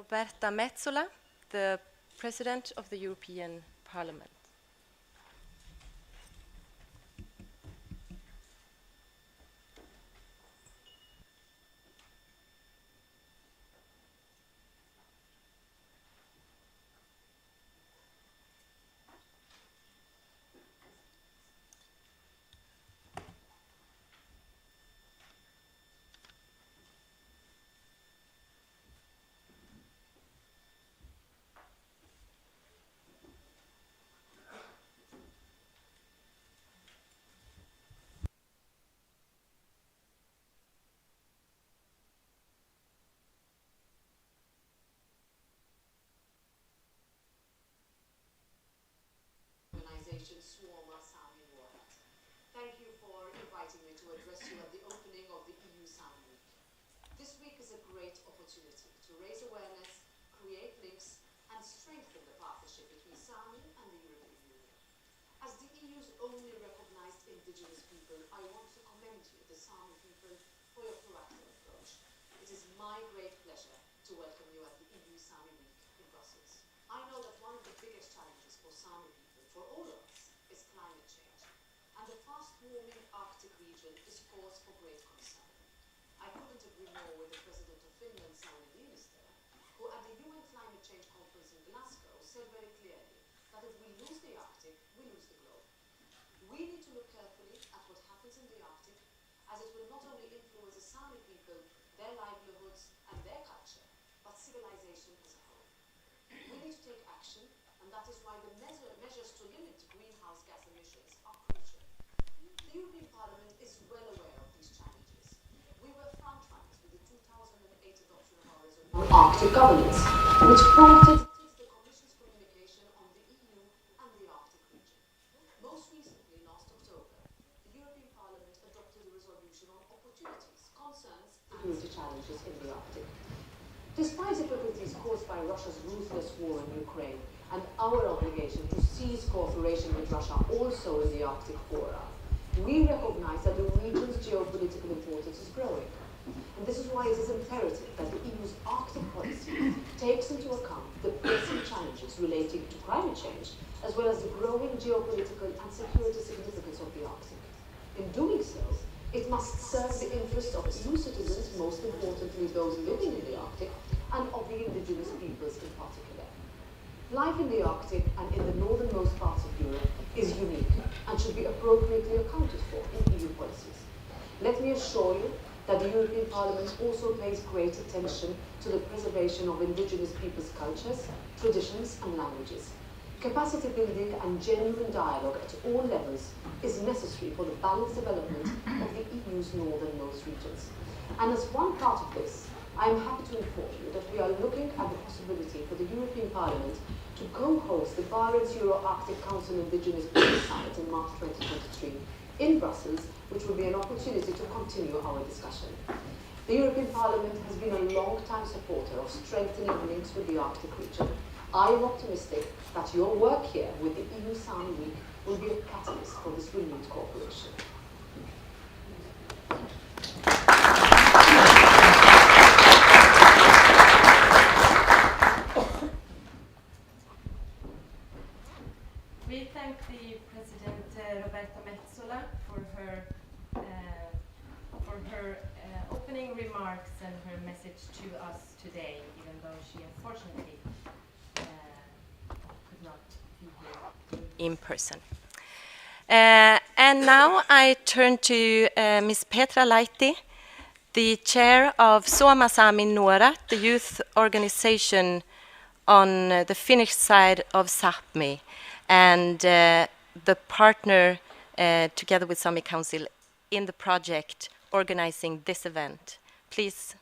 Roberta Metsola, the President of the European Parliament. EU-Sámi. Thank you for inviting me to address you at the opening of the EU-Sámi week. This week is a great opportunity to raise awareness, create links, and strengthen the partnership between Sámi and the European Union. As the EU's only recognized indigenous people, I want to commend you, the Sámi people, for your proactive approach. It is my great pleasure to welcome you at the EU-Sámi week in Brussels. I know that one of the biggest challenges for Sámi people, for all of us, is climate change. And the fast-warming Arctic region is cause for great concern. I couldn't agree more with the President of Finland, Sauli Niinistö, who at the UN Climate Change Conference in Glasgow said very clearly that if we lose the Arctic, we lose the globe. We need to look carefully at what happens in the Arctic, as it will not only influence the Sámi people, their livelihoods and their culture, but civilization as a whole. We need to take action, and that is why the measures to limit greenhouse gas emissions are crucial. The European Parliament is well aware of these challenges. We were frontrunners with the 2008 adoption of our resolution on Arctic governance, which prompted the Commission's communication on the EU and the Arctic region. Most recently, last October, the European Parliament adopted a resolution on opportunities, concerns, and security challenges in the Arctic. Despite difficulties caused by Russia's ruthless war in Ukraine and our obligation to cease cooperation with Russia also in the Arctic fora, we recognize that the region's geopolitical importance is growing. And this is why it is imperative that the EU's Arctic policy takes into account the pressing challenges relating to climate change, as well as the growing geopolitical and security significance of the Arctic. In doing so, it must serve the interests of EU citizens, most importantly those living in the Arctic, and of the indigenous peoples in particular. Life in the Arctic and in the northernmost parts of Europe is unique and should be appropriately accounted for in EU policies. Let me assure you that the European Parliament also pays great attention to the preservation of indigenous peoples' cultures, traditions and languages. Capacity building and genuine dialogue at all levels is necessary for the balanced development of the EU's northernmost regions. And as one part of this, I am happy to inform you that we are looking at the possibility for the European Parliament to co-host the Barents Euro-Arctic Council Indigenous Peoples Summit in March 2023 in Brussels, which will be an opportunity to continue our discussion. The European Parliament has been a long-time supporter of strengthening links with the Arctic region. I am optimistic that your work here with the EU-Sámi week will be a catalyst for this renewed cooperation. We thank the President Roberta Metsola for her opening remarks and her message to us today, even though she unfortunately could not be here in person. And now I turn to Ms. Petra Laiti, the chair of Suomi Nuoret, the youth organization on the Finnish side of Sápmi, and the partner together with Sámi Council in the project organizing this event. Please,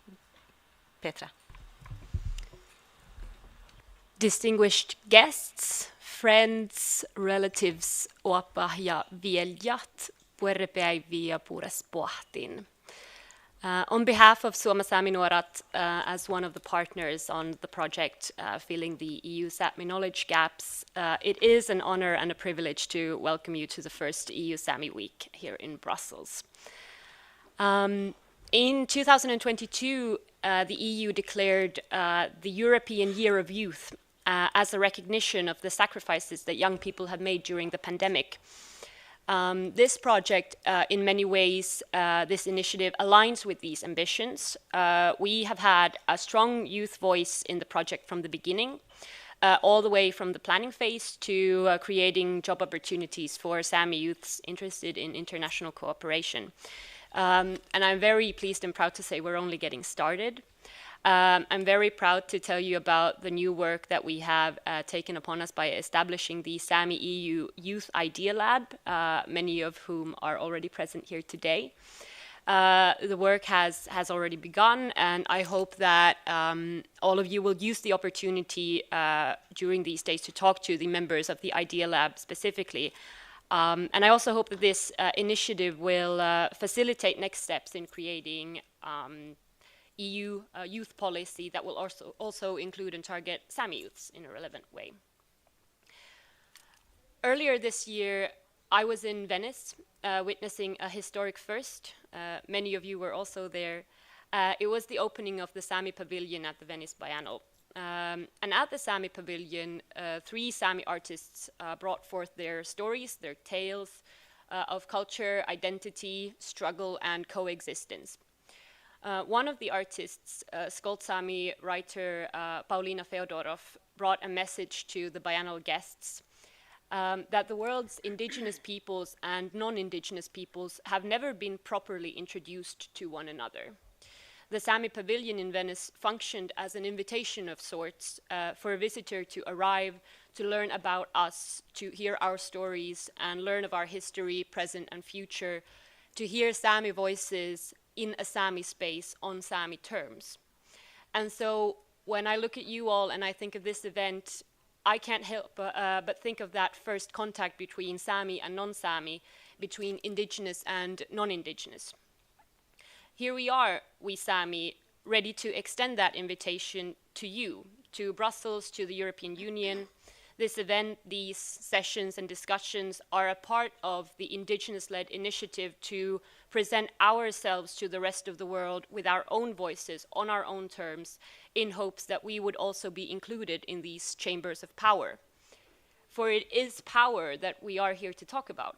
Petra. Distinguished guests, friends, relatives, opa ja viljat, puerrepäiviä ja puures pohtin. On behalf of Suomi Nuoret, as one of the partners on the project filling the EU-Sápmi knowledge gaps, it is an honor and a privilege to welcome you to the first EU-Sámi week here in Brussels. In 2022, the EU declared the European Year of Youth as a recognition of the sacrifices that young people have made during the pandemic. This project, in many ways, this initiative aligns with these ambitions. We have had a strong youth voice in the project from the beginning, all the way from the planning phase to creating job opportunities for Sami youths interested in international cooperation. And I'm very pleased and proud to say we're only getting started. I'm very proud to tell you about the new work that we have taken upon us by establishing the Sami EU Youth Idea Lab, many of whom are already present here today. The work has already begun, and I hope that all of you will use the opportunity during these days to talk to the members of the Idea Lab specifically. And I also hope that this initiative will facilitate next steps in creating EU youth policy that will also include and target Sami youths in a relevant way. Earlier this year, I was in Venice, witnessing a historic first. Many of you were also there. It was the opening of the Sami Pavilion at the Venice Biennale. And at the Sami Pavilion, 3 Sami artists brought forth their stories, their tales of culture, identity, struggle, and coexistence. One of the artists, Sami writer Paulina Feodorov, brought a message to the biennial guests that the world's indigenous peoples and non-indigenous peoples have never been properly introduced to one another. The Sami Pavilion in Venice functioned as an invitation of sorts for a visitor to arrive, to learn about us, to hear our stories and learn of our history, present and future, to hear Sami voices in a Sami space on Sami terms. And so when I look at you all and I think of this event, I can't help but think of that first contact between Sami and non-Sami, between indigenous and non-indigenous. Here we are, we Sami, ready to extend that invitation to you, to Brussels, to the European Union. This event, these sessions and discussions are a part of the indigenous-led initiative to present ourselves to the rest of the world with our own voices, on our own terms, in hopes that we would also be included in these chambers of power. For it is power that we are here to talk about.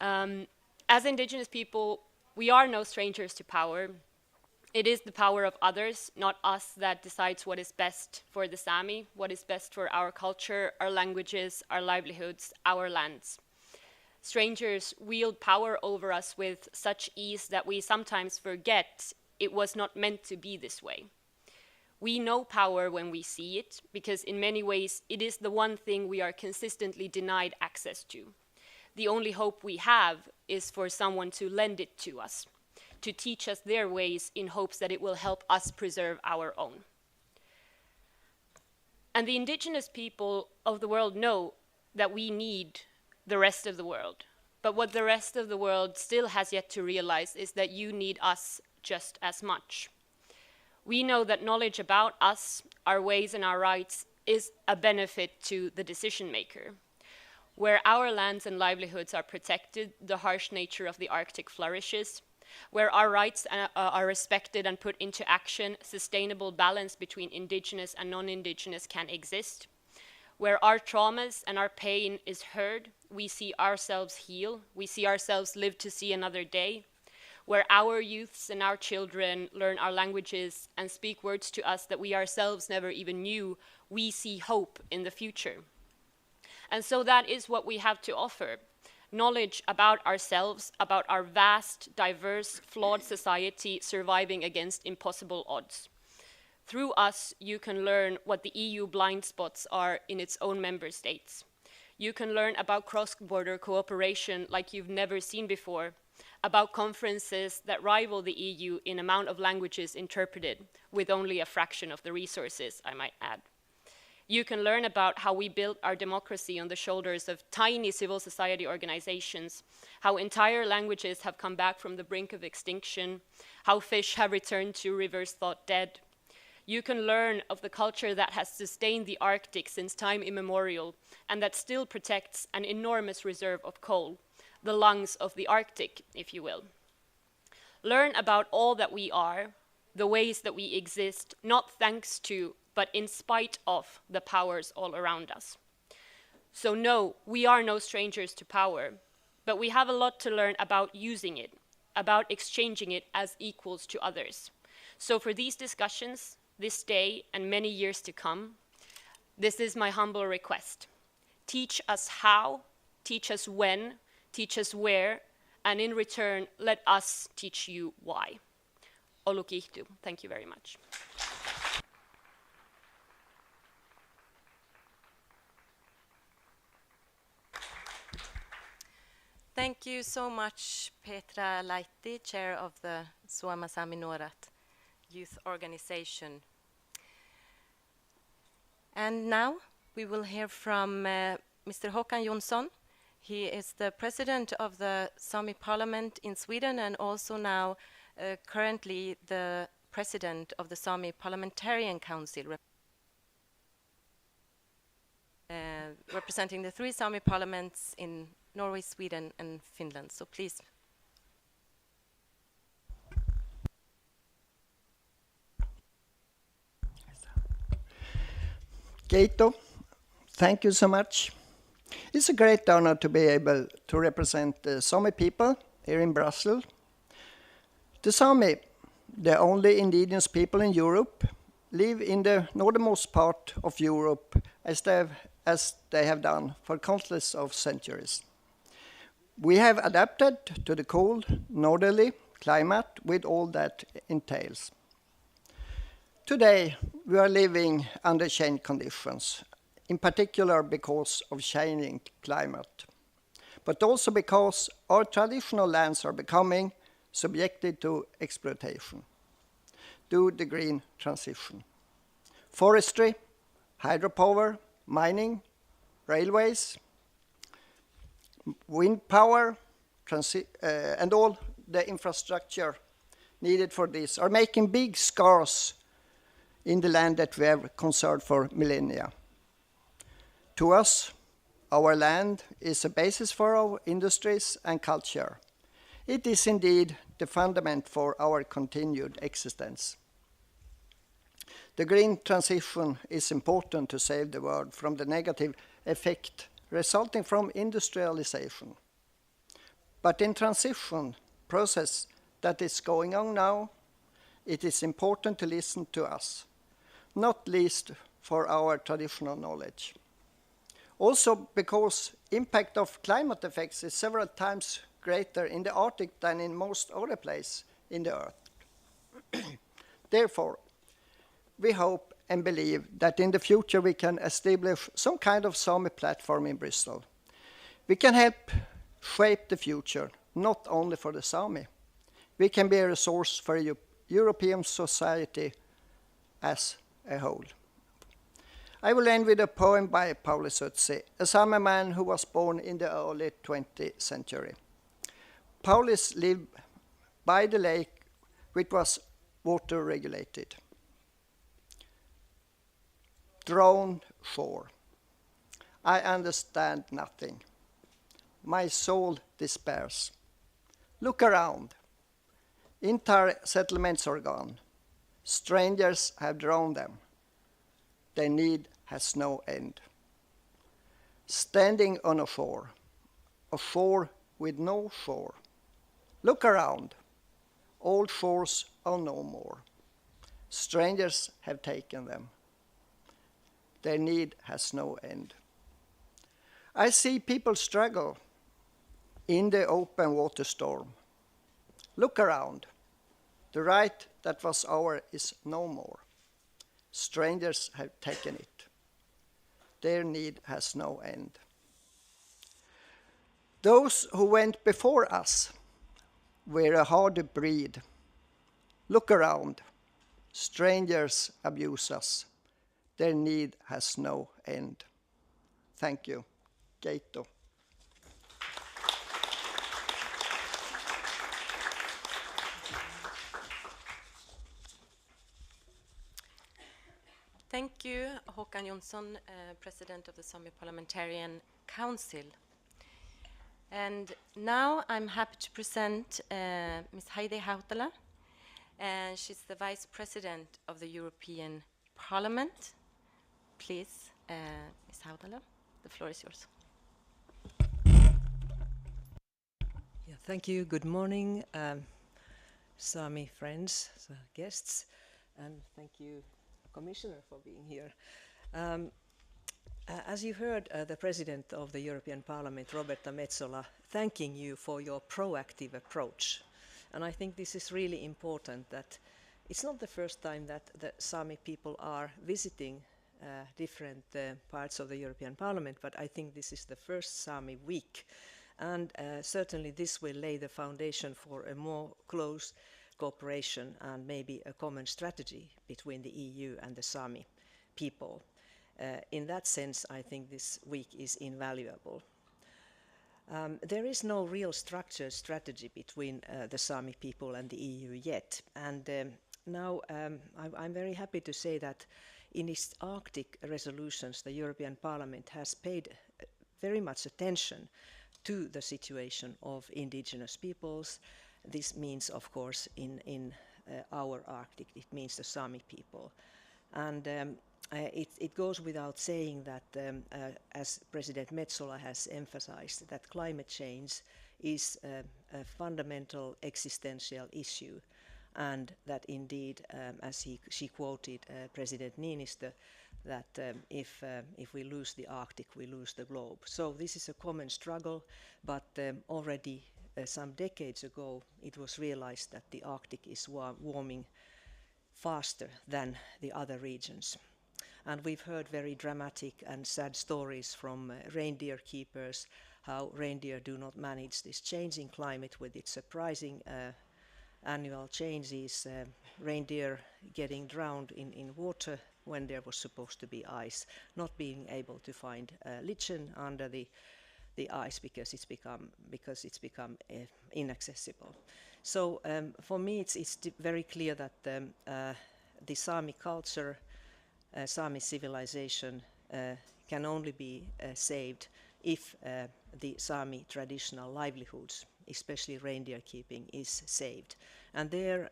As indigenous people, we are no strangers to power. It is the power of others, not us, that decides what is best for the Sami, what is best for our culture, our languages, our livelihoods, our lands. Strangers wield power over us with such ease that we sometimes forget it was not meant to be this way. We know power when we see it, because in many ways it is the one thing we are consistently denied access to. The only hope we have is for someone to lend it to us, to teach us their ways in hopes that it will help us preserve our own. And the indigenous people of the world know that we need the rest of the world. But what the rest of the world still has yet to realize is that you need us just as much. We know that knowledge about us, our ways and our rights is a benefit to the decision maker. Where our lands and livelihoods are protected, the harsh nature of the Arctic flourishes. Where our rights are respected and put into action, sustainable balance between indigenous and non-indigenous can exist. Where our traumas and our pain is heard, we see ourselves heal, we see ourselves live to see another day. Where our youths and our children learn our languages and speak words to us that we ourselves never even knew, we see hope in the future. And so that is what we have to offer. Knowledge about ourselves, about our vast, diverse, flawed society surviving against impossible odds. Through us, you can learn what the EU blind spots are in its own member states. You can learn about cross-border cooperation like you've never seen before, about conferences that rival the EU in amount of languages interpreted, with only a fraction of the resources, I might add. You can learn about how we built our democracy on the shoulders of tiny civil society organizations, how entire languages have come back from the brink of extinction, how fish have returned to rivers thought dead. You can learn of the culture that has sustained the Arctic since time immemorial and that still protects an enormous reserve of coal, the lungs of the Arctic, if you will. Learn about all that we are, the ways that we exist, not thanks to, but in spite of the powers all around us. So no, we are no strangers to power, but we have a lot to learn about using it, about exchanging it as equals to others. So for these discussions, this day and many years to come, this is my humble request. Teach us how, teach us when, teach us where, and in return, let us teach you why. Olukihtu, thank you very much. Thank you so much, Petra Laiti, Chair of the Suomi Noorat Youth Organization. And now we will hear from Mr. Håkan Jonsson. He is the President of the Sámi Parliament in Sweden and also now currently the President of the Sámi Parliamentarian Council, representing the 3 Sámi parliaments in Norway, Sweden and Finland. So please. Keito, thank you so much. It's a great honor to be able to represent the Sámi people here in Brussels. The Sámi, the only indigenous people in Europe, live in the northernmost part of Europe as they have done for countless of centuries. We have adapted to the cold northerly climate with all that entails. Today, we are living under changed conditions, in particular because of changing climate, but also because our traditional lands are becoming subjected to exploitation due to the green transition. Forestry, hydropower, mining, railways, wind power, and all the infrastructure needed for this are making big scars in the land that we have conserved for millennia. To us, our land is a basis for our industries and culture. It is indeed the fundament for our continued existence. The green transition is important to save the world from the negative effect resulting from industrialization. But in transition process that is going on now, it is important to listen to us, not least for our traditional knowledge. Also because impact of climate effects is several times greater in the Arctic than in most other places in the earth. Therefore, we hope and believe that in the future we can establish some kind of Sámi platform in Bristol. We can help shape the future, not only for the Sámi. We can be a resource for European society as a whole. I will end with a poem by Pauli Sutsi, a Sámi man who was born in the early 20th century. Paulis lived by the lake, which was water regulated. Drowned shore. I understand nothing. My soul despairs. Look around. Entire settlements are gone. Strangers have drowned them. Their need has no end. Standing on a shore with no shore. Look around. Old shores are no more. Strangers have taken them. Their need has no end. I see people struggle in the open water storm. Look around. The right that was ours is no more. Strangers have taken it. Their need has no end. Those who went before us were a harder breed. Look around. Strangers abuse us. Their need has no end. Thank you. Keito. Thank you, Håkan Jonsson, President of the Sámi Parliamentarian Council. And now I'm happy to present Ms. Heidi Hautala, and she's the Vice President of the European Parliament. Please, Ms. Hautala, the floor is yours. Yeah, thank you. Good morning, Sámi friends, guests, and thank you, Commissioner, for being here. As you heard the President of the European Parliament, Roberta Metsola, thanking you for your proactive approach. And I think this is really important, that it's not the first time that the Sámi people are visiting different parts of the European Parliament, but I think this is the first Sámi week. And certainly this will lay the foundation for a more close cooperation and maybe a common strategy between the EU and the Sámi people. In that sense, I think this week is invaluable. There is no real structured strategy between the Sámi people and the EU yet. And now I'm very happy to say that in its Arctic resolutions, the European Parliament has paid very much attention to the situation of indigenous peoples. This means, of course, in our Arctic, it means the Sámi people. And it goes without saying that, as President Metsola has emphasized, that climate change is a fundamental existential issue, and that indeed, as she quoted President Niinistö, that if we lose the Arctic, we lose the globe. So this is a common struggle, but already some decades ago, it was realized that the Arctic is warming faster than the other regions. And we've heard very dramatic and sad stories from reindeer keepers, how reindeer do not manage this changing climate with its surprising annual changes, reindeer getting drowned in water when there was supposed to be ice, not being able to find lichen under the ice because it's become inaccessible. So for me, it's very clear that the Sámi culture, Sámi civilization can only be saved if the Sámi traditional livelihoods, especially reindeer keeping, is saved. And there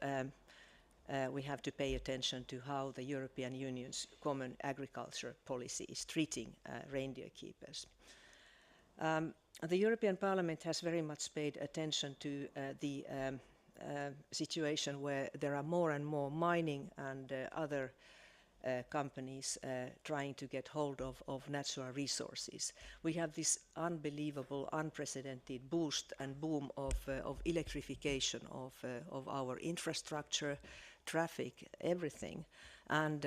we have to pay attention to how the European Union's common agriculture policy is treating reindeer keepers. The European Parliament has very much paid attention to the situation where there are more and more mining and other companies trying to get hold of natural resources. We have this unbelievable, unprecedented boost and boom of electrification of our infrastructure, traffic, everything. And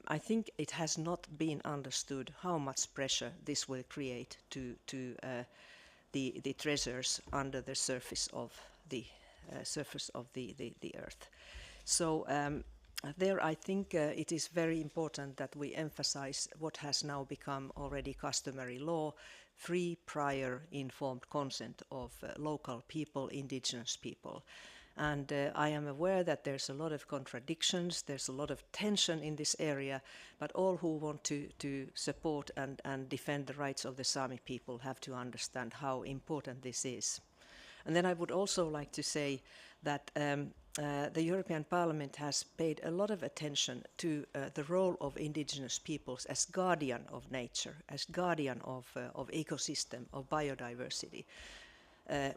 I think it has not been understood how much pressure this will create to the treasures under the surface of the earth. So there I think it is very important that we emphasize what has now become already customary law, free, prior, informed consent of local people, indigenous people. And I am aware that there's a lot of contradictions, there's a lot of tension in this area, but all who want to support and defend the rights of the Sámi people have to understand how important this is. And then I would also like to say that the European Parliament has paid a lot of attention to the role of indigenous peoples as guardian of nature, as guardian of ecosystem, of biodiversity.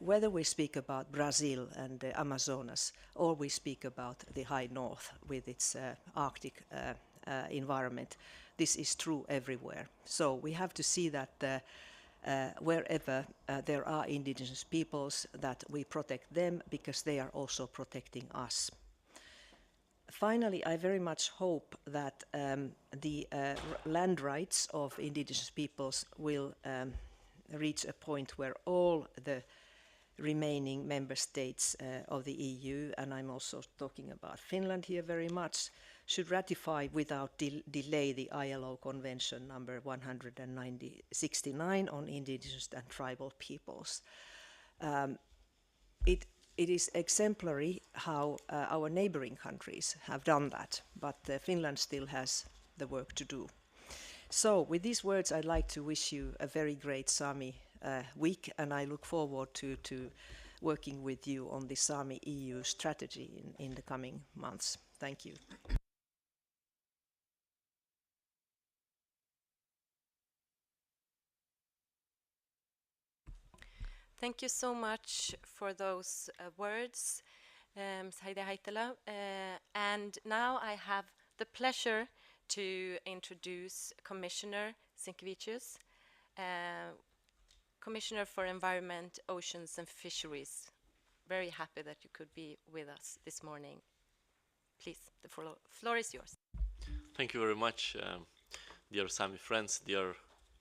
Whether we speak about Brazil and the Amazonas, or we speak about the high north with its Arctic environment, this is true everywhere. So we have to see that wherever there are indigenous peoples, that we protect them because they are also protecting us. Finally, I very much hope that the land rights of indigenous peoples will reach a point where all the remaining member states of the EU, and I'm also talking about Finland here very much, should ratify without delay the ILO Convention number 169 on indigenous and tribal peoples. It is exemplary how our neighboring countries have done that, but Finland still has the work to do. So with these words, I'd like to wish you a very great Sámi week, and I look forward to working with you on the Sámi EU strategy in the coming months. Thank you. Thank you so much for those words, Saida Haitala. And now I have the pleasure to introduce Commissioner Sinkevicius, Commissioner for Environment, Oceans and Fisheries. Very happy that you could be with us this morning. Please, the floor is yours. Thank you very much, dear Sámi friends, dear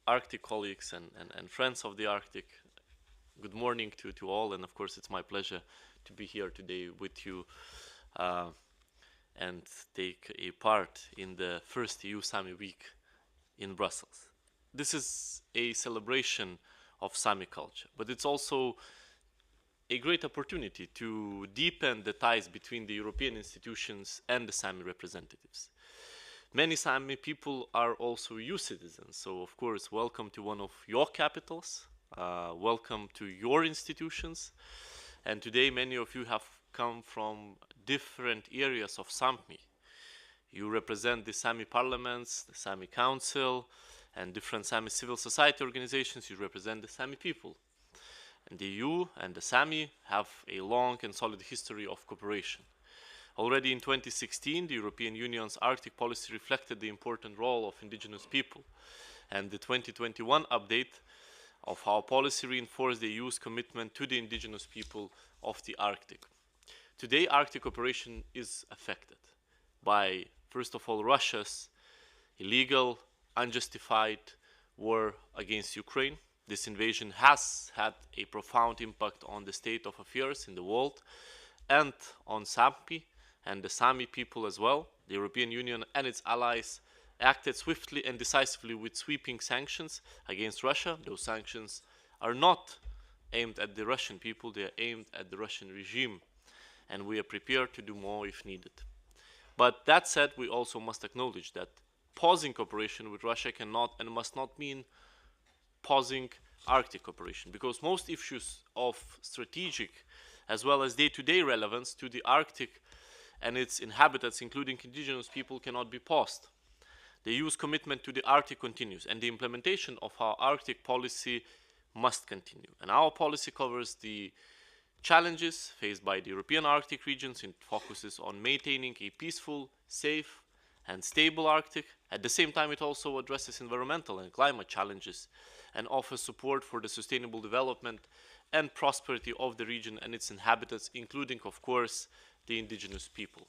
Arctic colleagues and friends of the Arctic. Good morning to all, and of course it's my pleasure to be here today with you and take a part in the first EU-Sámi week in Brussels. This is a celebration of Sámi culture, but it's also a great opportunity to deepen the ties between the European institutions and the Sámi representatives. Many Sámi people are also EU citizens, so of course welcome to one of your capitals, welcome to your institutions, and today many of you have come from different areas of Sápmi. You represent the Sámi parliaments, the Sámi council, and different Sámi civil society organizations. You represent the Sámi people. And the EU and the Sámi have a long and solid history of cooperation. Already in 2016, the European Union's Arctic policy reflected the important role of indigenous people, and the 2021 update of our policy reinforced the EU's commitment to the indigenous people of the Arctic. Today, Arctic cooperation is affected by, first of all, Russia's illegal, unjustified war against Ukraine. This invasion has had a profound impact on the state of affairs in the world and on Sápmi and the Sámi people as well. The European Union and its allies acted swiftly and decisively with sweeping sanctions against Russia. Those sanctions are not aimed at the Russian people, they are aimed at the Russian regime, and we are prepared to do more if needed. But that said, we also must acknowledge that pausing cooperation with Russia cannot and must not mean pausing Arctic cooperation, because most issues of strategic as well as day-to-day relevance to the Arctic and its inhabitants, including indigenous people, cannot be paused. The EU's commitment to the Arctic continues, and the implementation of our Arctic policy must continue. And our policy covers the challenges faced by the European Arctic regions. It focuses on maintaining a peaceful, safe, and stable Arctic. At the same time, it also addresses environmental and climate challenges and offers support for the sustainable development and prosperity of the region and its inhabitants, including, of course, the indigenous people.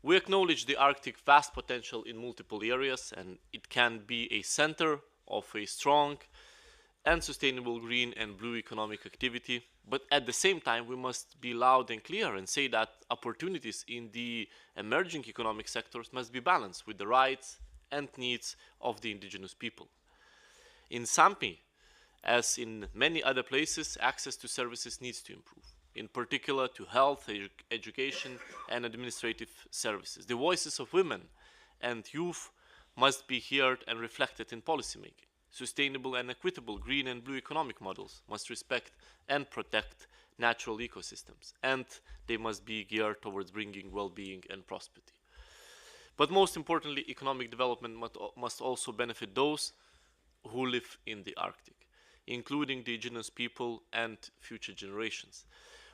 We acknowledge the Arctic vast potential in multiple areas, and it can be a center of a strong and sustainable green and blue economic activity. But at the same time, we must be loud and clear and say that opportunities in the emerging economic sectors must be balanced with the rights and needs of the indigenous people. In Sápmi, as in many other places, access to services needs to improve, in particular to health, education, and administrative services. The voices of women and youth must be heard and reflected in policymaking. Sustainable and equitable green and blue economic models must respect and protect natural ecosystems, and they must be geared towards bringing well-being and prosperity. But most importantly, economic development must also benefit those who live in the Arctic, including the indigenous people and future generations.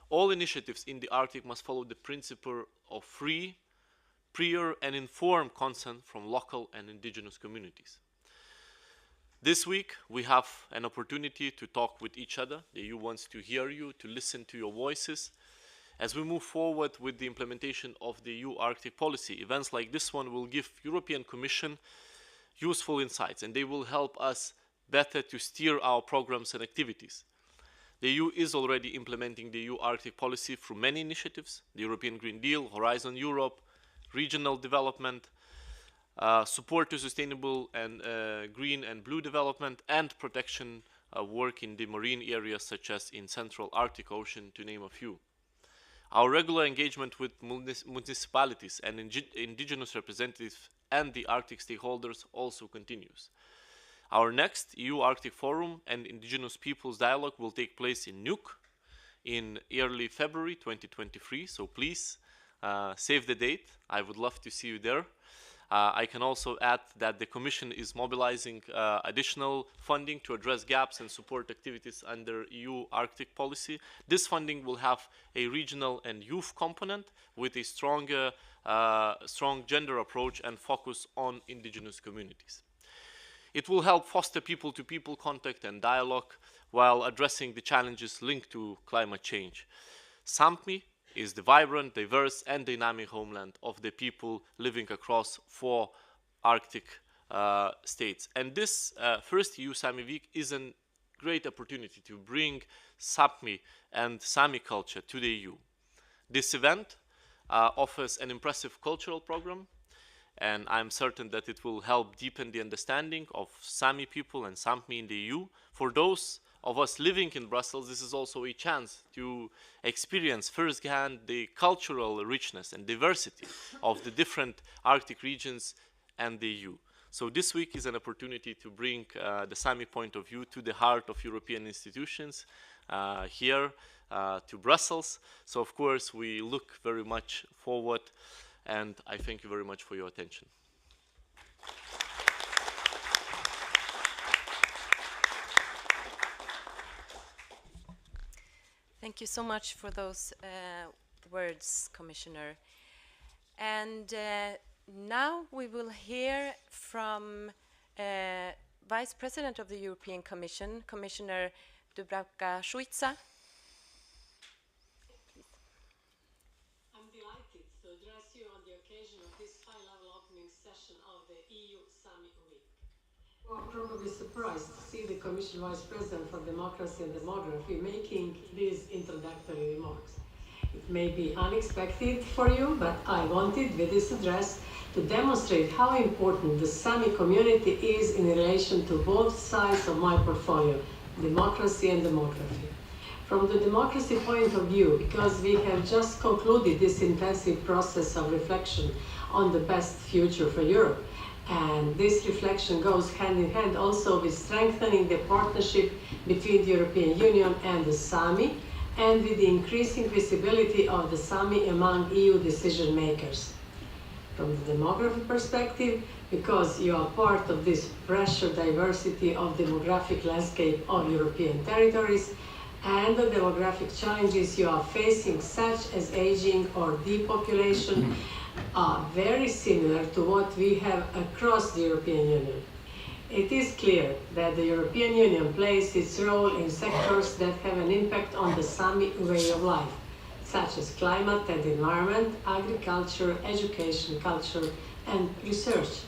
All initiatives in the Arctic must follow the principle of free, prior, and informed consent from local and indigenous communities. This week, we have an opportunity to talk with each other. The EU wants to hear you, to listen to your voices. As we move forward with the implementation of the EU Arctic policy, events like this one will give European Commission useful insights, and they will help us better to steer our programs and activities. The EU is already implementing the EU Arctic policy through many initiatives: the European Green Deal, Horizon Europe, regional development, support to sustainable and green and blue development, and protection work in the marine areas such as in Central Arctic Ocean, to name a few. Our regular engagement with municipalities and indigenous representatives and the Arctic stakeholders also continues. Our next EU Arctic Forum and Indigenous Peoples Dialogue will take place in Nuuk in early February 2023, so please save the date. I would love to see you there. I can also add that the Commission is mobilizing additional funding to address gaps and support activities under EU Arctic policy. This funding will have a regional and youth component with a strong gender approach and focus on indigenous communities. It will help foster people-to-people contact and dialogue while addressing the challenges linked to climate change. Sápmi is the vibrant, diverse and dynamic homeland of the people living across 4 Arctic states. And this first EU-Sámi week is a great opportunity to bring Sápmi and Sámi culture to the EU. This event offers an impressive cultural program, and I'm certain that it will help deepen the understanding of Sámi people and Sápmi in the EU. For those of us living in Brussels, this is also a chance to experience firsthand the cultural richness and diversity of the different Arctic regions and the EU. So this week is an opportunity to bring the Sámi point of view to the heart of European institutions here to Brussels. So of course we look very much forward, and I thank you very much for your attention. Thank you so much for those words, Commissioner. And now we will hear from Vice President of the European Commission, Commissioner Dubravka-Šuica. I'm delighted to address you on the occasion of this high-level opening session of the EU-Sámi Week. You are probably surprised to see the Commission Vice President for Democracy and Demography making these introductory remarks. It may be unexpected for you, but I wanted with this address to demonstrate how important the Sámi community is in relation to both sides of my portfolio, democracy and demography. From the democracy point of view, because we have just concluded this intensive process of reflection on the best future for Europe, and this reflection goes hand in hand also with strengthening the partnership between the European Union and the Sámi, and with the increasing visibility of the Sámi among EU decision makers. From the demography perspective, because you are part of this precious diversity of demographic landscape of European territories, and the demographic challenges you are facing, such as aging or depopulation, are very similar to what we have across the European Union. It is clear that the European Union plays its role in sectors that have an impact on the Sámi way of life, such as climate and environment, agriculture, education, culture, and research.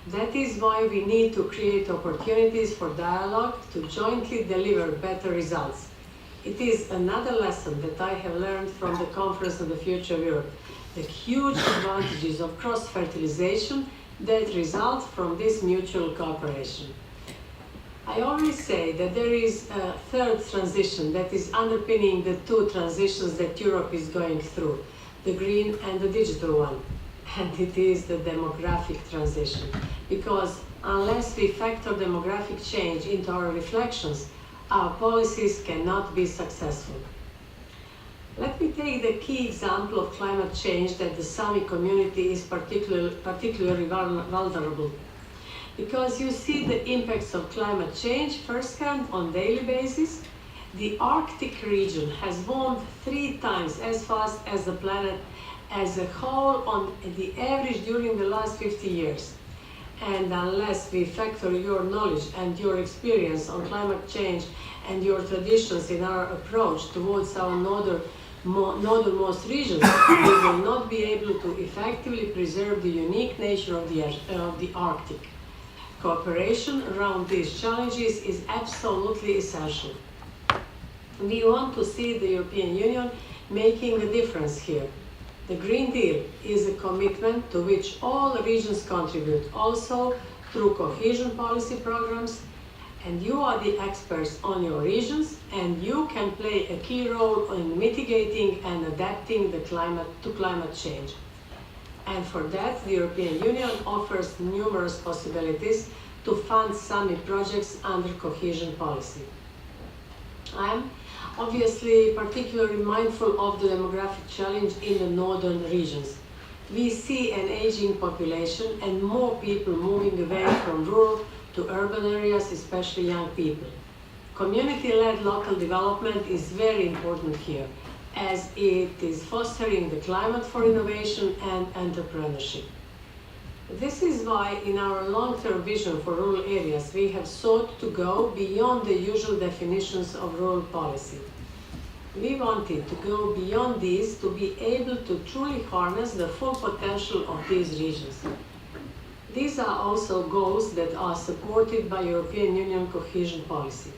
That is why we need to create opportunities for dialogue to jointly deliver better results. It is another lesson that I have learned from the Conference on the Future of Europe, the huge advantages of cross-fertilization that result from this mutual cooperation. I always say that there is a third transition that is underpinning the 2 transitions that Europe is going through, the green and the digital one. And it is the demographic transition, because unless we factor demographic change into our reflections, our policies cannot be successful. Let me take the key example of climate change that the Sámi community is particularly vulnerable. Because you see the impacts of climate change firsthand on a daily basis. The Arctic region has warmed 3 times as fast as the planet as a whole on the average during the last 50 years. And unless we factor your knowledge and your experience on climate change and your traditions in our approach towards our northernmost regions, we will not be able to effectively preserve the unique nature of the Arctic. Cooperation around these challenges is absolutely essential. We want to see the European Union making a difference here. The Green Deal is a commitment to which all regions contribute, also through cohesion policy programs, and you are the experts on your regions, and you can play a key role in mitigating and adapting to climate change. And for that, the European Union offers numerous possibilities to fund Sámi projects under cohesion policy. I'm obviously particularly mindful of the demographic challenge in the northern regions. We see an aging population and more people moving away from rural to urban areas, especially young people. Community-led local development is very important here, as it is fostering the climate for innovation and entrepreneurship. This is why in our long-term vision for rural areas we have sought to go beyond the usual definitions of rural policy. We wanted to go beyond these to be able to truly harness the full potential of these regions. These are also goals that are supported by European Union cohesion policy.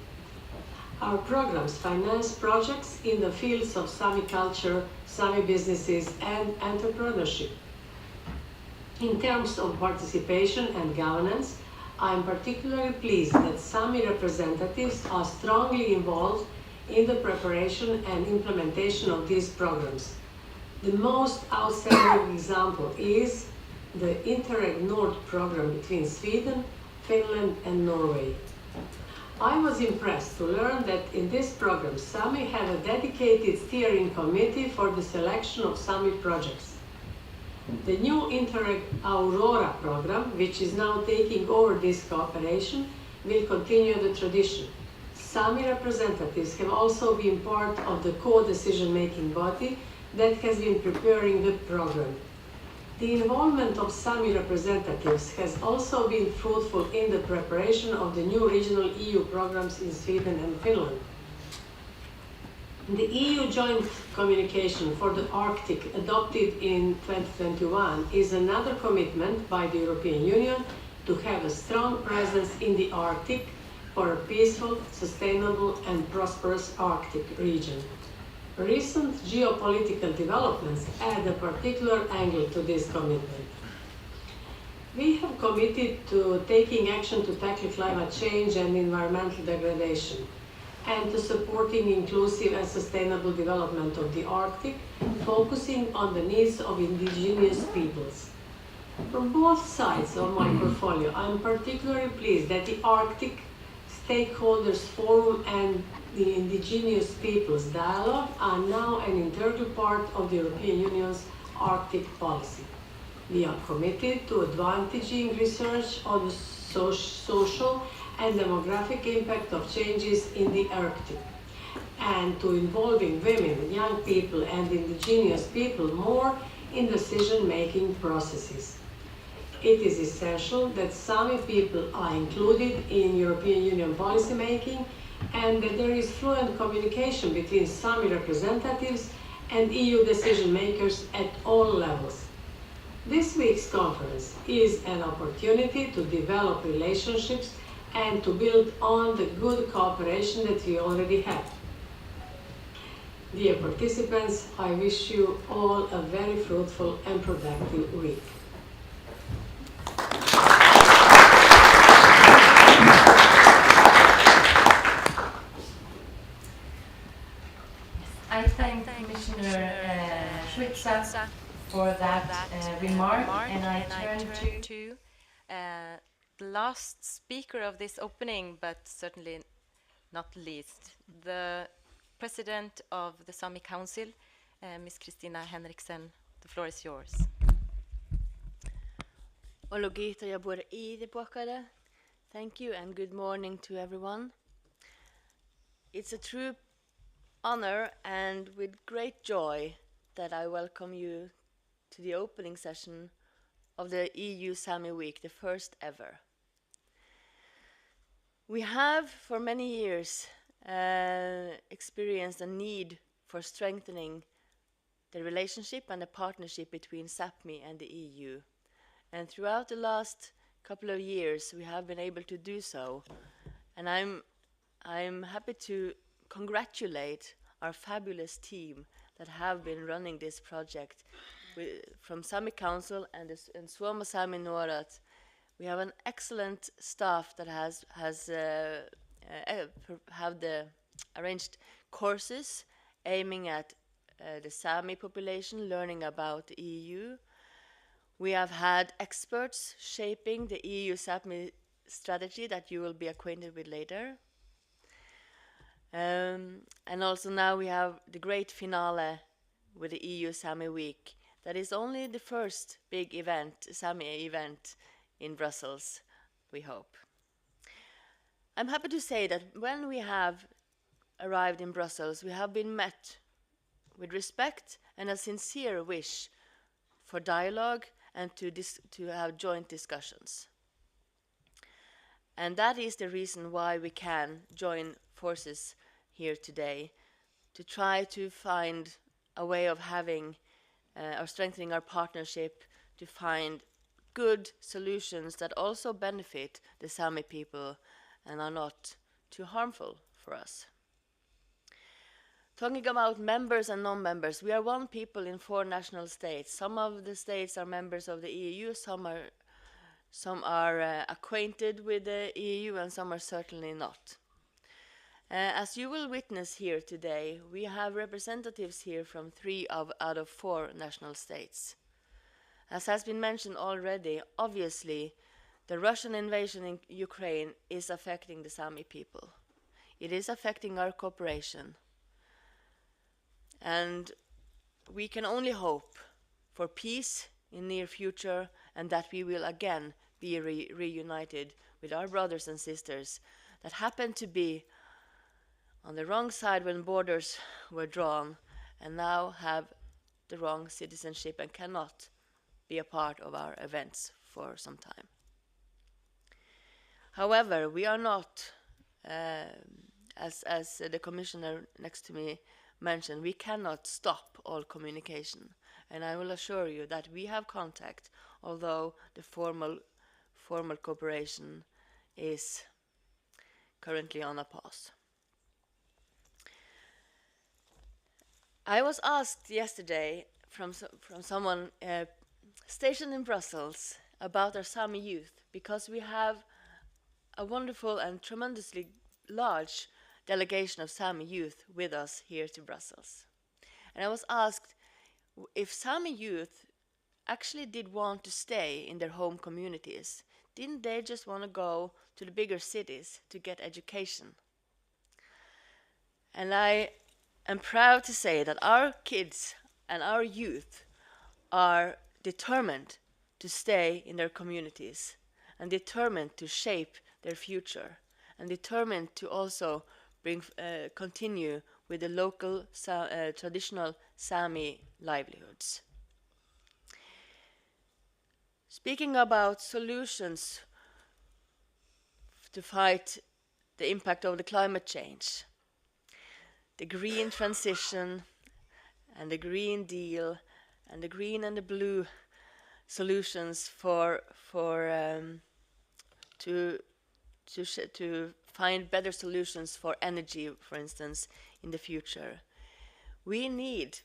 Our programs finance projects in the fields of Sami culture, Sami businesses, and entrepreneurship. In terms of participation and governance, I am particularly pleased that Sami representatives are strongly involved in the preparation and implementation of these programs. The most outstanding example is the Interreg Nord program between Sweden, Finland, and Norway. I was impressed to learn that in this program, Sami have a dedicated steering committee for the selection of Sami projects. The new Interreg Aurora program, which is now taking over this cooperation, will continue the tradition. Sami representatives have also been part of the co-decision-making body that has been preparing the program. The involvement of Sami representatives has also been fruitful in the preparation of the new regional EU programs in Sweden and Finland. The EU joint communication for the Arctic adopted in 2021 is another commitment by the European Union to have a strong presence in the Arctic for a peaceful, sustainable and prosperous Arctic region. Recent geopolitical developments add a particular angle to this commitment. We have committed to taking action to tackle climate change and environmental degradation, and to supporting inclusive and sustainable development of the Arctic, focusing on the needs of indigenous peoples. From both sides of my portfolio, I am particularly pleased that the Arctic Stakeholders Forum and the Indigenous Peoples Dialogue are now an integral part of the European Union's Arctic policy. We are committed to advantaging research on the social and demographic impact of changes in the Arctic, and to involving women, young people and indigenous people more in decision-making processes. It is essential that Sami people are included in European Union policy making and that there is fluent communication between Sami representatives and EU decision makers at all levels. This week's conference is an opportunity to develop relationships and to build on the good cooperation that we already have. Dear participants, I wish you all a very fruitful and productive week. I thank Commissioner Schwitzer for that remark, and I turn to the last speaker of this opening, but certainly not least, the President of the Sami Council, Ms. Kristina Henriksen. The floor is yours. Thank you and good morning to everyone. It's a true honor and with great joy that I welcome you to the opening session of the EU-Sámi Week, the first ever. We have for many years experienced a need for strengthening the relationship and the partnership between Sápmi and the EU. And throughout the last couple of years we have been able to do so. And I'm happy to congratulate our fabulous team that have been running this project from Sámi Council and Suomi-Sámi Nuorat. We have an excellent staff that has arranged courses aiming at the Sámi population learning about the EU. We have had experts shaping the EU-Sápmi strategy that you will be acquainted with later. And also now we have the great finale with the EU-Sámi week. That is only the first big event, Sámi event in Brussels, we hope. I'm happy to say that when we have arrived in Brussels, we have been met with respect and a sincere wish for dialogue and to have joint discussions. And that is the reason why we can join forces here today, to try to find a way of having or strengthening our partnership, to find good solutions that also benefit the Sámi people and are not too harmful for us. Talking about members and non-members, we are one people in 4 national states. Some of the states are members of the EU, some are acquainted with the EU, and some are certainly not. As you will witness here today, we have representatives here from 3 out of 4 national states. As has been mentioned already, obviously, the Russian invasion in Ukraine is affecting the Sámi people. It is affecting our cooperation. And we can only hope for peace in near future, and that we will again be reunited with our brothers and sisters that happened to be on the wrong side when borders were drawn, and now have the wrong citizenship and cannot be a part of our events for some time. However, we are not, as the commissioner next to me mentioned, we cannot stop all communication. And I will assure you that we have contact, although the formal cooperation is currently on a pause. I was asked yesterday from someone stationed in Brussels about our Sámi youth, because we have a wonderful and tremendously large delegation of Sámi youth with us here to Brussels. And I was asked if Sámi youth actually did want to stay in their home communities. Didn't they just want to go to the bigger cities to get education? And I am proud to say that our kids and our youth are determined to stay in their communities and determined to shape their future and determined to also continue with the local traditional Sámi livelihoods. Speaking about solutions to fight the impact of the climate change, the green transition and the Green Deal and the green and the blue solutions to find better solutions for energy, for instance, in the future. We need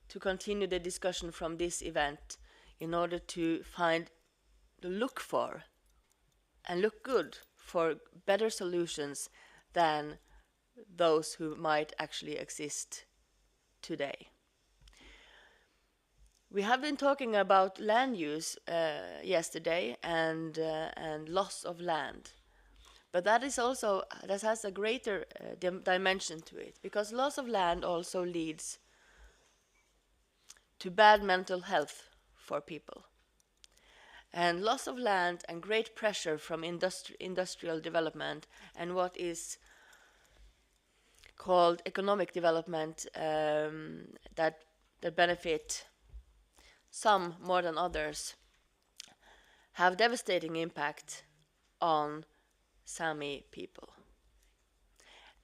to continue the discussion from this event in order to look for and look good for better solutions than those who might actually exist today. We have been talking about land use yesterday and loss of land. But that has a greater dimension to it, because loss of land also leads to bad mental health for people. And loss of land and great pressure from industrial development and what is called economic development that benefit some more than others have devastating impact on Sámi people.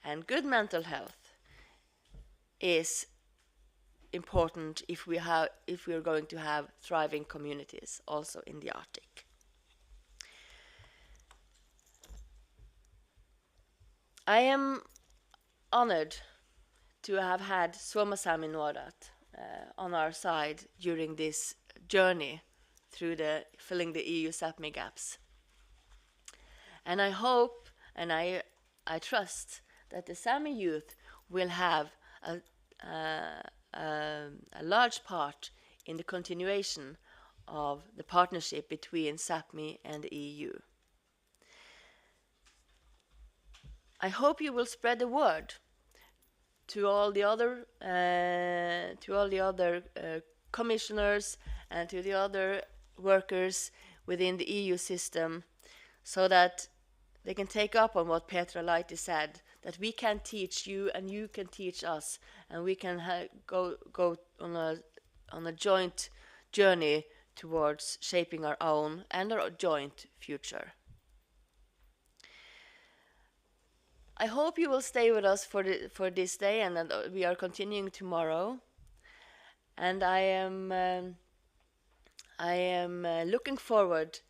And good mental health is important if we are going to have thriving communities also in the Arctic. I am honored to have had Suomi-Sámi Nuorat on our side during this journey through filling the EU-Sápmi gaps. And I hope and I trust that the Sámi youth will have a large part in the continuation of the partnership between Sápmi and the EU. I hope you will spread the word to all the other commissioners and to the other workers within the EU system, so that they can take up on what Petra Laiti said, that we can teach you and you can teach us, and we can go on a joint journey towards shaping our own and our joint future. I hope you will stay with us for this day, and that we are continuing tomorrow. And I am looking forward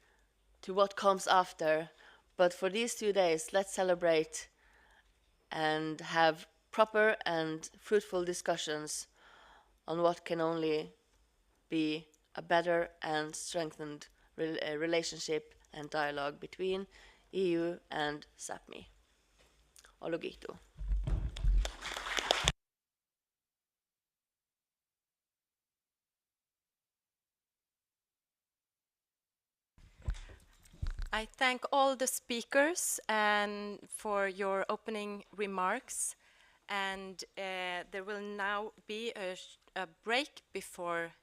to what comes after. But for these 2 days, let's celebrate and have proper and fruitful discussions on what can only be a better and strengthened relationship and dialogue between EU and Sápmi. Ologitu. I thank all the speakers and for your opening remarks. And there will now be a break before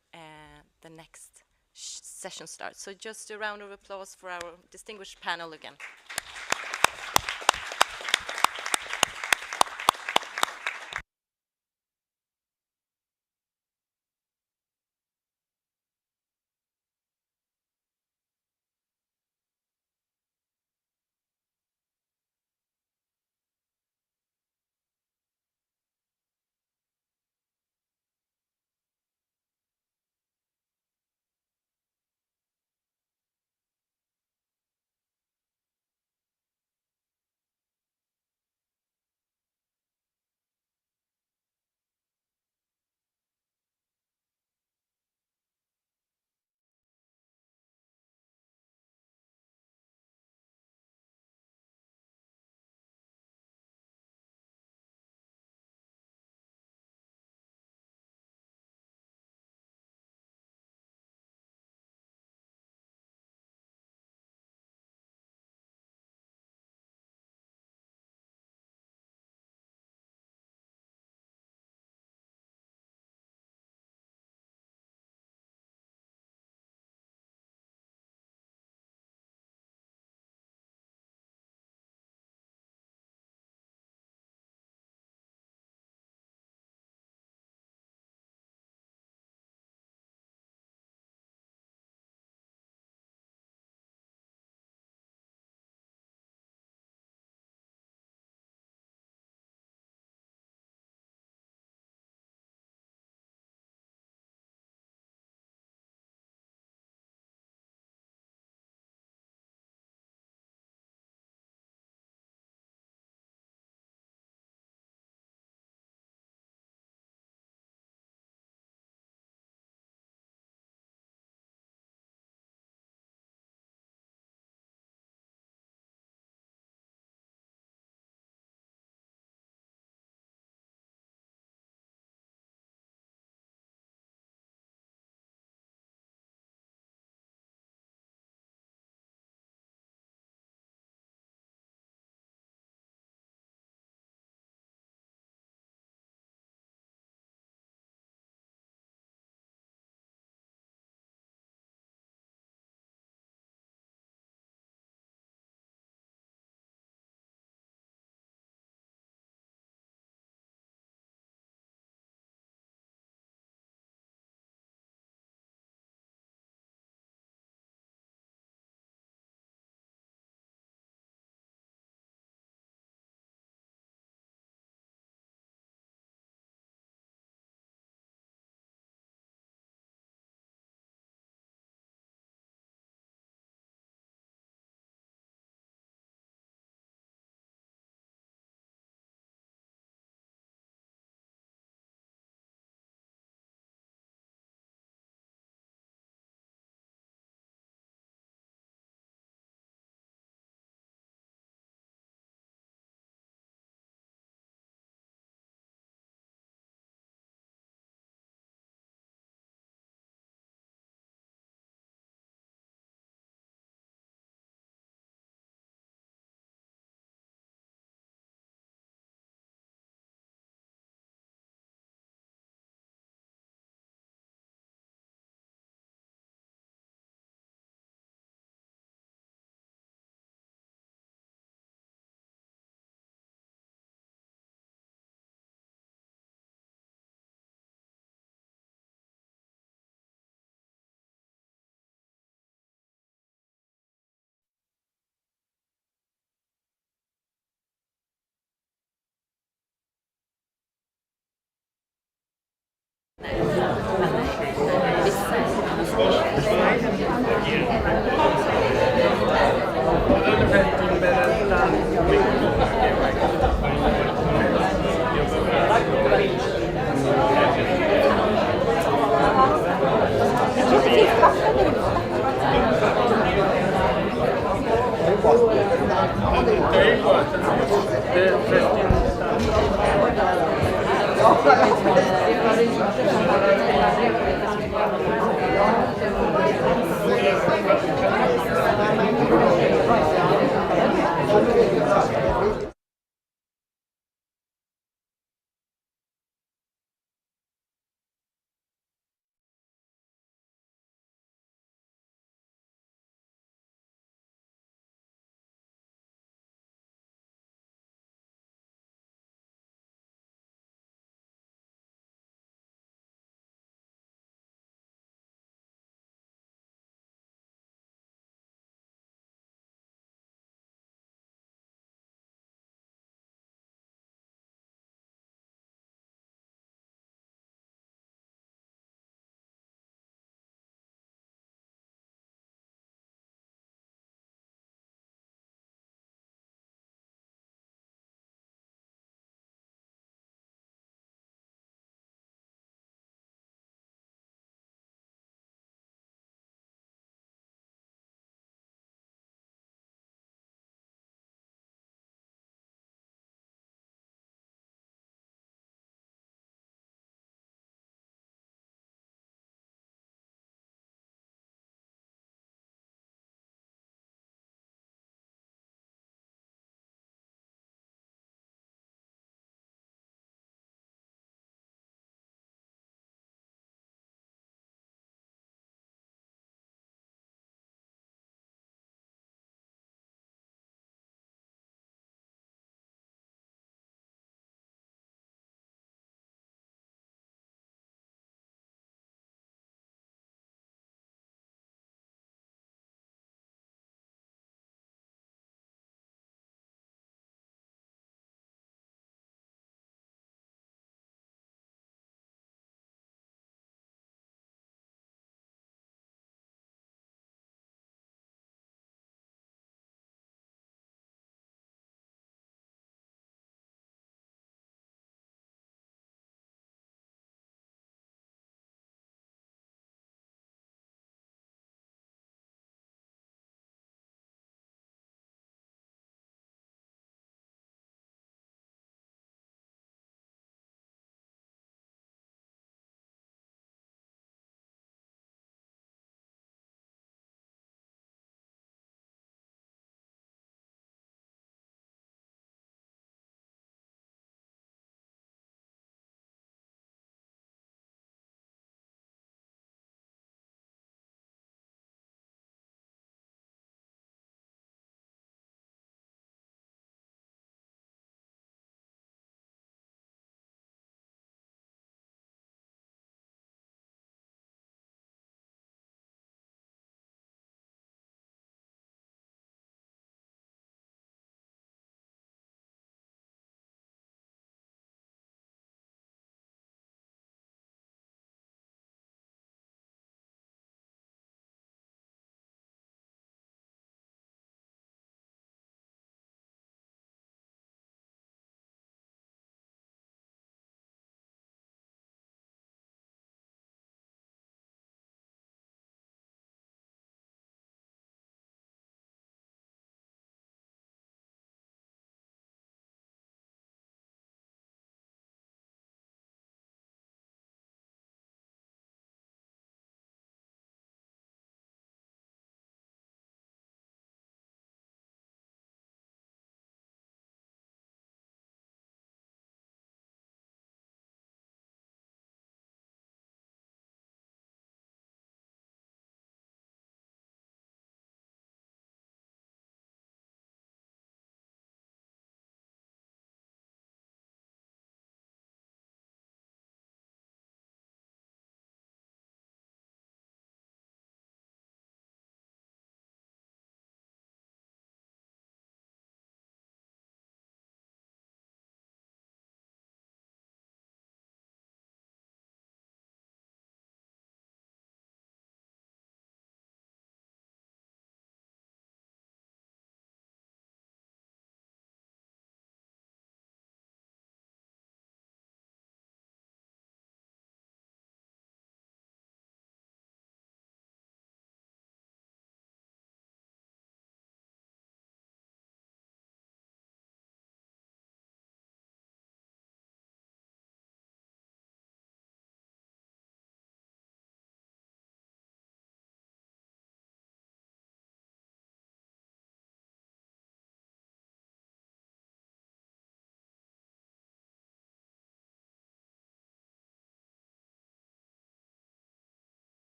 the next session starts. So just a round of applause for our distinguished panel again.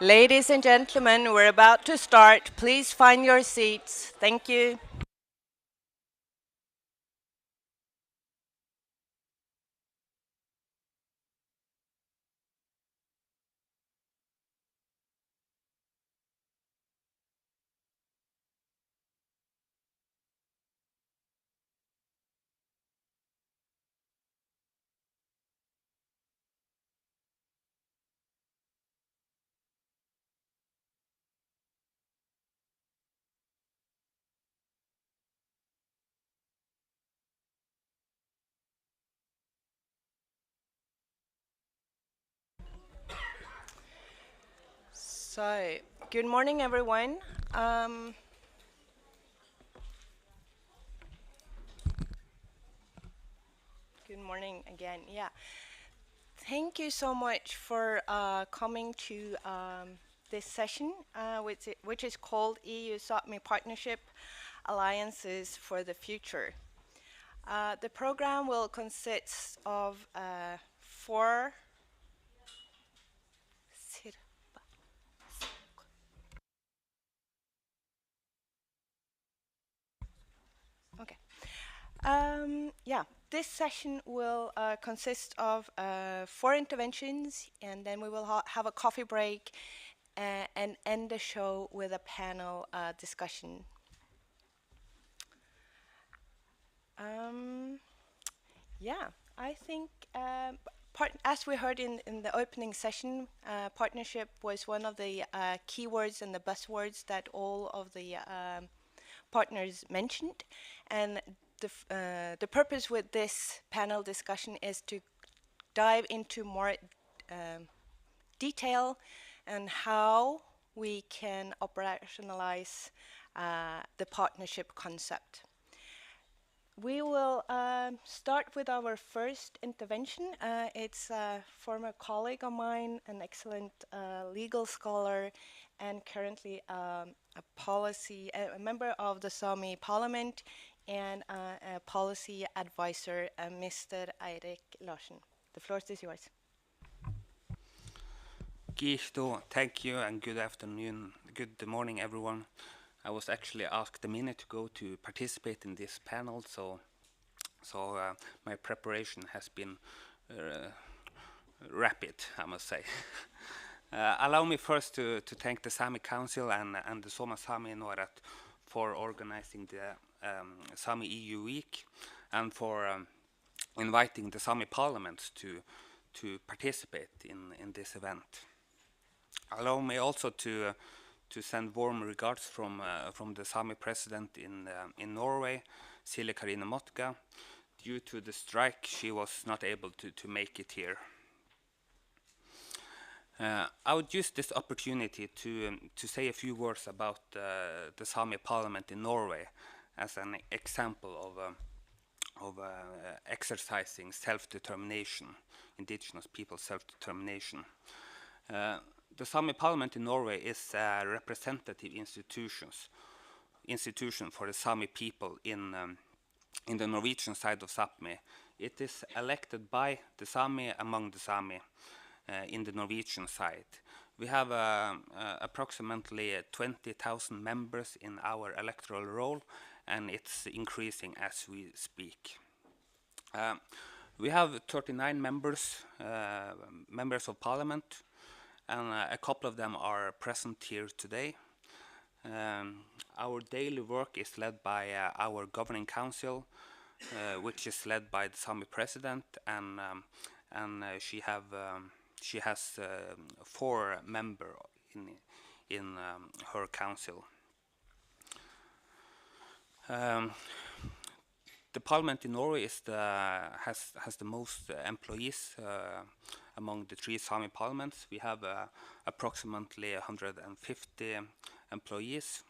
Ladies and gentlemen, we're about to start. Please find your seats. Thank you. So, good morning, everyone. Good morning again. Yeah. Thank you so much for coming to this session, which is called EU-Sápmi Partnership Alliances for the Future. The program will consist of four. Okay. Yeah, this session will consist of four interventions, and then we will have a coffee break and end the show with a panel discussion. Yeah, I think as we heard in the opening session, partnership was one of the keywords and the buzzwords that all of the partners mentioned, and the purpose with this panel discussion is to dive into more detail and how we can operationalize the partnership concept. We will start with our first intervention. It's a former colleague of mine, an excellent legal scholar, and currently a member of the Sami Parliament and a policy advisor, Mr. Eirik Larsen. The floor is yours. Gishto, thank you, and good afternoon, good morning, everyone. I was actually asked a minute ago to participate in this panel, so my preparation has been rapid, I must say. Allow me first to thank the Sami Council and the Suomi-Sámi Nuoret for organizing the Sami EU Week and for inviting the Sami Parliament to participate in this event. Allow me also to send warm regards from the Sami president in Norway, Silje Karine Motka. Due to the strike, she was not able to make it here. I would use this opportunity to say a few words about the Sami Parliament in Norway as an example of exercising self-determination, indigenous people's self-determination. The Sami Parliament in Norway is a representative institution for the Sami people in the Norwegian side of Sápmi. It is elected by the Sami among the Sami in the Norwegian side. We have approximately 20,000 members in our electoral roll, and it's increasing as we speak. We have 39 members of parliament, and a couple of them are present here today. Our daily work is led by our governing council, which is led by the Sami president, and she has 4 members in her council. The parliament in Norway has the most employees among the 3 Sami parliaments. We have approximately 150 employees.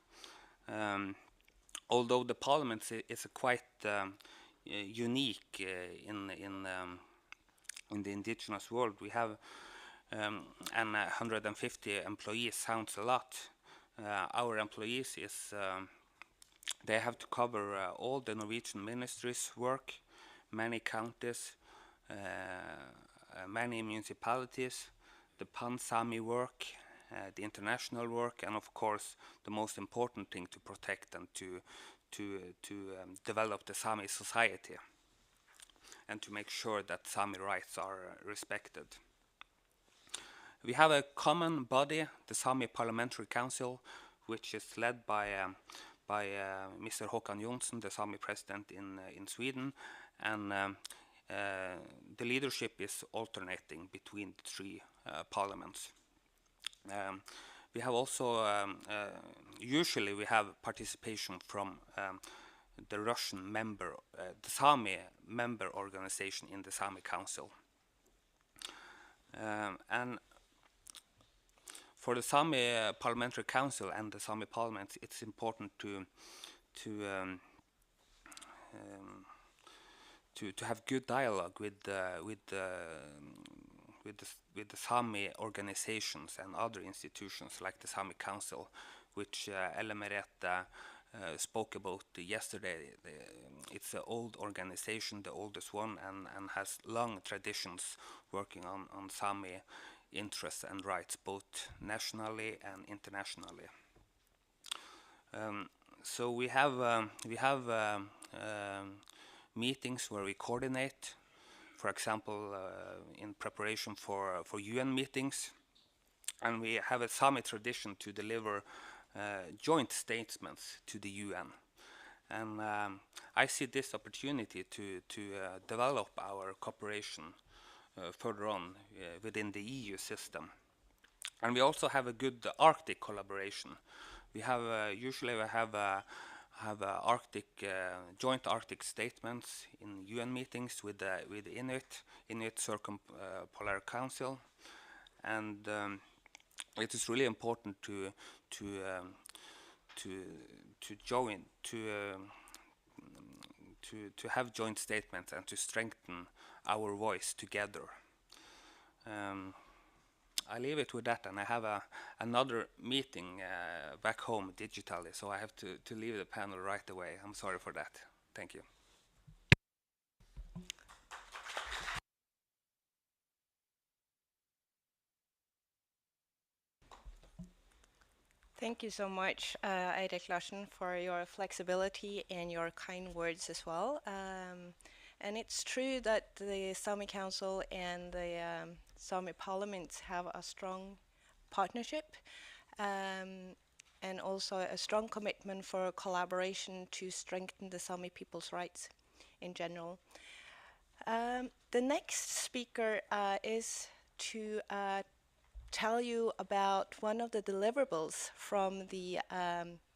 Although the parliament is quite unique in the indigenous world, we have and 150 employees sounds a lot. Our employees they have to cover all the Norwegian ministries' work, many counties, many municipalities, the Pan-Sami work, the international work, and of course the most important thing, to protect and to develop the Sami society and to make sure that Sami rights are respected. We have a common body, the Sami Parliamentary Council, which is led by Mr. Håkan Jonsson, the Sami president in Sweden, and the leadership is alternating between the three parliaments. We have also, usually we have participation from the Russian member, the Sami member organization in the Sami Council. And for the Sami Parliamentary Council and the Sami Parliament, it's important to have good dialogue with the Sami organizations and other institutions like the Sami Council, which Ella Merete spoke about yesterday. It's an old organization, the oldest one, and has long traditions working on Sami interests and rights, both nationally and internationally. So we have meetings where we coordinate, for example, in preparation for UN meetings, and we have a Sami tradition to deliver joint statements to the UN. And I see this opportunity to develop our cooperation further on within the EU system. And we also have a good Arctic collaboration. We have usually we have Arctic joint Arctic statements in UN meetings with the Inuit Circumpolar Council, and it is really important to join to have joint statements and to strengthen our voice together. I leave it with that, and I have another meeting back home digitally, so I have to leave the panel right away. I'm sorry for that. Thank you. Thank you so much, Eirik Larsen, for your flexibility and your kind words as well. And it's true that the Sami Council and the Sami Parliament have a strong partnership and also a strong commitment for collaboration to strengthen the Sami people's rights in general. The next speaker is to tell you about one of the deliverables from the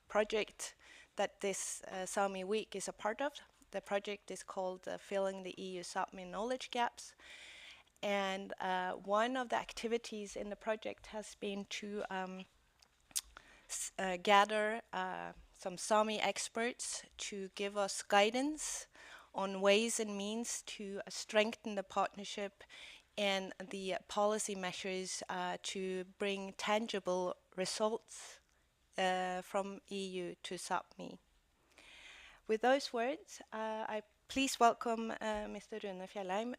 project that this Sami Week is a part of. The project is called Filling the EU-Sápmi Knowledge Gaps. And one of the activities in the project has been to gather some Sami experts to give us guidance on ways and means to strengthen the partnership and the policy measures to bring tangible results from EU to Sápmi. With those words, I please welcome Mr. Rune Fjellheim,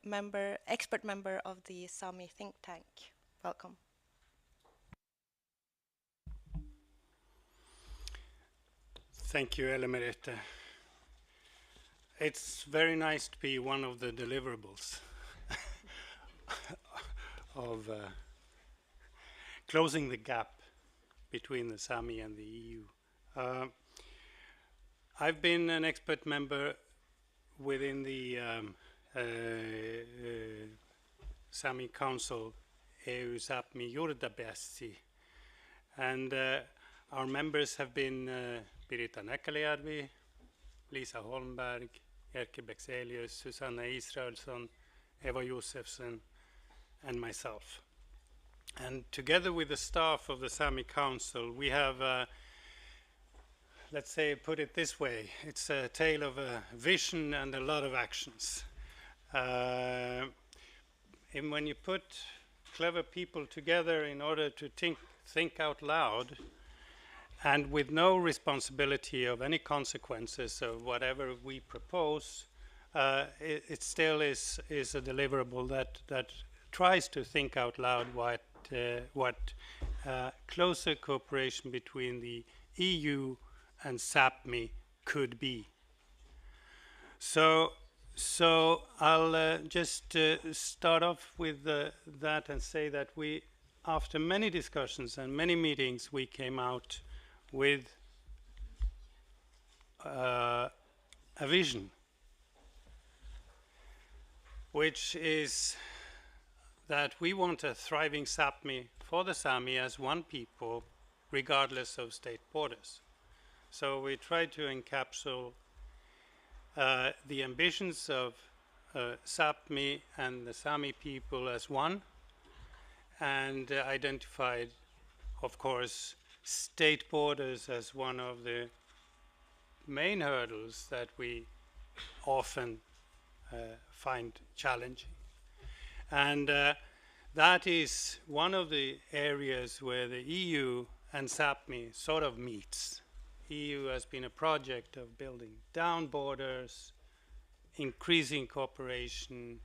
expert member of the Sami think tank. Welcome. Thank you, Ella Merete. It's very nice to be one of the deliverables of closing the gap between the Sami and the EU. I've been an expert member within the Sami Council, EU-Sápmi Jurdabässi, and our members have been Birgitta Näkkäläjärvi, Lisa Holmberg, Erkki Bexelius, Susanna Israelsson, Eva Josefsson, and myself. And together with the staff of the Sami Council, we have, let's say, put it this way, it's a tale of a vision and a lot of actions. And when you put clever people together in order to think out loud, and with no responsibility of any consequences of whatever we propose, it still is a deliverable that tries to think out loud what closer cooperation between the EU and Sápmi could be. So I'll just start off with that and say that we, after many discussions and many meetings, we came out with a vision, which is that we want a thriving Sápmi for the Sami as one people, regardless of state borders. So we try to encapsulate the ambitions of Sápmi and the Sami people as one, and identified, of course, state borders as one of the main hurdles that we often find challenging. And that is one of the areas where the EU and Sápmi sort of meets. EU has been a project of building down borders, increasing cooperation,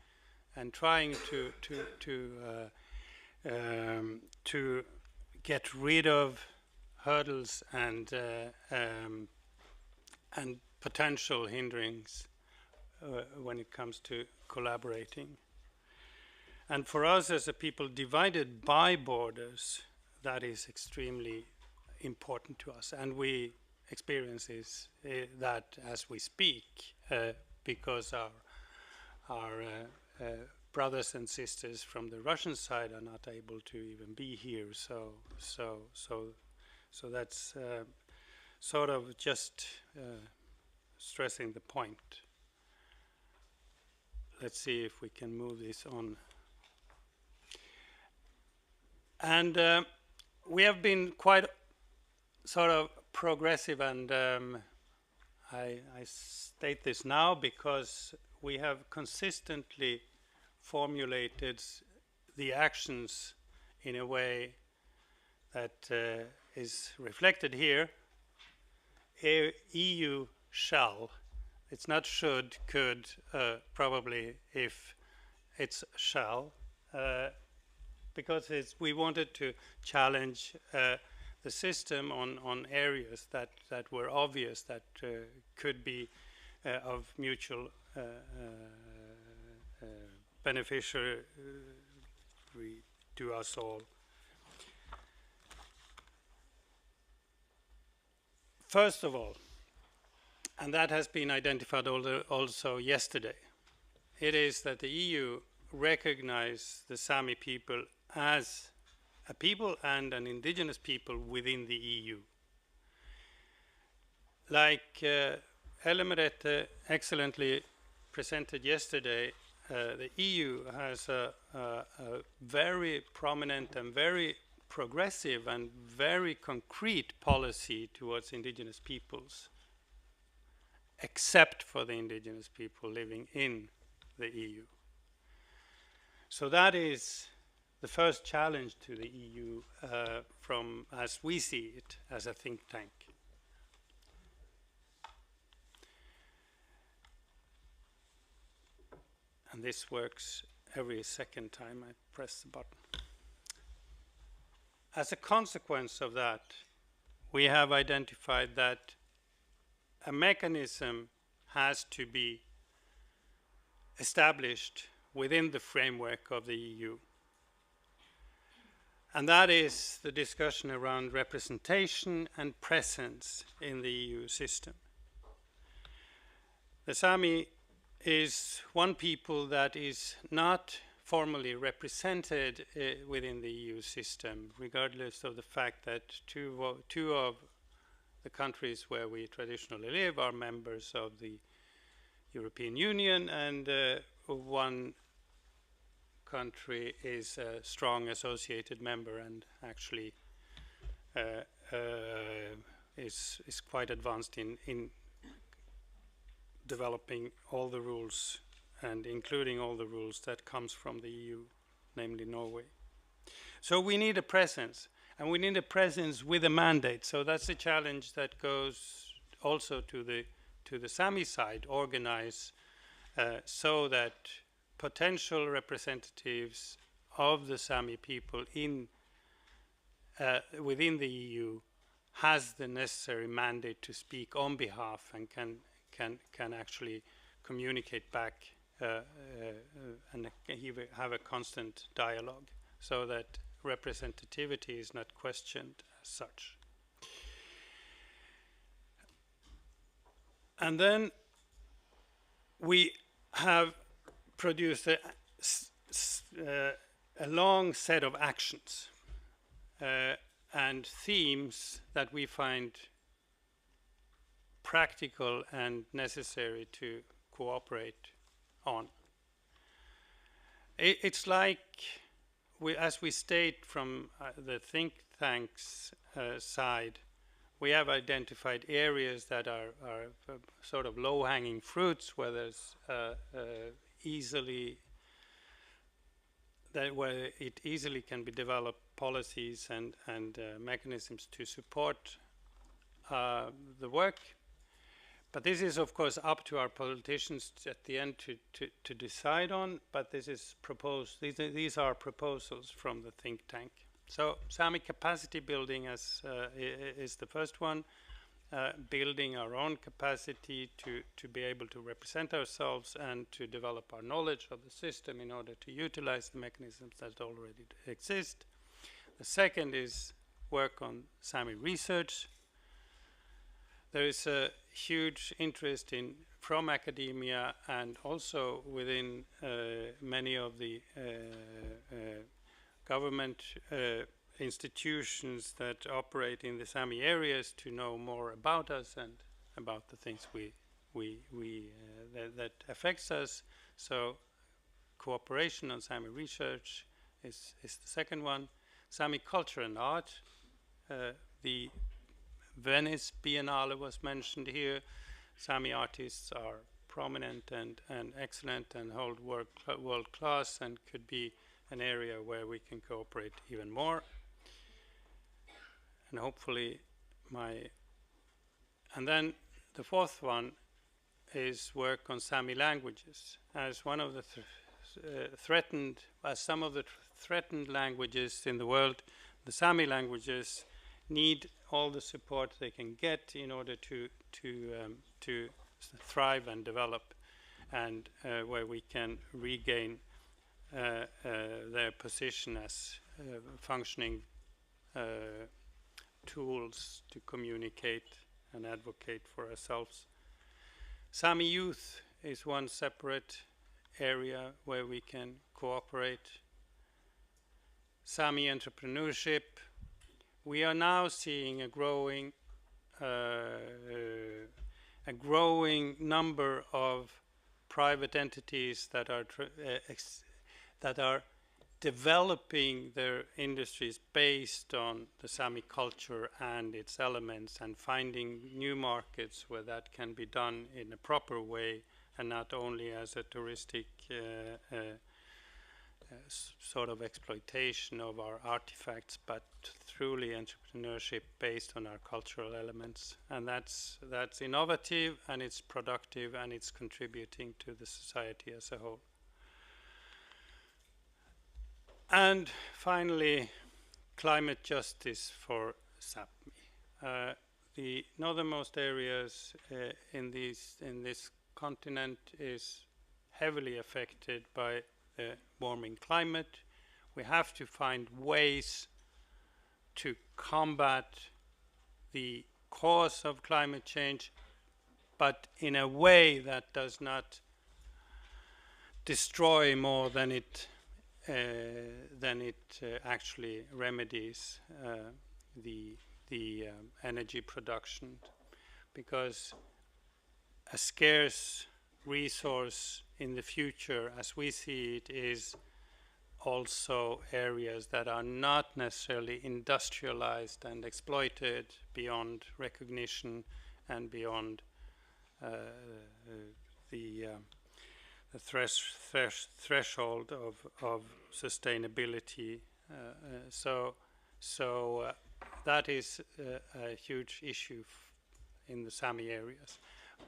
and trying to get rid of hurdles and potential hindrances when it comes to collaborating. And for us as a people divided by borders, that is extremely important to us, and we experience that as we speak, because our brothers and sisters from the Russian side are not able to even be here. So that's sort of just stressing the point. Let's see if we can move this on. And we have been quite sort of progressive, and I state this now because we have consistently formulated the actions in a way that is reflected here. EU shall. It's not should, could, probably if it's shall, because we wanted to challenge the system on areas that were obvious that could be of mutual beneficiary to us all. First of all, and that has been identified also yesterday, it is that the EU recognizes the Sami people as a people and an indigenous people within the EU. Like Elmerette excellently presented yesterday, the EU has a very prominent and very progressive and very concrete policy towards indigenous peoples, except for the indigenous people living in the EU. So that is the first challenge to the EU from, as we see it, as a think tank. And this works every second time I press the button. As a consequence of that, we have identified that a mechanism has to be established within the framework of the EU. And that is the discussion around representation and presence in the EU system. The Sami is one people that is not formally represented within the EU system, regardless of the fact that two of the countries where we traditionally live are members of the European Union, and one country is a strong associated member and actually is quite advanced in developing all the rules and including all the rules that comes from the EU, namely Norway. So we need a presence, and we need a presence with a mandate. So that's a challenge that goes also to the Sami side, organize so that potential representatives of the Sami people in within the EU has the necessary mandate to speak on behalf and can actually communicate back and have a constant dialogue, so that representativity is not questioned as such. And then we have produced a long set of actions and themes that we find practical and necessary to cooperate on. It's like, as we state from the think tanks side, we have identified areas that are sort of low-hanging fruits, where there's where it easily can be developed policies and mechanisms to support the work. But this is, of course, up to our politicians at the end to decide on. But this is proposed. These are proposals from the think tank. So Sami capacity building is the first one. Building our own capacity to be able to represent ourselves and to develop our knowledge of the system in order to utilize the mechanisms that already exist. The second is work on Sami research. There is a huge interest from academia and also within many of the government institutions that operate in the Sami areas to know more about us and about the things that affects us. So cooperation on Sami research is the second one. Sami culture and art. The Venice Biennale was mentioned here. Sami artists are prominent and excellent and hold world class, and could be an area where we can cooperate even more. And hopefully and then the fourth one is work on Sami languages. As one of the some of the threatened languages in the world, the Sami languages need all the support they can get in order to thrive and develop, and where we can regain their position as functioning tools to communicate and advocate for ourselves. Sami youth is one separate area where we can cooperate. Sami entrepreneurship. We are now seeing a growing number of private entities that are developing their industries based on the Sami culture and its elements, and finding new markets where that can be done in a proper way and not only as a touristic sort of exploitation of our artifacts, but truly entrepreneurship based on our cultural elements. And that's innovative, and it's productive, and it's contributing to the society as a whole. And finally, climate justice for Sápmi. The northernmost areas in this continent is heavily affected by the warming climate. We have to find ways to combat the cause of climate change, but in a way that does not destroy more than it actually remedies the energy production, because a scarce resource in the future, as we see it, is also areas that are not necessarily industrialized and exploited beyond recognition and beyond the threshold of sustainability. So that is a huge issue in the Sámi areas.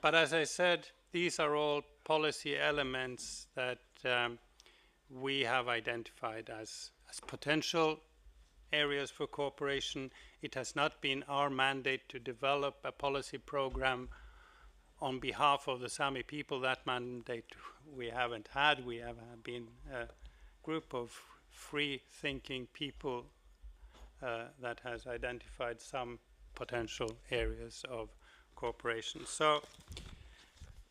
But as I said, these are all policy elements that we have identified as potential areas for cooperation. It has not been our mandate to develop a policy program on behalf of the Sami people. That mandate we haven't had. We have been a group of free-thinking people that has identified some potential areas of cooperation. So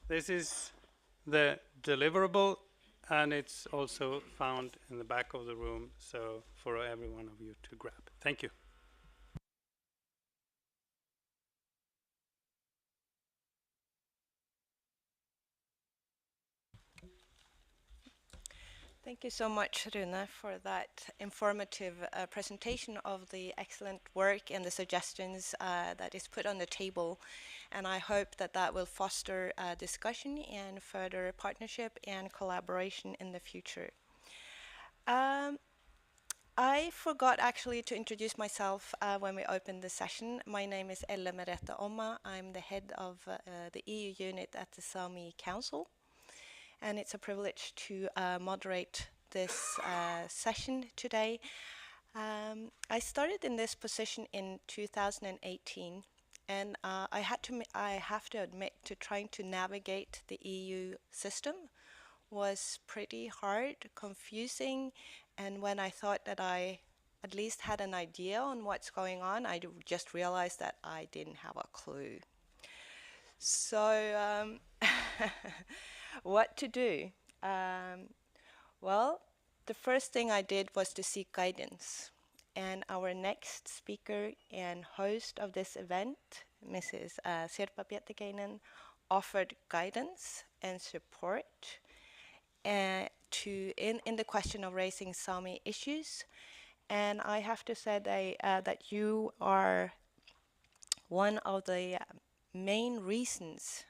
this is the deliverable, and it's also found in the back of the room, so for every one of you to grab. Thank you. Thank you so much, Rune, for that informative presentation of the excellent work and the suggestions that is put on the table. And I hope that that will foster discussion and further partnership and collaboration in the future. I forgot actually to introduce myself when we opened the session. My name is Elle Merete Omma. I'm the head of the EU unit at the Sámi Council. And it's a privilege to moderate this session today. I started in this position in 2018, and I have to admit to trying to navigate the EU system was pretty hard, confusing, and when I thought that I at least had an idea on what's going on, I just realized that I didn't have a clue. So what to do? Well, the first thing I did was to seek guidance. And our next speaker and host of this event, Mrs. Sirpa Pietikäinen, offered guidance and support in the question of raising Sámi issues. And I have to say that you are one of the main reasons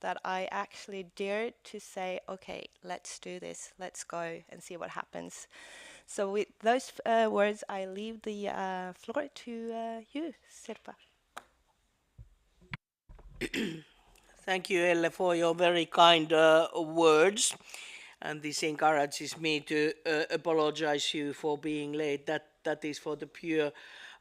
that I actually dared to say, okay, let's do this, let's go and see what happens. So with those words, I leave the floor to you, Sirpa. Thank you, Elle, for your very kind words. And this encourages me to apologize you for being late. That is for the pure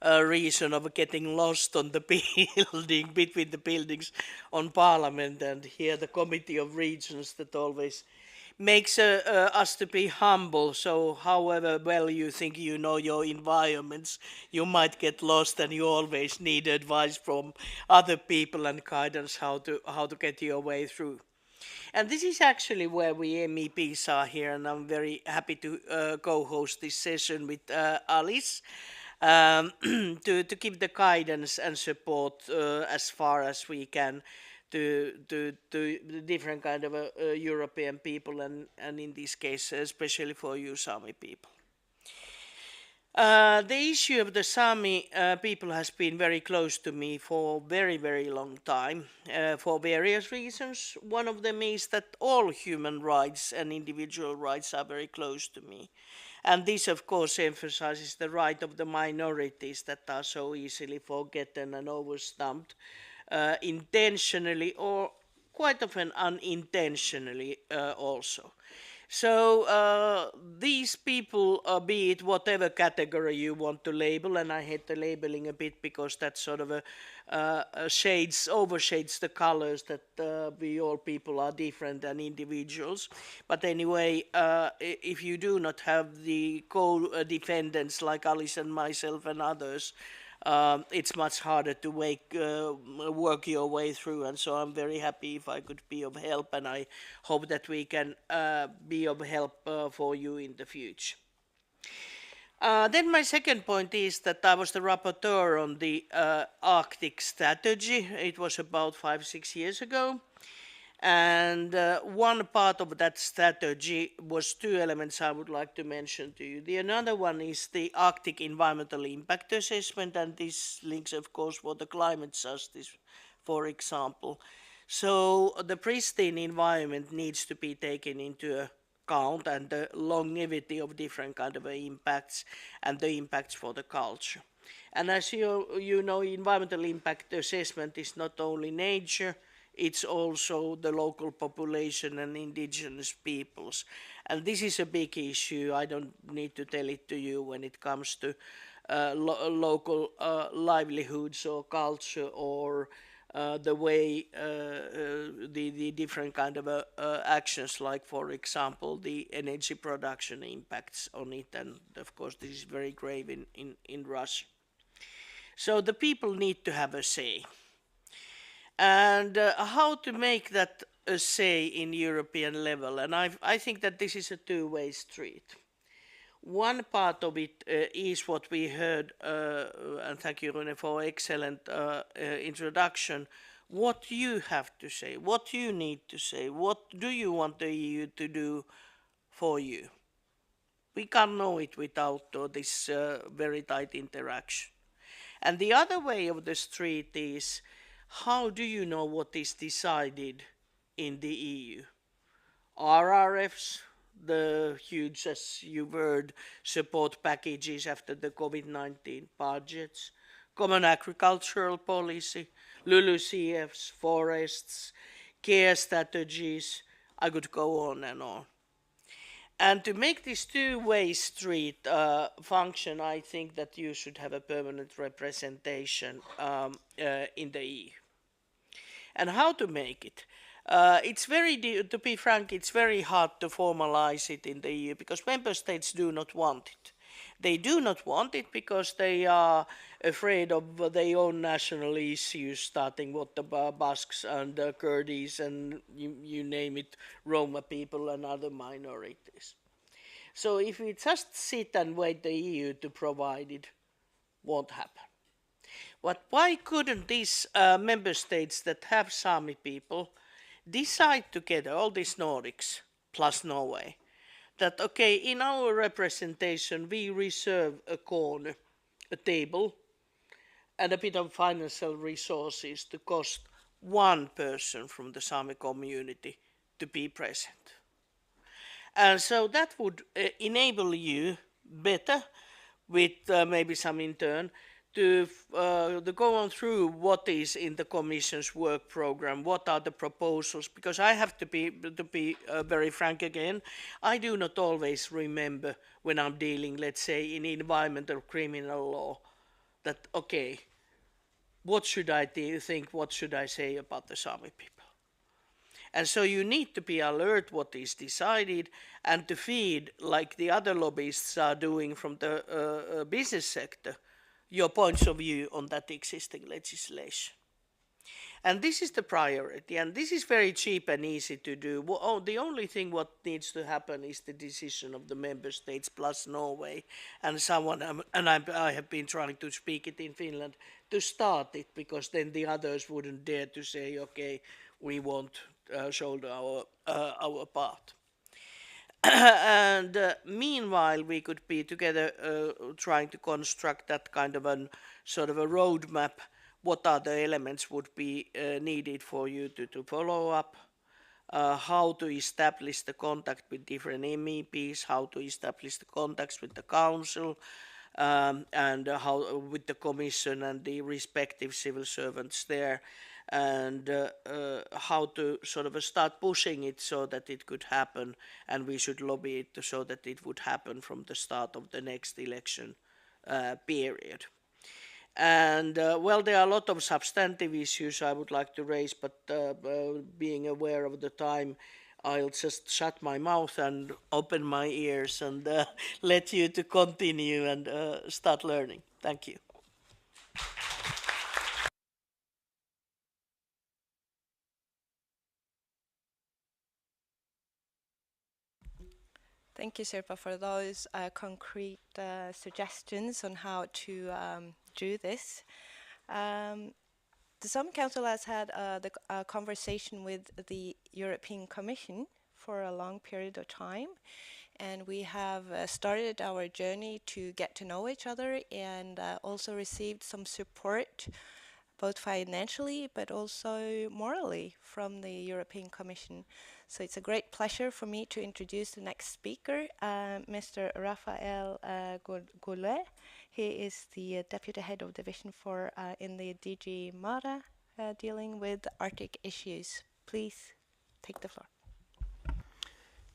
reason of getting lost on the building, between the buildings on Parliament and here the Committee of Regions. That always makes us to be humble. So however well you think you know your environments, you might get lost, and you always need advice from other people and guidance how to get your way through. And this is actually where we MEPs are here, and I'm very happy to co-host this session with Alice. To give the guidance and support as far as we can to the different kind of European people, and in this case especially for you Sámi people. The issue of the Sámi people has been very close to me for very, very long time, for various reasons. One of them is that all human rights and individual rights are very close to me. And this, of course, emphasizes the right of the minorities that are so easily forgotten and overstumped, intentionally or quite often unintentionally also. So these people, be it whatever category you want to label, and I hate the labeling a bit because that sort of overshades the colors that we all people are different and individuals. But anyway, if you do not have the co-defendants like Alice and myself and others, it's much harder to work your way through, and so I'm very happy if I could be of help, and I hope that we can be of help for you in the future. Then my second point is that I was the rapporteur on the Arctic strategy. It was about 5-6 years ago. And one part of that strategy was two elements I would like to mention to you. The another one is the Arctic environmental impact assessment, and this links, of course, for the climate justice, for example. So the pristine environment needs to be taken into account, and the longevity of different kind of impacts and the impacts for the culture. And as you know, environmental impact assessment is not only nature, it's also the local population and indigenous peoples. And this is a big issue. I don't need to tell it to you when it comes to local livelihoods or culture or the way the different kind of actions, like for example the energy production impacts on it, and of course this is very grave in Russia. So the people need to have a say. And how to make that a say in European level? And I think that this is a two-way street. One part of it is what we heard, and thank you, Rune, for excellent introduction. What you have to say, what you need to say, what do you want the EU to do for you? We can't know it without this very tight interaction. And the other way of the street is, how do you know what is decided in the EU? RRFs, the huge, as you've heard, support packages after the COVID-19 budgets, common agricultural policy, LULUCFs, forests, care strategies, I could go on and on. And to make this two-way street function, I think that you should have a permanent representation in the EU. And how to make it? It's very, to be frank, it's very hard to formalize it in the EU because member states do not want it. They do not want it because they are afraid of their own national issues, starting with the Basques and the Kurds and you name it, Roma people and other minorities. So if we just sit and wait the EU to provide it, won't happen. But why couldn't these member states that have Sámi people decide together, all these Nordics plus Norway, that okay, in our representation we reserve a corner, a table, and a bit of financial resources to cost one person from the Sámi community to be present. And so that would enable you better, with maybe some intern, to go on through what is in the Commission's work program, what are the proposals, because I have to be very frank again, I do not always remember when I'm dealing, let's say, in environmental criminal law, that, okay, what should I think, what should I say about the Sámi people? And so you need to be alert what is decided and to feed, like the other lobbyists are doing from the business sector, your points of view on that existing legislation. And this is the priority, and this is very cheap and easy to do. Well, the only thing what needs to happen is the decision of the member states plus Norway, and someone, and I have been trying to speak it in Finland, to start it, because then the others wouldn't dare to say, okay, we won't shoulder our part. And meanwhile, we could be together trying to construct that kind of a sort of a roadmap. What are the elements would be needed for you to follow up? How to establish the contact with different MEPs, how to establish the contacts with the Council, and how with the Commission and the respective civil servants there, and how to sort of start pushing it so that it could happen, and we should lobby it so that it would happen from the start of the next election period. And well, there are a lot of substantive issues I would like to raise, but being aware of the time, I'll just shut my mouth and open my ears and let you to continue and start learning. Thank you. Thank you, Sirpa, for those concrete suggestions on how to do this. The Sámi Council has had a conversation with the European Commission for a long period of time, and we have started our journey to get to know each other, and also received some support, both financially but also morally, from the European Commission. So it's a great pleasure for me to introduce the next speaker, Mr. Raphael Goulet. He is the Deputy Head of Division for in the DG Mara, dealing with Arctic issues. Please take the floor.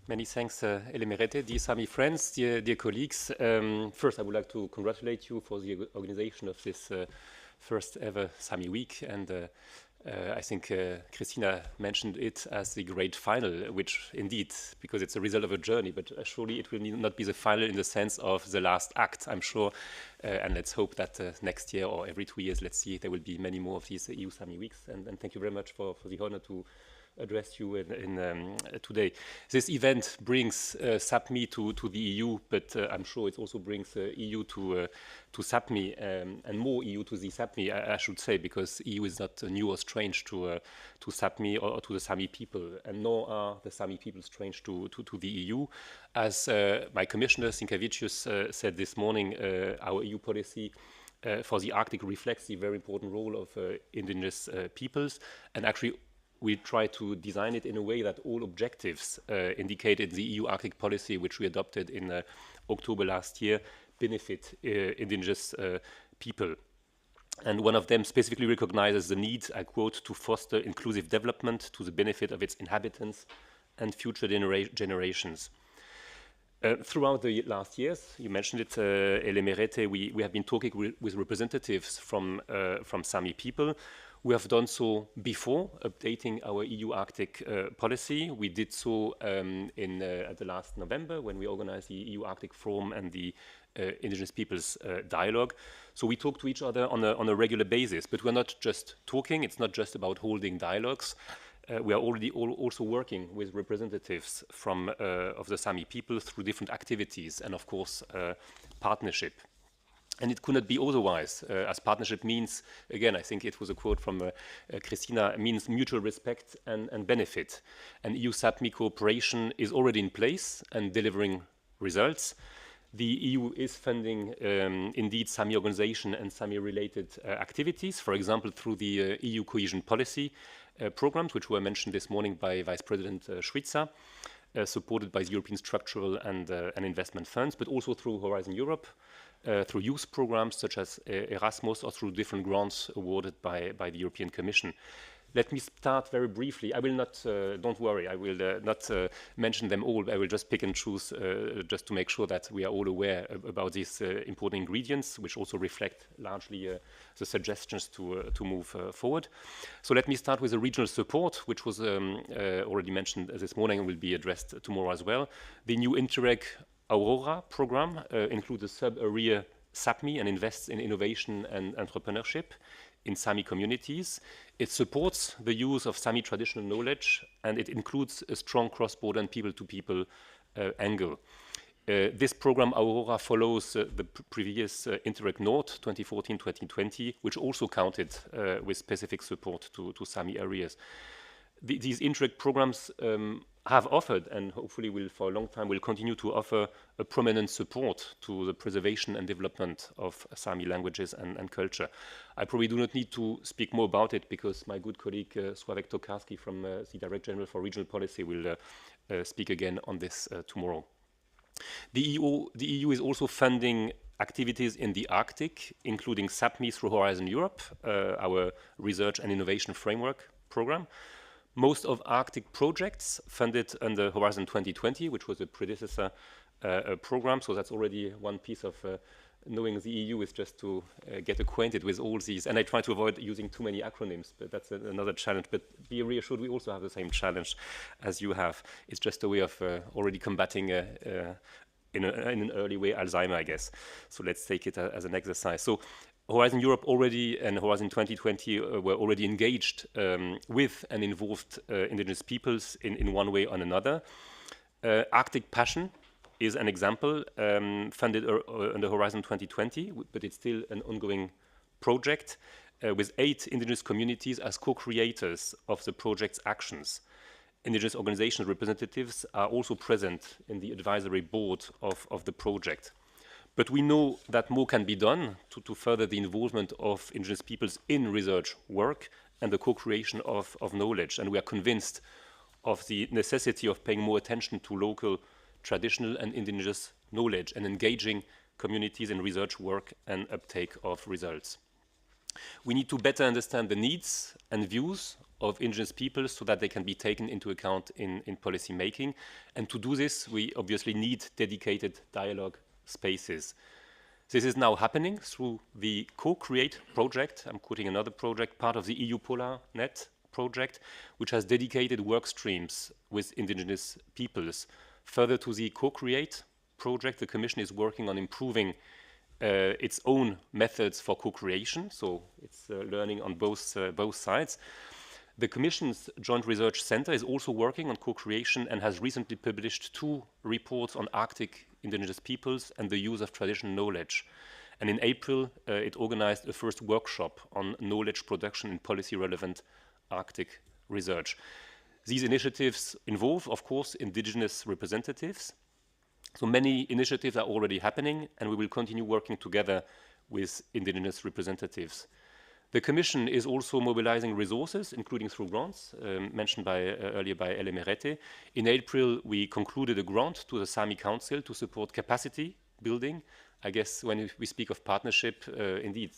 Many thanks, Elemerete, dear Sámi friends, dear colleagues. First, I would like to congratulate you for the organization of this first ever Sámi Week. And I think Christina mentioned it as the great final, which indeed, because it's a result of a journey, but surely it will not be the final in the sense of the last act, I'm sure. And let's hope that next year or every 2 years, let's see, there will be many more of these EU-Sámi weeks. And thank you very much for the honor to address you today. This event brings Sápmi to the EU, but I'm sure it also brings EU to Sápmi and more EU to the Sápmi, I should say, because EU is not new or strange to Sápmi or to the Sámi people, and nor are the Sámi people strange to the EU. As my commissioner Sinkevicius said this morning, our EU policy for the Arctic reflects the very important role of indigenous peoples, and actually we try to design it in a way that all objectives indicated in the EU Arctic policy, which we adopted in October last year, benefit indigenous people. And one of them specifically recognizes the need, I quote, to foster inclusive development to the benefit of its inhabitants and future generations. Throughout the last years, you mentioned it, Elemerete, we have been talking with representatives from Sámi people. We have done so before updating our EU Arctic policy. We did so at the last November when we organized the EU Arctic Forum and the Indigenous Peoples Dialogue. So we talk to each other on a regular basis, but we're not just talking. It's not just about holding dialogues. We are already also working with representatives from of the Sámi people through different activities and, of course, partnership. And it could not be otherwise, as partnership means, again, I think it was a quote from Christina, means mutual respect and benefit. And EU-Sápmi cooperation is already in place and delivering results. The EU is funding, indeed, Sámi organization and Sámi-related activities, for example, through the EU cohesion policy programs, which were mentioned this morning by Vice President Šuica, supported by the European structural and investment funds, but also through Horizon Europe, through youth programs such as Erasmus, or through different grants awarded by the European Commission. Let me start very briefly. I will not, don't worry, I will not mention them all. I will just pick and choose just to make sure that we are all aware about these important ingredients, which also reflect largely the suggestions to move forward. So let me start with the regional support, which was already mentioned this morning and will be addressed tomorrow as well. The new Interreg Aurora program includes a sub-area Sápmi and invests in innovation and entrepreneurship in Sámi communities. It supports the use of Sámi traditional knowledge, and it includes a strong cross-border and people-to-people angle. This program, Aurora, follows the previous Interreg Nord 2014-2020, which also counted with specific support to Sámi areas. These Interreg programs have offered, and hopefully will for a long time will continue to offer, a prominent support to the preservation and development of Sámi languages and culture. I probably do not need to speak more about it because my good colleague Sławek Tokarski from the Director General for Regional Policy will speak again on this tomorrow. The EU is also funding activities in the Arctic, including Sápmi through Horizon Europe, our research and innovation framework program. Most of Arctic projects funded under Horizon 2020, which was a predecessor program, so that's already one piece of knowing the EU is just to get acquainted with all these. And I try to avoid using too many acronyms, but that's another challenge. But be reassured, we also have the same challenge as you have. It's just a way of already combating in an early way Alzheimer, I guess. So let's take it as an exercise. So Horizon Europe already and Horizon 2020 were already engaged with and involved indigenous peoples in one way or another. Arctic Passion is an example funded under Horizon 2020, but it's still an ongoing project with 8 indigenous communities as co-creators of the project's actions. Indigenous organizations representatives are also present in the advisory board of the project. But we know that more can be done to further the involvement of indigenous peoples in research work and the co-creation of knowledge. And we are convinced of the necessity of paying more attention to local, traditional and indigenous knowledge and engaging communities in research work and uptake of results. We need to better understand the needs and views of indigenous peoples so that they can be taken into account in policy making. And to do this, we obviously need dedicated dialogue spaces. This is now happening through the Co-Create project. I'm quoting another project, part of the EU Polar Net project, which has dedicated work streams with indigenous peoples. Further to the Co-Create project, the Commission is working on improving its own methods for co-creation, so it's learning on both sides. The Commission's Joint Research Center is also working on co-creation and has recently published 2 reports on Arctic indigenous peoples and the use of traditional knowledge. And in April, it organized a first workshop on knowledge production in policy-relevant Arctic research. These initiatives involve, of course, indigenous representatives. So many initiatives are already happening, and we will continue working together with indigenous representatives. The Commission is also mobilizing resources, including through grants, mentioned earlier by Ele Merete. In April, we concluded a grant to the Sámi Council to support capacity building. I guess when we speak of partnership, indeed,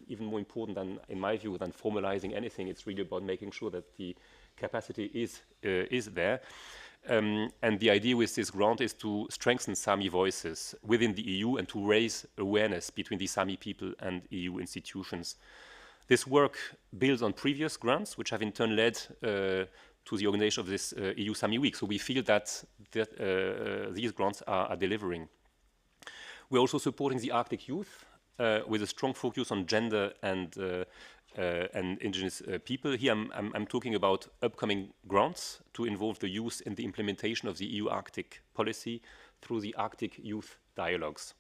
even more important than, in my view, than formalizing anything, it's really about making sure that the capacity is there. And the idea with this grant is to strengthen Sámi voices within the EU and to raise awareness between the Sámi people and EU institutions. This work builds on previous grants, which have in turn led to the organization of this EU-Sámi week. So we feel that these grants are delivering. We're also supporting the Arctic youth with a strong focus on gender and indigenous people. Here I'm talking about upcoming grants to involve the youth in the implementation of the EU Arctic policy through the Arctic Youth Dialogues.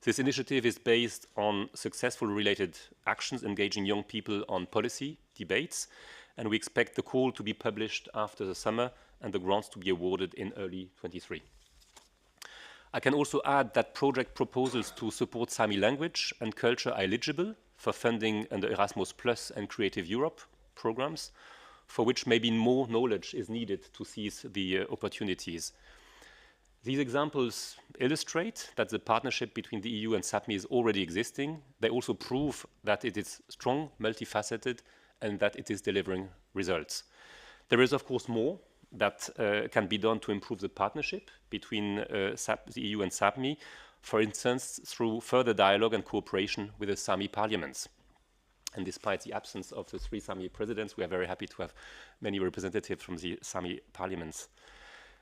This initiative is based on successful related actions engaging young people on policy debates, and we expect the call to be published after the summer and the grants to be awarded in early 23. I can also add that project proposals to support Sámi language and culture are eligible for funding under Erasmus Plus and Creative Europe programs, for which maybe more knowledge is needed to seize the opportunities. These examples illustrate that the partnership between the EU and Sápmi is already existing. They also prove that it is strong, multifaceted, and that it is delivering results. There is, of course, more that can be done to improve the partnership between the EU and Sápmi, for instance, through further dialogue and cooperation with the Sámi parliaments. And despite the absence of the 3 Sámi presidents, we are very happy to have many representatives from the Sámi parliaments.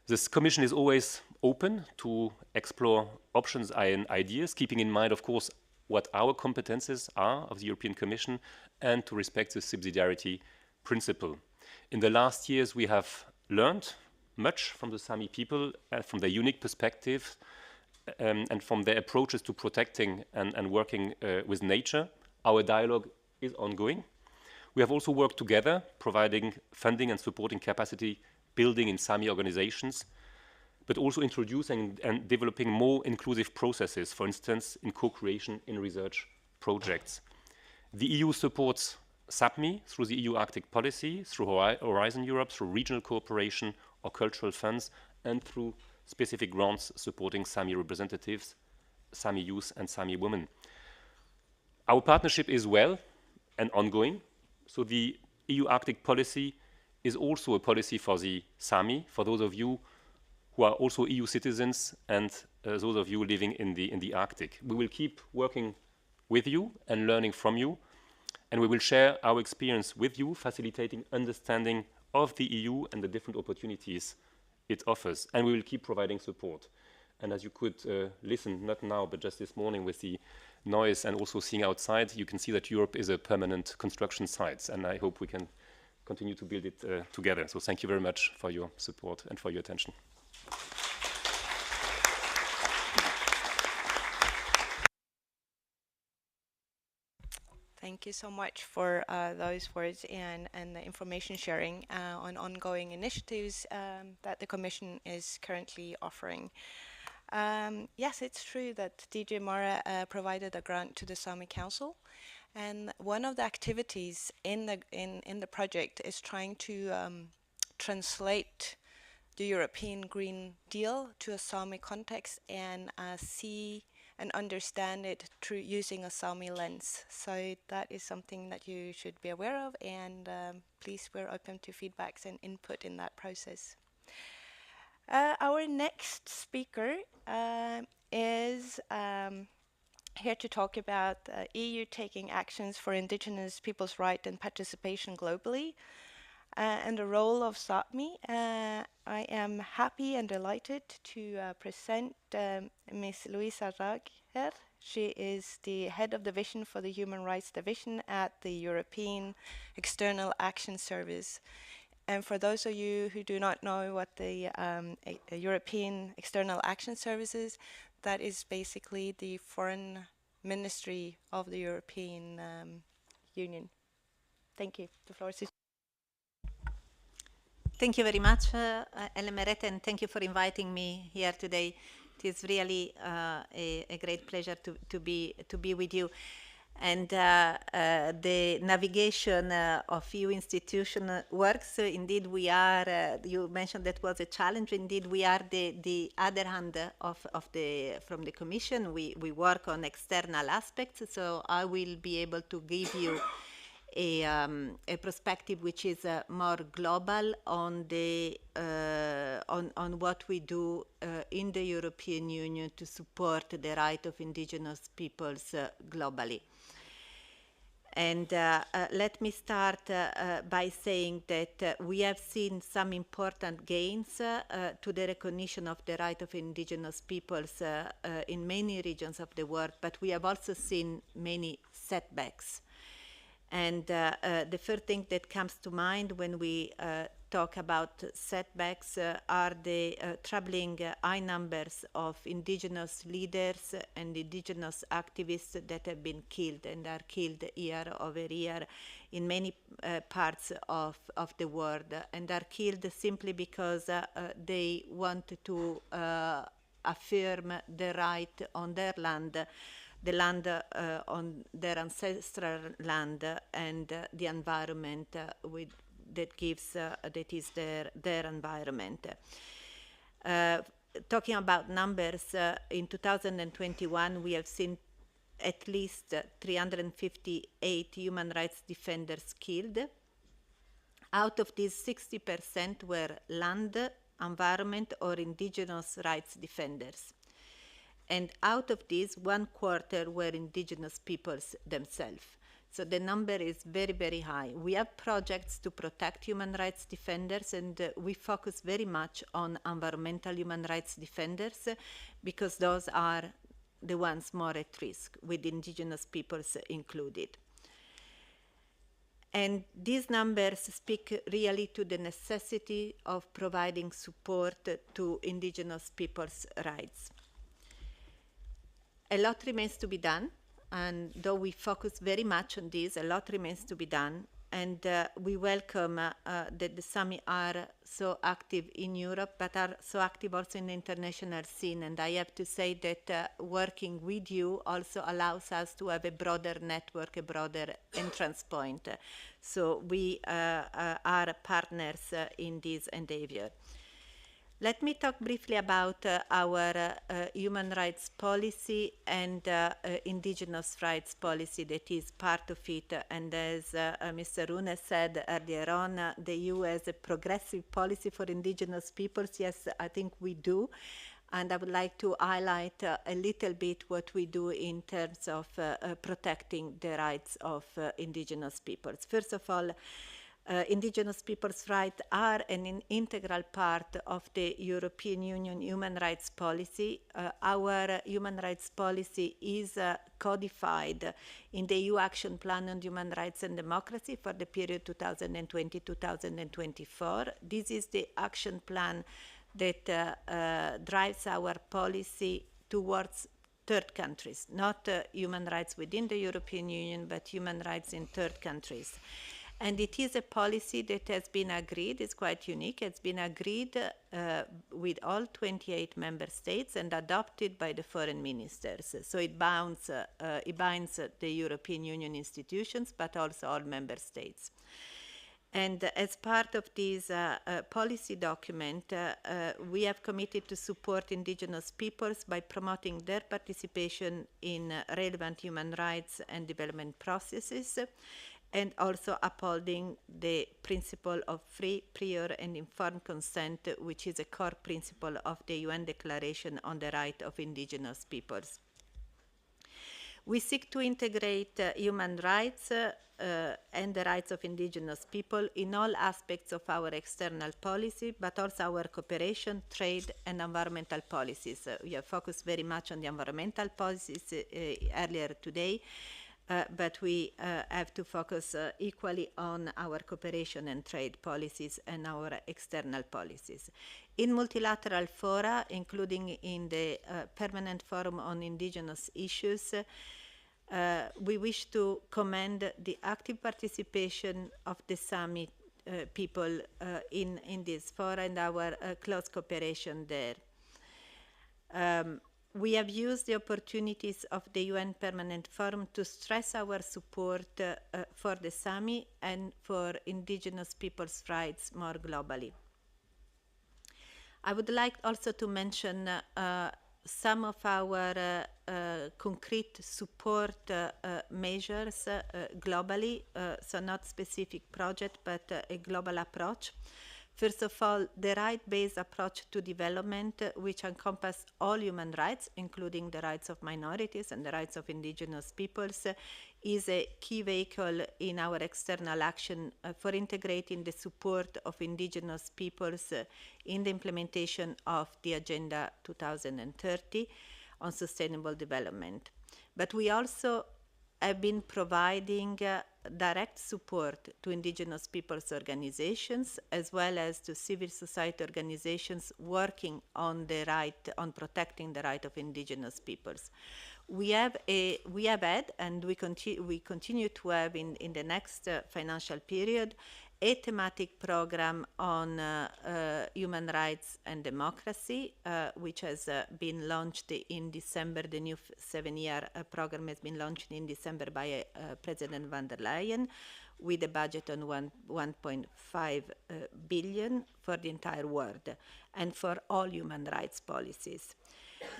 This Commission is always open to explore options and ideas, keeping in mind, of course, what our competences are of the European Commission and to respect the subsidiarity principle. In the last years, we have learned much from the Sámi people, from their unique perspective, and from their approaches to protecting and working with nature. Our dialogue is ongoing. We have also worked together, providing funding and supporting capacity building in Sámi organizations, but also introducing and developing more inclusive processes, for instance, in co-creation in research projects. The EU supports Sápmi through the EU Arctic policy, through Horizon Europe, through regional cooperation or cultural funds, and through specific grants supporting Sámi representatives, Sámi youth and Sámi women. Our partnership is well and ongoing, so the EU Arctic policy is also a policy for the Sámi, for those of you who are also EU citizens and those of you living in the Arctic. We will keep working with you and learning from you, and we will share our experience with you, facilitating understanding of the EU and the different opportunities it offers, and we will keep providing support. And as you could listen, not now, but just this morning with the noise and also seeing outside, you can see that Europe is a permanent construction site, and I hope we can continue to build it together. So thank you very much for your support and for your attention. Thank you so much for those words and the information sharing on ongoing initiatives that the Commission is currently offering. Yes, it's true that DG Mara provided a grant to the Sámi Council, and one of the activities in the project is trying to translate the European Green Deal to a Sámi context and see and understand it through using a Sami lens. So that is something that you should be aware of, and please, we're open to feedbacks and input in that process. Our next speaker is here to talk about EU taking actions for indigenous people's rights and participation globally, and the role of Sápmi. I am happy and delighted to present Ms. Luisa Ragher. She is the head of division for the Human Rights Division at the European External Action Service. And for those of you who do not know what the European External Action Service is, that is basically the foreign ministry of the European Union. Thank you. The floor is yours. Thank you very much, Elemeret, and thank you for inviting me here today. It is really a great pleasure to be with you. And the navigation of EU institution works. Indeed, we are. You mentioned that was a challenge. Indeed, we are the other hand from the Commission. We work on external aspects. So I will be able to give you a perspective which is more global on the on what we do in the European Union to support the right of indigenous peoples globally. And let me start by saying that we have seen some important gains to the recognition of the right of indigenous peoples in many regions of the world, but we have also seen many setbacks. And the first thing that comes to mind when we talk about setbacks are the troubling high numbers of indigenous leaders and indigenous activists that have been killed and are killed year over year in many parts of the world, and are killed simply because they want to affirm the right on their land, the land on their ancestral land, and the environment that is their environment. Talking about numbers, in 2021 we have seen at least 358 human rights defenders killed. Out of these, 60% were land, environment, or indigenous rights defenders. And out of these, 1/4 were indigenous peoples themselves. So the number is very, very high. We have projects to protect human rights defenders, and we focus very much on environmental human rights defenders because those are the ones more at risk, with indigenous peoples included. And these numbers speak really to the necessity of providing support to indigenous peoples' rights. A lot remains to be done, and though we focus very much on this, a lot remains to be done, and we welcome that the Sámi are so active in Europe, but are so active also in the international scene, and I have to say that working with you also allows us to have a broader network, a broader entrance point. So we are partners in this endeavor. Let me talk briefly about our human rights policy and indigenous rights policy that is part of it. And as Mr. Rune said earlier on, the EU has a progressive policy for indigenous peoples. Yes, I think we do. And I would like to highlight a little bit what we do in terms of protecting the rights of indigenous peoples. First of all, indigenous people's rights are an integral part of the European Union human rights policy. Our human rights policy is codified in the EU Action Plan on Human Rights and Democracy for the period 2020-2024. This is the action plan that drives our policy towards third countries, not human rights within the European Union, but human rights in third countries. And it is a policy that has been agreed, it's quite unique, it's been agreed with all 28 member states and adopted by the foreign ministers. So it binds the European Union institutions, but also all member states. And as part of this policy document, we have committed to support indigenous peoples by promoting their participation in relevant human rights and development processes, and also upholding the principle of free, prior, and informed consent, which is a core principle of the UN Declaration on the Right of Indigenous Peoples. We seek to integrate human rights and the rights of indigenous people in all aspects of our external policy, but also our cooperation, trade, and environmental policies. We have focused very much on the environmental policies earlier today, but we have to focus equally on our cooperation and trade policies and our external policies. In multilateral fora, including in the Permanent Forum on Indigenous Issues, we wish to commend the active participation of the Sámi people in this fora and our close cooperation there. We have used the opportunities of the UN Permanent Forum to stress our support for the Sámi and for indigenous people's rights more globally. I would like also to mention some of our concrete support measures globally, so not specific project, but a global approach. First of all, the right-based approach to development, which encompasses all human rights, including the rights of minorities and the rights of indigenous peoples, is a key vehicle in our external action for integrating the support of indigenous peoples in the implementation of the Agenda 2030 on sustainable development. But we also have been providing direct support to indigenous peoples organizations as well as to civil society organizations working on protecting the right of indigenous peoples. We have had, and we continue to have in the next financial period, a thematic program on human rights and democracy, which has been launched in December. The new 7-year program has been launched in December by President van der Leyen, with a budget on 1.5 billion for the entire world and for all human rights policies.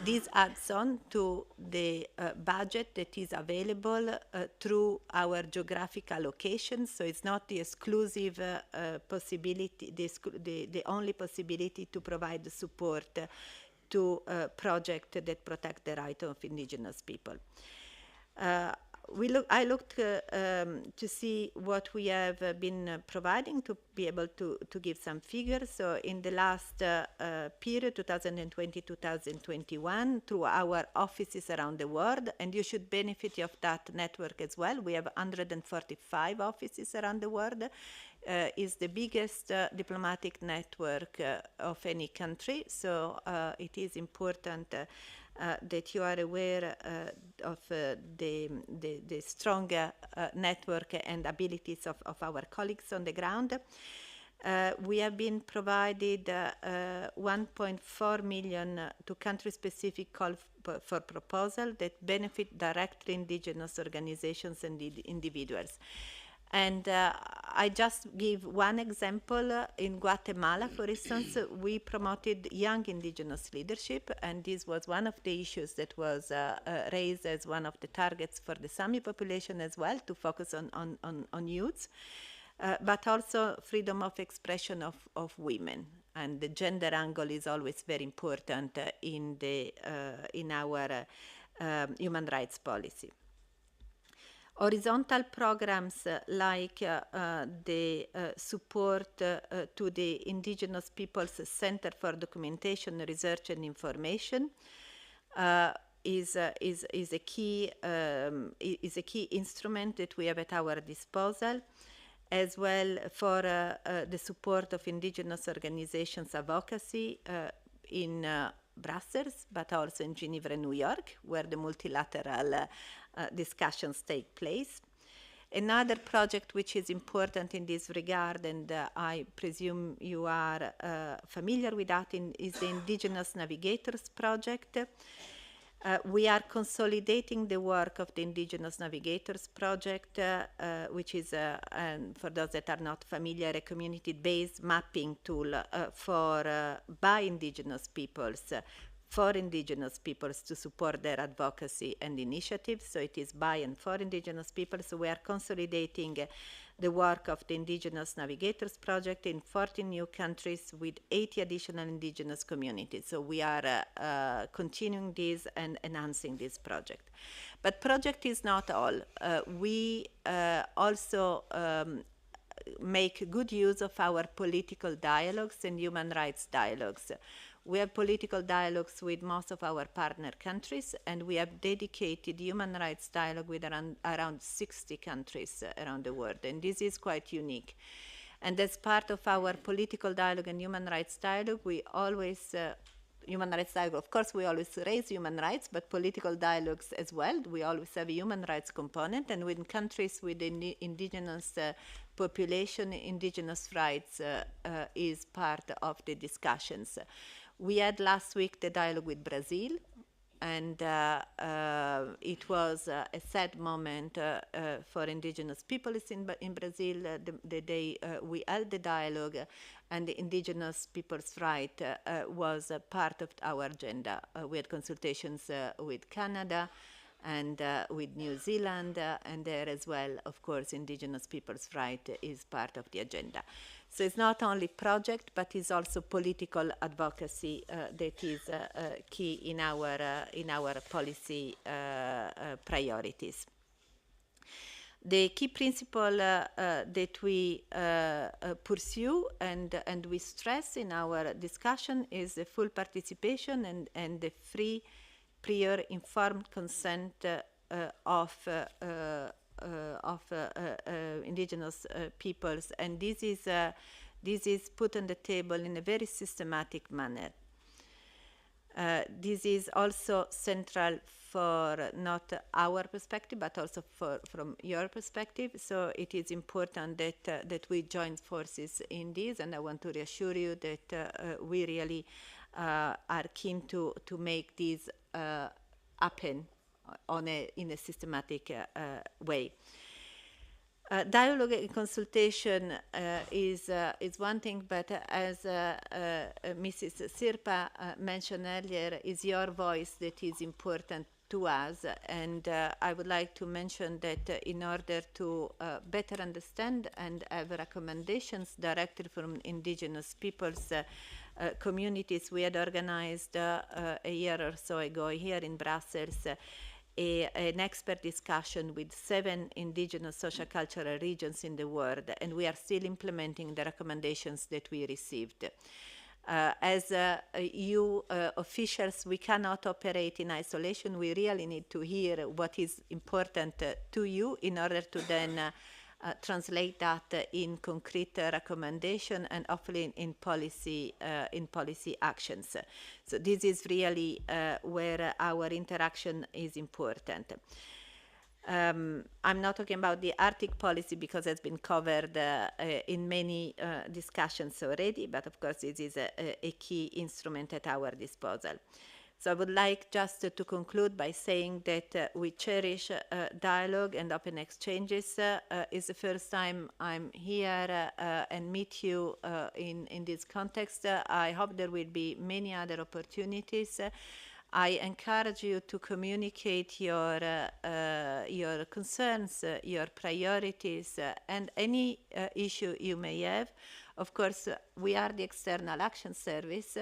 This adds on to the budget that is available through our geographic allocation, so it's not the exclusive possibility, the only possibility to provide the support to projects that protect the right of indigenous people. I looked to see what we have been providing to be able to give some figures. So in the last period, 2020-2021, through our offices around the world, and you should benefit of that network as well. We have 145 offices around the world. Is the biggest diplomatic network of any country. So it is important that you are aware of the strong network and abilities of our colleagues on the ground. We have been provided 1.4 million to country-specific call for proposal that benefit directly indigenous organizations and individuals. And I just give one example. In Guatemala, for instance, we promoted young indigenous leadership, and this was one of the issues that was raised as one of the targets for the Sámi population as well, to focus on youths, but also freedom of expression of women. And the gender angle is always very important in our human rights policy. Horizontal programs like the support to the Indigenous Peoples Center for Documentation, Research and Information is a key instrument that we have at our disposal, as well for the support of indigenous organizations advocacy in Brussels, but also in Geneva and New York, where the multilateral discussions take place. Another project which is important in this regard, and I presume you are familiar with that, is the Indigenous Navigators Project. We are consolidating the work of the Indigenous Navigators Project, which is, and for those that are not familiar, a community-based mapping tool by Indigenous peoples, for Indigenous peoples to support their advocacy and initiatives. So it is by and for Indigenous people. So we are consolidating the work of the Indigenous Navigators Project in 14 new countries with 80 additional Indigenous communities. So we are continuing this and enhancing this project. But project is not all. We also make good use of our political dialogues and human rights dialogues. We have political dialogues with most of our partner countries, and we have dedicated human rights dialogue with around 60 countries around the world, and this is quite unique. And as part of our political dialogue and human rights dialogue, we always human rights dialogue, of course, we always raise human rights, but political dialogues as well. We always have a human rights component, and with countries with indigenous population, indigenous rights is part of the discussions. We had last week the dialogue with Brazil, and it was a sad moment for indigenous peoples in Brazil. The day we held the dialogue, and the indigenous people's right was a part of our agenda. We had consultations with Canada and with New Zealand, and there as well, of course, indigenous people's right is part of the agenda. So it's not only project, but it's also political advocacy that is key in our policy priorities. The key principle that we pursue and we stress in our discussion is the full participation and the free, prior, informed consent of indigenous peoples, and this is put on the table in a very systematic manner. This is also central for not our perspective, but also from your perspective. So it is important that we join forces in this, and I want to reassure you that we really are keen to make this happen in a systematic way. Dialogue and consultation is one thing, but as Mrs. Sirpa mentioned earlier, is your voice that is important to us. And I would like to mention that in order to better understand and have recommendations directly from indigenous peoples communities, we had organized a year or so ago here in Brussels an expert discussion with 7 indigenous social cultural regions in the world, and we are still implementing the recommendations that we received. As EU officials, we cannot operate in isolation. We really need to hear what is important to you in order to then translate that in concrete recommendation and hopefully in policy actions. So this is really where our interaction is important. I'm not talking about the Arctic policy because it's been covered in many discussions already, but of course this is a key instrument at our disposal. So I would like just to conclude by saying that we cherish dialogue and open exchanges. It's the first time I'm here and meet you in this context. I hope there will be many other opportunities. I encourage you to communicate your concerns, your priorities, and any issue you may have. Of course, we are the External Action Service,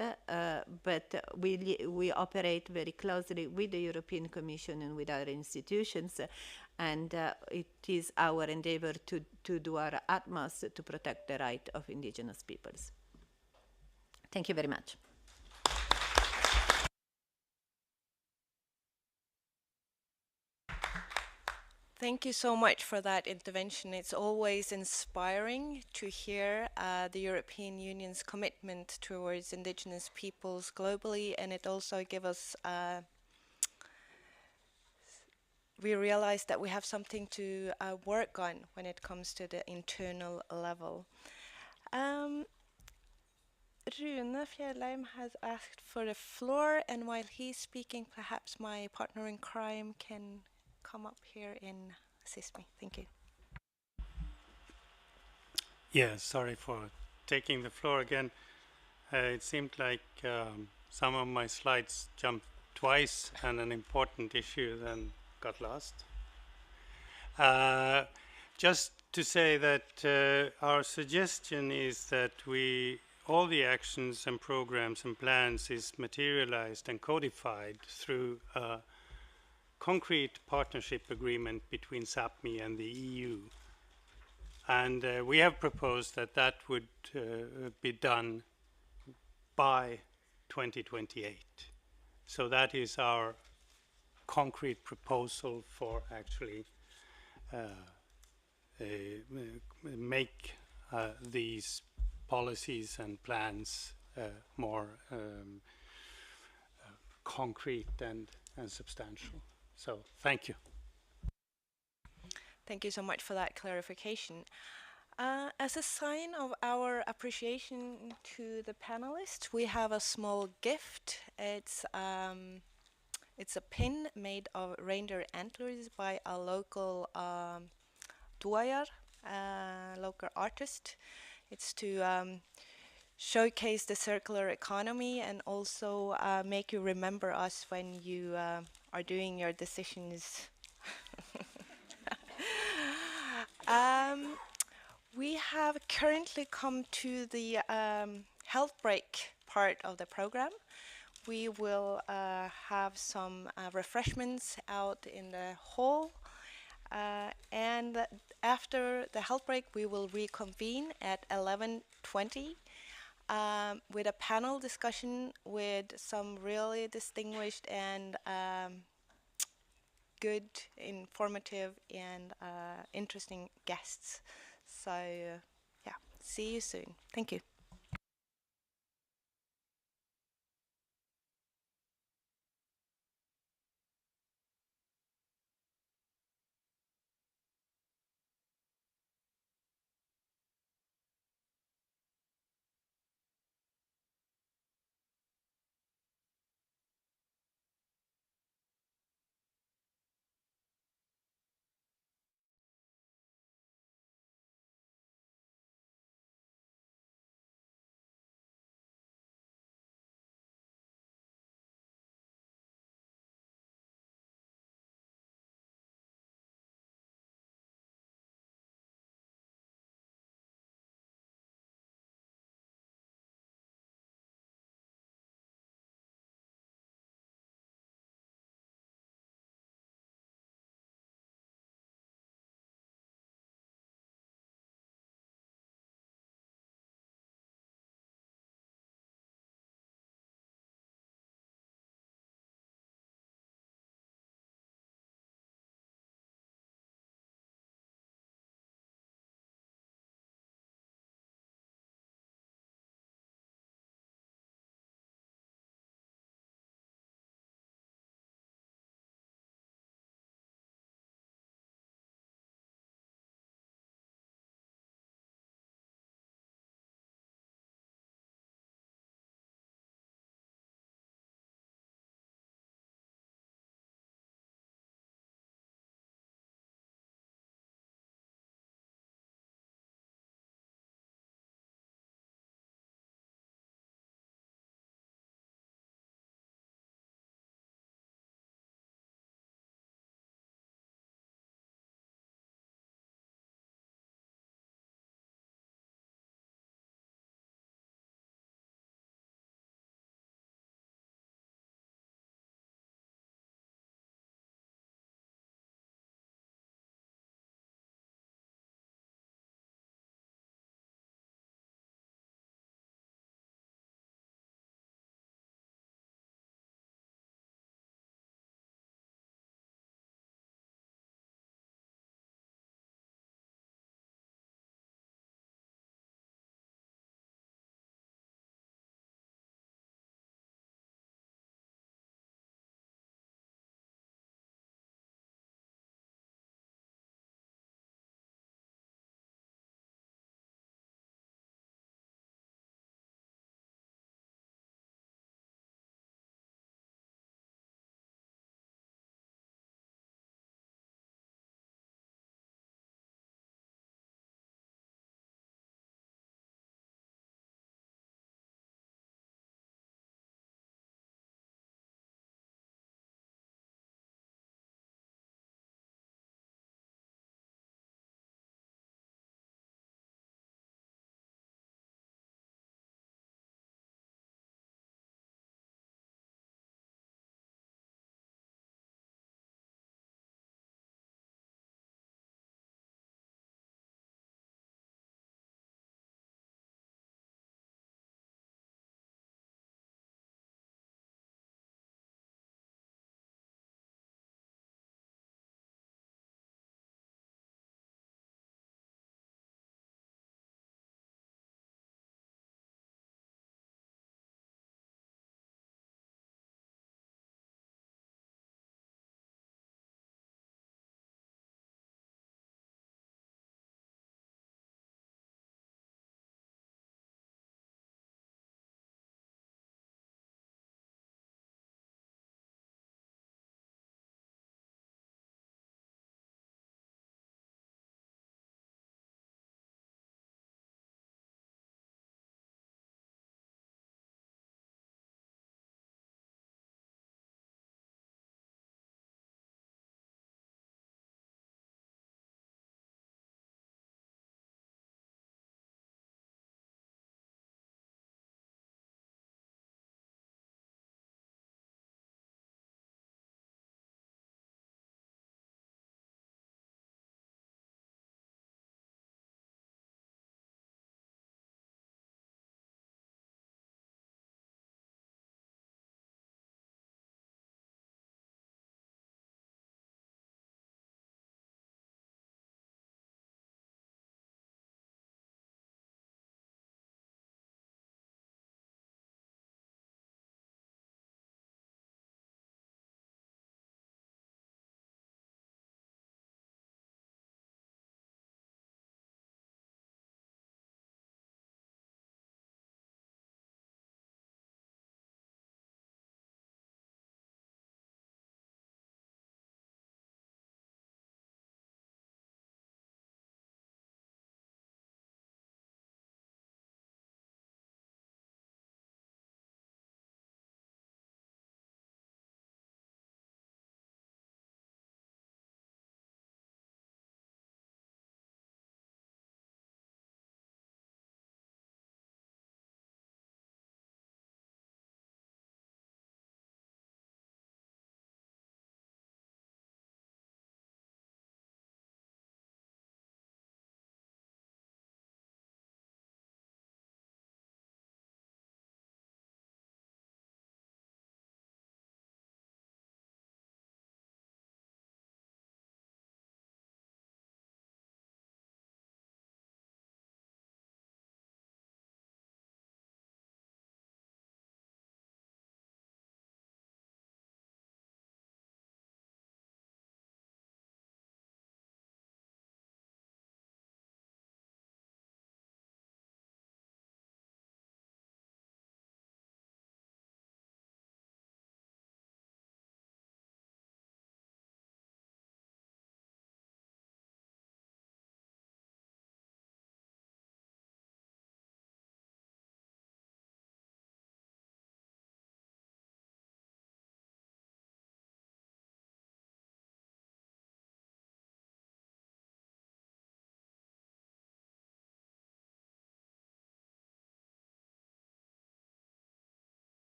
but we operate very closely with the European Commission and with other institutions, and it is our endeavor to do our utmost to protect the right of indigenous peoples. Thank you very much. Thank you so much for that intervention. It's always inspiring to hear the European Union's commitment towards indigenous peoples globally, and it also gives us, we realize that we have something to work on when it comes to the internal level. Rune Fjellheim has asked for the floor, and while he's speaking, perhaps my partner in crime can come up here and assist me. Thank you. Yeah, sorry for taking the floor again. It seemed like some of my slides jumped twice and an important issue then got lost. Just to say that our suggestion is that all the actions and programs and plans is materialized and codified through a concrete partnership agreement between Sápmi and the EU. And we have proposed that that would be done by 2028. So that is our concrete proposal for actually make these policies and plans more concrete and substantial. So thank you. Thank you so much for that clarification. As a sign of our appreciation to the panelists, we have a small gift. It's a pin made of reindeer antlers by a local tuojar, local artist. It's to showcase the circular economy and also make you remember us when you are doing your decisions. We have currently come to the health break part of the program. We will have some refreshments out in the hall. And after the health break, we will reconvene at 11:20 with a panel discussion with some really distinguished and good, informative, and interesting guests. So, yeah, see you soon. Thank you.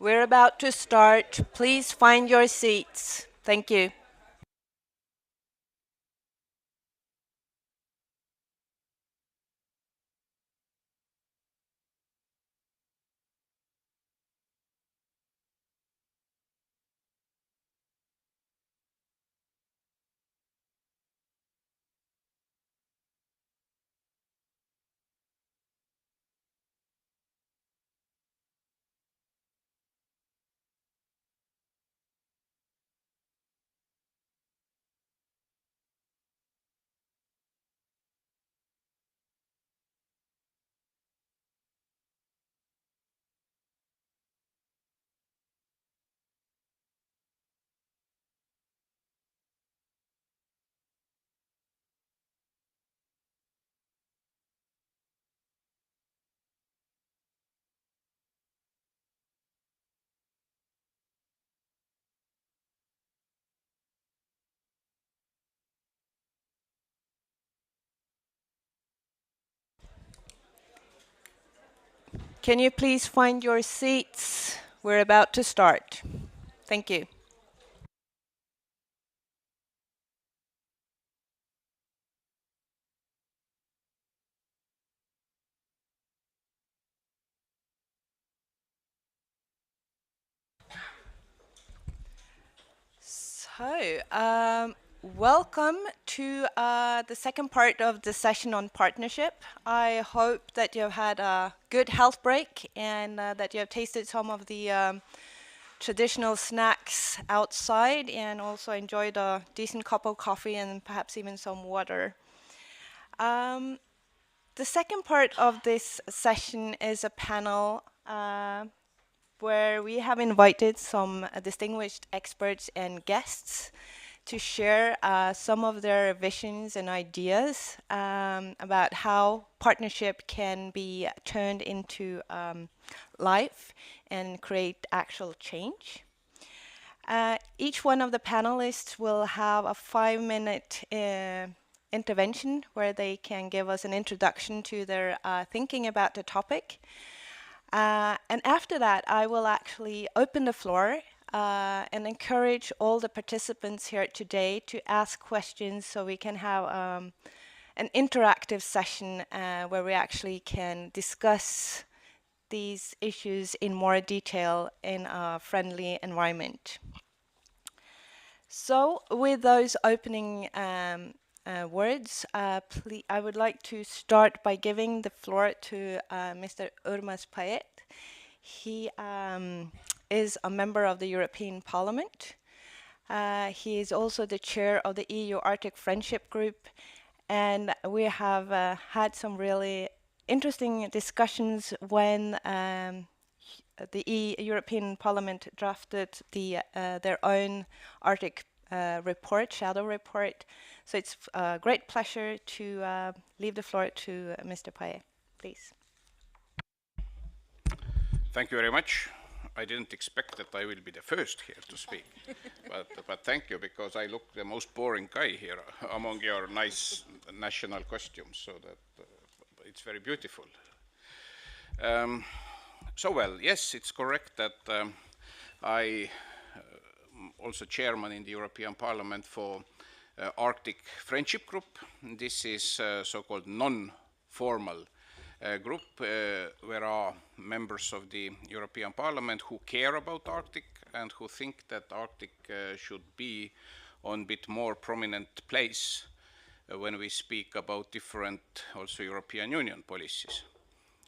We're about to start. Please find your seats. Thank you. Can you please find your seats? We're about to start. Thank you. So, welcome to the second part of the session on partnership. I hope that you have had a good health break and that you have tasted some of the traditional snacks outside and also enjoyed a decent cup of coffee and perhaps even some water. The second part of this session is a panel where we have invited some distinguished experts and guests to share some of their visions and ideas about how partnership can be turned into life and create actual change. Each one of the panelists will have a 5-minute intervention where they can give us an introduction to their thinking about the topic. And after that, I will actually open the floor and encourage all the participants here today to ask questions so we can have an interactive session where we actually can discuss these issues in more detail in a friendly environment. So with those opening words, I would like to start by giving the floor to Mr. Urmas Payet. He is a member of the European Parliament. He is also the chair of the EU Arctic Friendship Group, and we have had some really interesting discussions when the European Parliament drafted their own Arctic report, shadow report. So it's a great pleasure to leave the floor to Mr. Payet, please. Thank you very much. I didn't expect that I will be the first here to speak, but thank you, because I look the most boring guy here among your nice national costumes, so that it's very beautiful. Well, yes, it's correct that I also chairman in the European Parliament for Arctic Friendship Group. This is so-called non-formal group where are members of the European Parliament who care about Arctic and who think that Arctic should be on a bit more prominent place when we speak about different also European Union policies.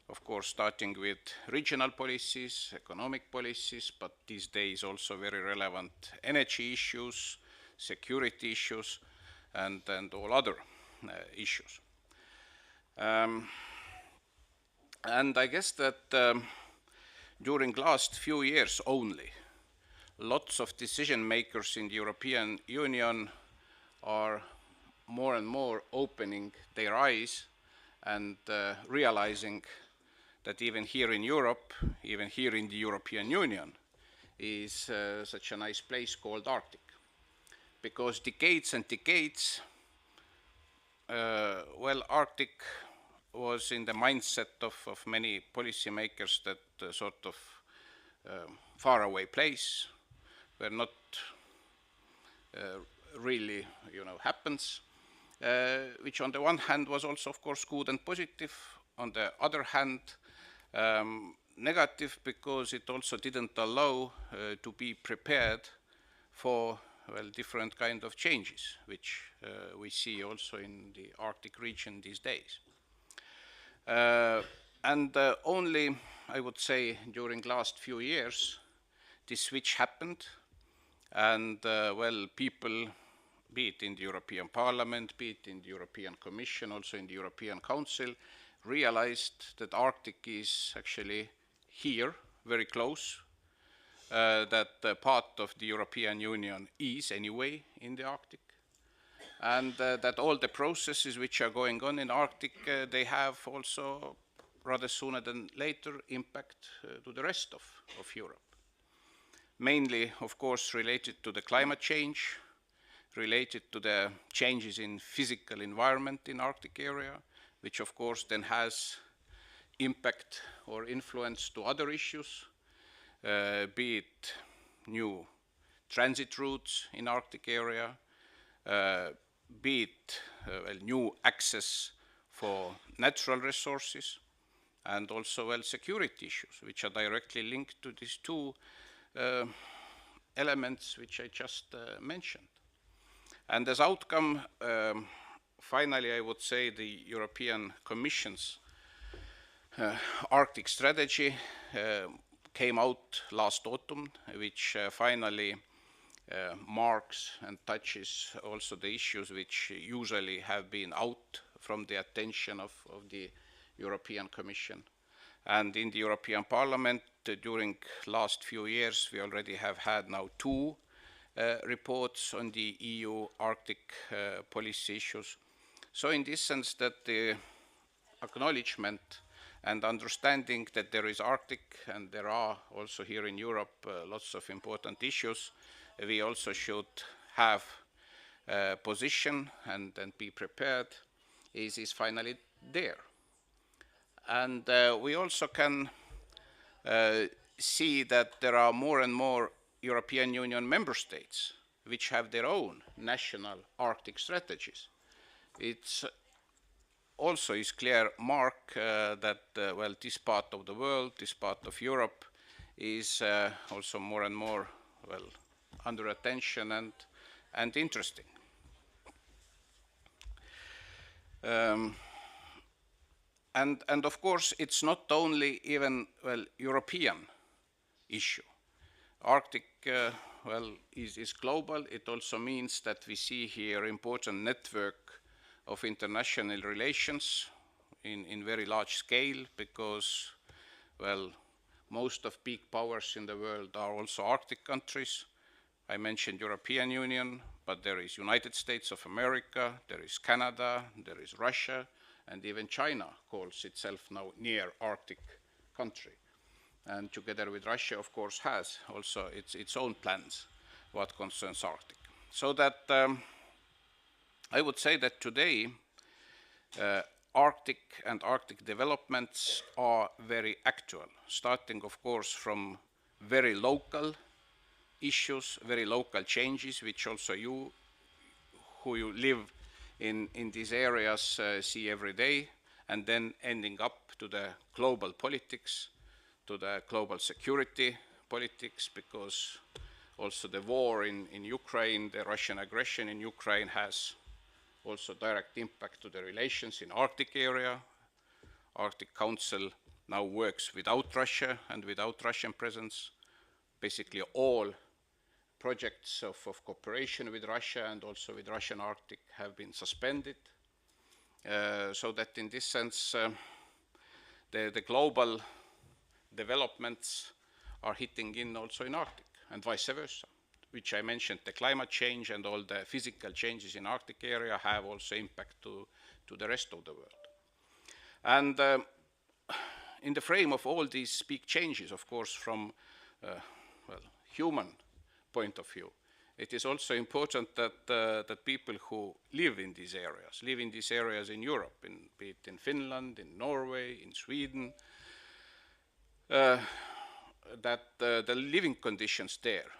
Of course, starting with regional policies, economic policies, but these days also very relevant energy issues, security issues, and all other issues. And I guess that during last few years only, lots of decision makers in the European Union are more and more opening their eyes and realizing that even here in Europe, even here in the European Union, is such a nice place called Arctic. Because decades and decades, well, Arctic was in the mindset of many policymakers that sort of faraway place where not really, happens, which on the one hand was also, of course, good and positive. On the other hand, negative, because it also didn't allow to be prepared for, well, different kind of changes, which we see also in the Arctic region these days. And only, I would say, during last few years, this switch happened, and well, people, be it in the European Parliament, be it in the European Commission, also in the European Council, realized that Arctic is actually here, very close, that part of the European Union is anyway in the Arctic, and that all the processes which are going on in Arctic, they have also rather sooner than later impact to the rest of Europe. Mainly, of course, related to the climate change, related to the changes in physical environment in Arctic area, which of course then has impact or influence to other issues, be it new transit routes in Arctic area, be it well, new access for natural resources, and also well, security issues, which are directly linked to these two elements which I just mentioned. And as outcome, finally, I would say the European Commission's Arctic strategy came out last autumn, which finally marks and touches also the issues which usually have been out from the attention of the European Commission. And in the European Parliament, during last few years, we already have had now two reports on the EU Arctic policy issues. So in this sense that the acknowledgement and understanding that there is Arctic and there are also here in Europe lots of important issues, we also should have a position and be prepared is finally there. And we also can see that there are more and more European Union member states which have their own national Arctic strategies. It's also is clear mark that well, this part of the world, this part of Europe is also more and more well under attention and interesting. And of course, it's not only even well European issue. Arctic well is global. It also means that we see here important network of international relations in very large scale, because well most of big powers in the world are also Arctic countries. I mentioned European Union, but there is United States of America, there is Canada, there is Russia, and even China calls itself now near Arctic country. And together with Russia, of course, has also its own plans what concerns Arctic. So that I would say that today Arctic and Arctic developments are very actual, starting of course from very local issues, very local changes, which also you, who you live in these areas, see every day, and then ending up to the global politics, to the global security politics, because also the war in Ukraine, the Russian aggression in Ukraine has also direct impact to the relations in Arctic area. Arctic Council now works without Russia and without Russian presence. Basically all projects of cooperation with Russia and also with Russian Arctic have been suspended. So that in this sense, the global developments are hitting in also in Arctic and vice versa, which I mentioned, the climate change and all the physical changes in Arctic area have also impact to the rest of the world. And in the frame of all these big changes, of course, from well, human point of view, it is also important that that people who live in these areas in Europe, be it in Finland, in Norway, in Sweden, that the living conditions there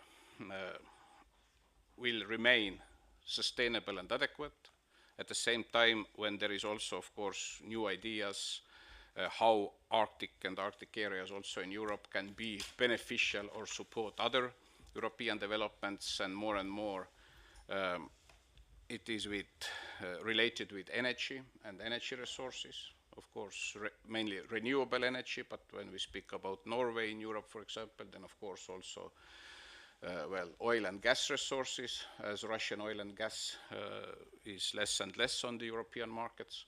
will remain sustainable and adequate. At the same time, when there is also, of course, new ideas how Arctic and Arctic areas also in Europe can be beneficial or support other European developments, and more it is related with energy and energy resources. Of course, mainly renewable energy, but when we speak about Norway in Europe, for example, then of course also well, oil and gas resources, as Russian oil and gas is less and less on the European markets.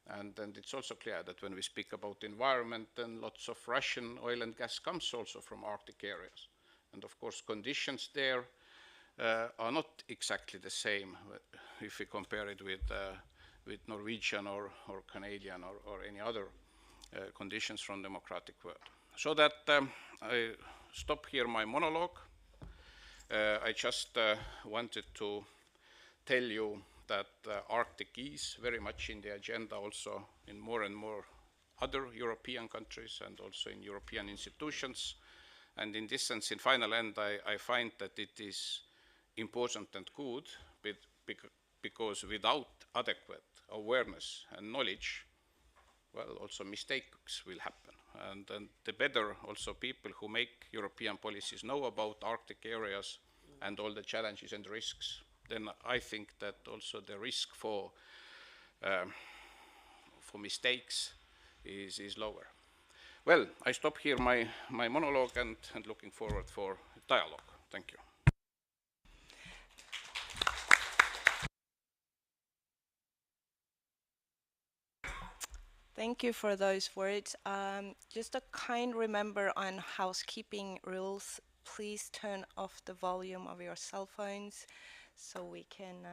And it's also clear that when we speak about environment, then lots of Russian oil and gas comes also from Arctic areas. And of course, conditions there are not exactly the same if we compare it with Norwegian or Canadian or any other conditions from democratic world. So that I stop here my monologue. I just wanted to tell you that Arctic is very much in the agenda also in more and more other European countries and also in European institutions. And in this sense, in final end, I find that it is important and good because without adequate awareness and knowledge, well, also mistakes will happen. And the better also people who make European policies know about Arctic areas and all the challenges and risks, then I think that also the risk for mistakes is lower. Well, I stop here my monologue and looking forward for dialogue. Thank you. Thank you for those words. Just a kind reminder on housekeeping rules. Please turn off the volume of your cell phones so we can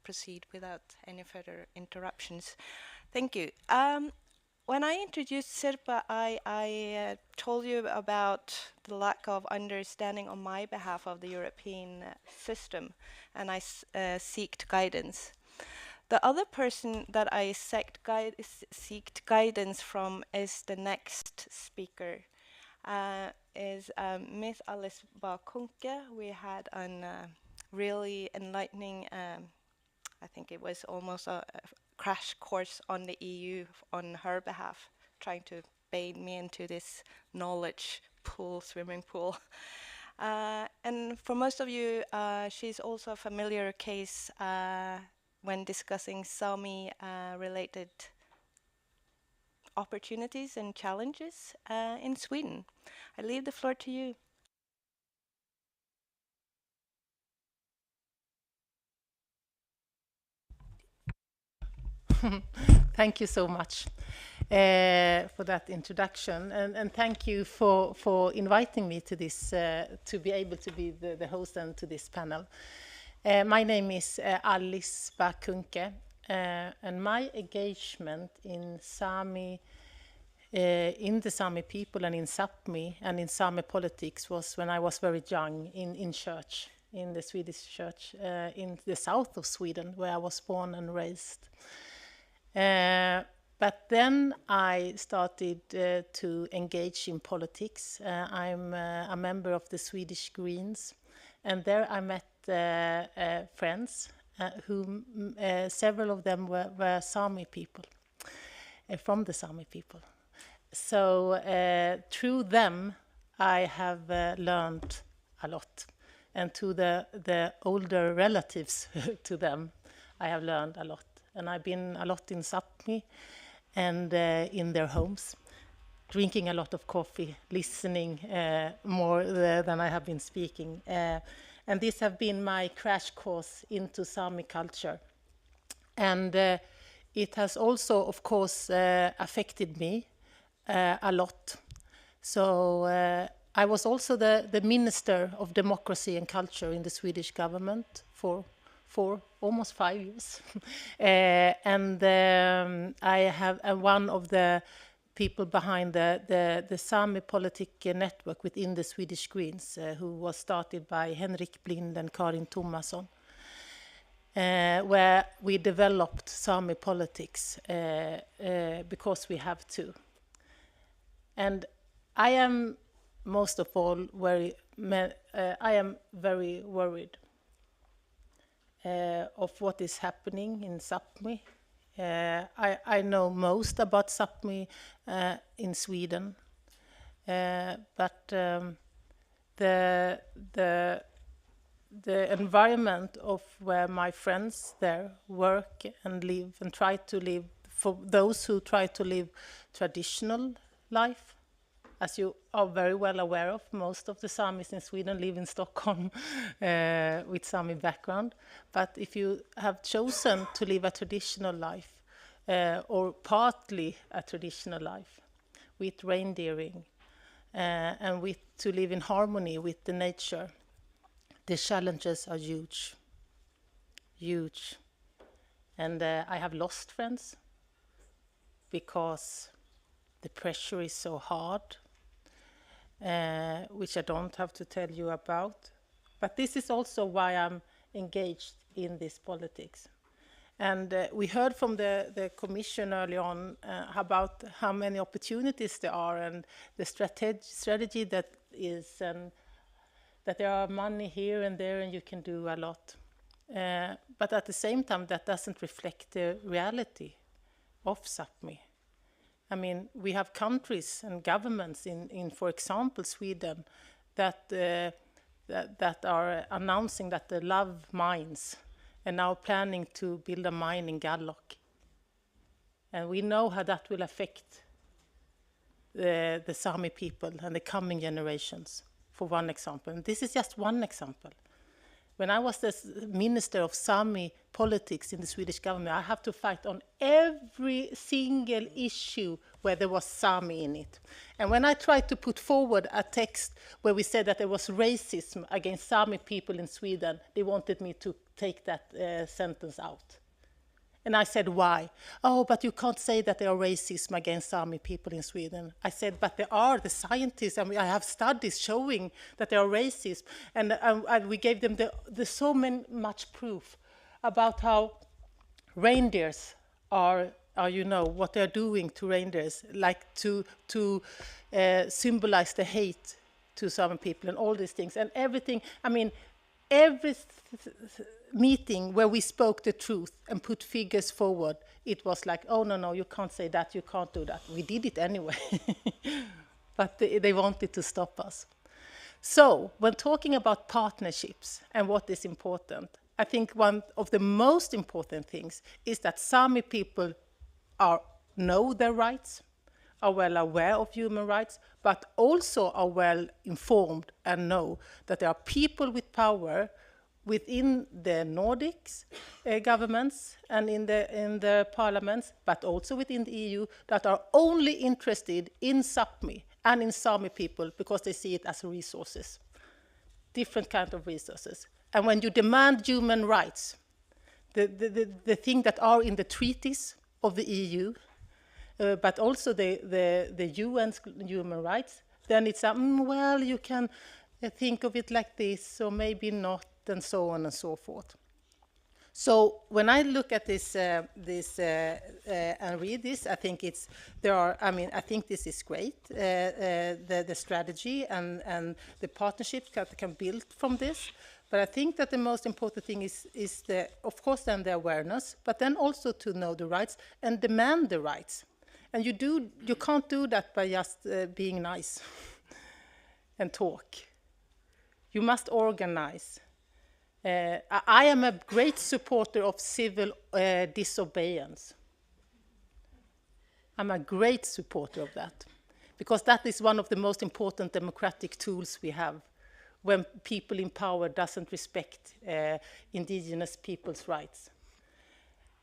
proceed without any further interruptions. Thank you. When I introduced Sirpa, I told you about the lack of understanding on my behalf of the European system, and I seeked guidance. The other person that I seeked guidance from is the next speaker, is Miss Alice Bakunke. We had a really enlightening, I think it was almost a crash course on the EU on her behalf, trying to bathe me into this knowledge pool, swimming pool. And for most of you, she's also a familiar case when discussing Sámi related opportunities and challenges in Sweden. I leave the floor to you. Thank you so much for that introduction, and thank you for inviting me to this, to be able to be the host and to this panel. My name is Alice Bakunke, and my engagement in Sámi, in the Sámi people and in Sápmi and in Sámi politics was when I was very young in church, in the Swedish church, in the south of Sweden, where I was born and raised. But then I started to engage in politics. I'm a member of the Swedish Greens, and there I met friends whom several of them were Sámi people, from the Sámi people. So through them I have learned a lot, and to the older relatives to them I have learned a lot. And I've been a lot in Sápmi and in their homes, drinking a lot of coffee, listening more than I have been speaking. And this have been my crash course into Sámi culture. And it has also, of course, affected me a lot. So I was also the Minister of Democracy and Culture in the Swedish government for almost 5 years. And I have one of the people behind the Sámi politic network within the Swedish Greens, who was started by Henrik Blind and Karin Thomasson, where we developed Sámi politics because we have to. And I am most of all, I am very worried of what is happening in Sápmi. I know most about Sápmi in Sweden, but the environment of where my friends there work and live and try to live, for those who try to live traditional life, as you are very well aware of, most of the Samis in Sweden live in Stockholm with Sami background. But if you have chosen to live a traditional life, or partly a traditional life, with reindeering, and to live in harmony with the nature, the challenges are huge, huge. And I have lost friends because the pressure is so hard, which I don't have to tell you about. But this is also why I'm engaged in this politics. And we heard from the Commission early on about how many opportunities there are and the strategy that is, and that there are money here and there and you can do a lot. But at the same time, that doesn't reflect the reality of Sápmi. I mean, we have countries and governments in for example, Sweden, that are announcing that they love mines and now planning to build a mine in Gallok. And we know how that will affect the Sami people and the coming generations, for one example. And this is just one example. When I was the Minister of Sami politics in the Swedish government, I have to fight on every single issue where there was Sami in it. And when I tried to put forward a text where we said that there was racism against Sami people in Sweden, they wanted me to take that sentence out. And I said, why? Oh, but you can't say that there are racism against Sami people in Sweden. I said, but there are. The scientists, I mean, I have studies showing that there are racism. And we gave them so much proof about how reindeers are, you know, what they're doing to reindeers, like to symbolize the hate to Sami people and all these things. And everything, I mean, every meeting where we spoke the truth and put figures forward, it was like, oh, no, you can't say that, you can't do that. We did it anyway. But they wanted to stop us. So when talking about partnerships and what is important, I think one of the most important things is that Sami people know their rights, are well aware of human rights, but also are well informed and know that there are people with power within the Nordics governments and in the parliaments, but also within the EU, that are only interested in Sápmi and in Sami people because they see it as resources, different kind of resources. And when you demand human rights, the thing that are in the treaties of the EU, but also the UN's human rights, then it's well, you can think of it like this, or maybe not, and so on and so forth. So when I look at this and read this, I think I think this is great. The strategy and the partnerships that can build from this. But I think that the most important thing is of course, then the awareness, but then also to know the rights and demand the rights. And you can't do that by just being nice and talk. You must organize. I am a great supporter of civil disobedience. I'm a great supporter of that, because that is one of the most important democratic tools we have when people in power doesn't respect indigenous people's rights.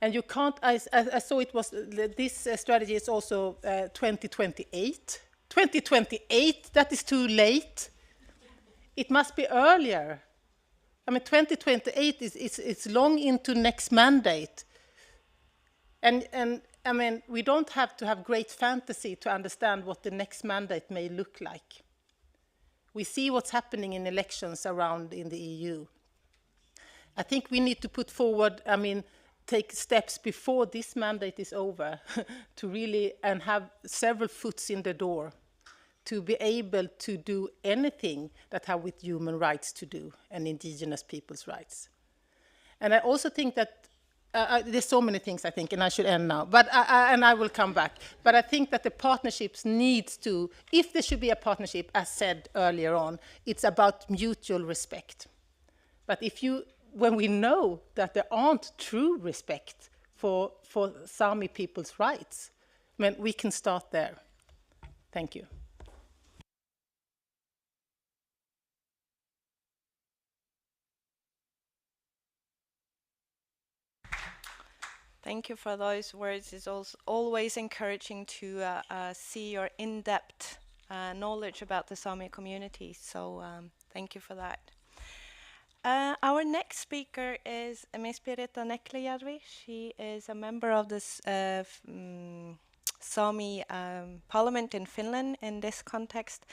And you can't, I saw it was, this strategy is also 2028. 2028, that is too late. It must be earlier. I mean, 2028 it's long into next mandate. And I mean, we don't have to have great fantasy to understand what the next mandate may look like. We see what's happening in elections around in the EU. I think we need to put forward, take steps before this mandate is over to really, and have several foots in the door to be able to do anything that have with human rights to do and indigenous people's rights. And I also think that there's so many things I think, and I should end now, but and I will come back. But I think that the partnerships needs to, if there should be a partnership, as said earlier on, it's about mutual respect. But when we know that there aren't true respect for Sami people's rights, I mean, we can start there. Thank you. Thank you for those words. It's also always encouraging to see your in-depth knowledge about the Sami community. So thank you for that. Our next speaker is Ms. Pirita Näkkäjärvi. She is a member of this Sami parliament in Finland in this context.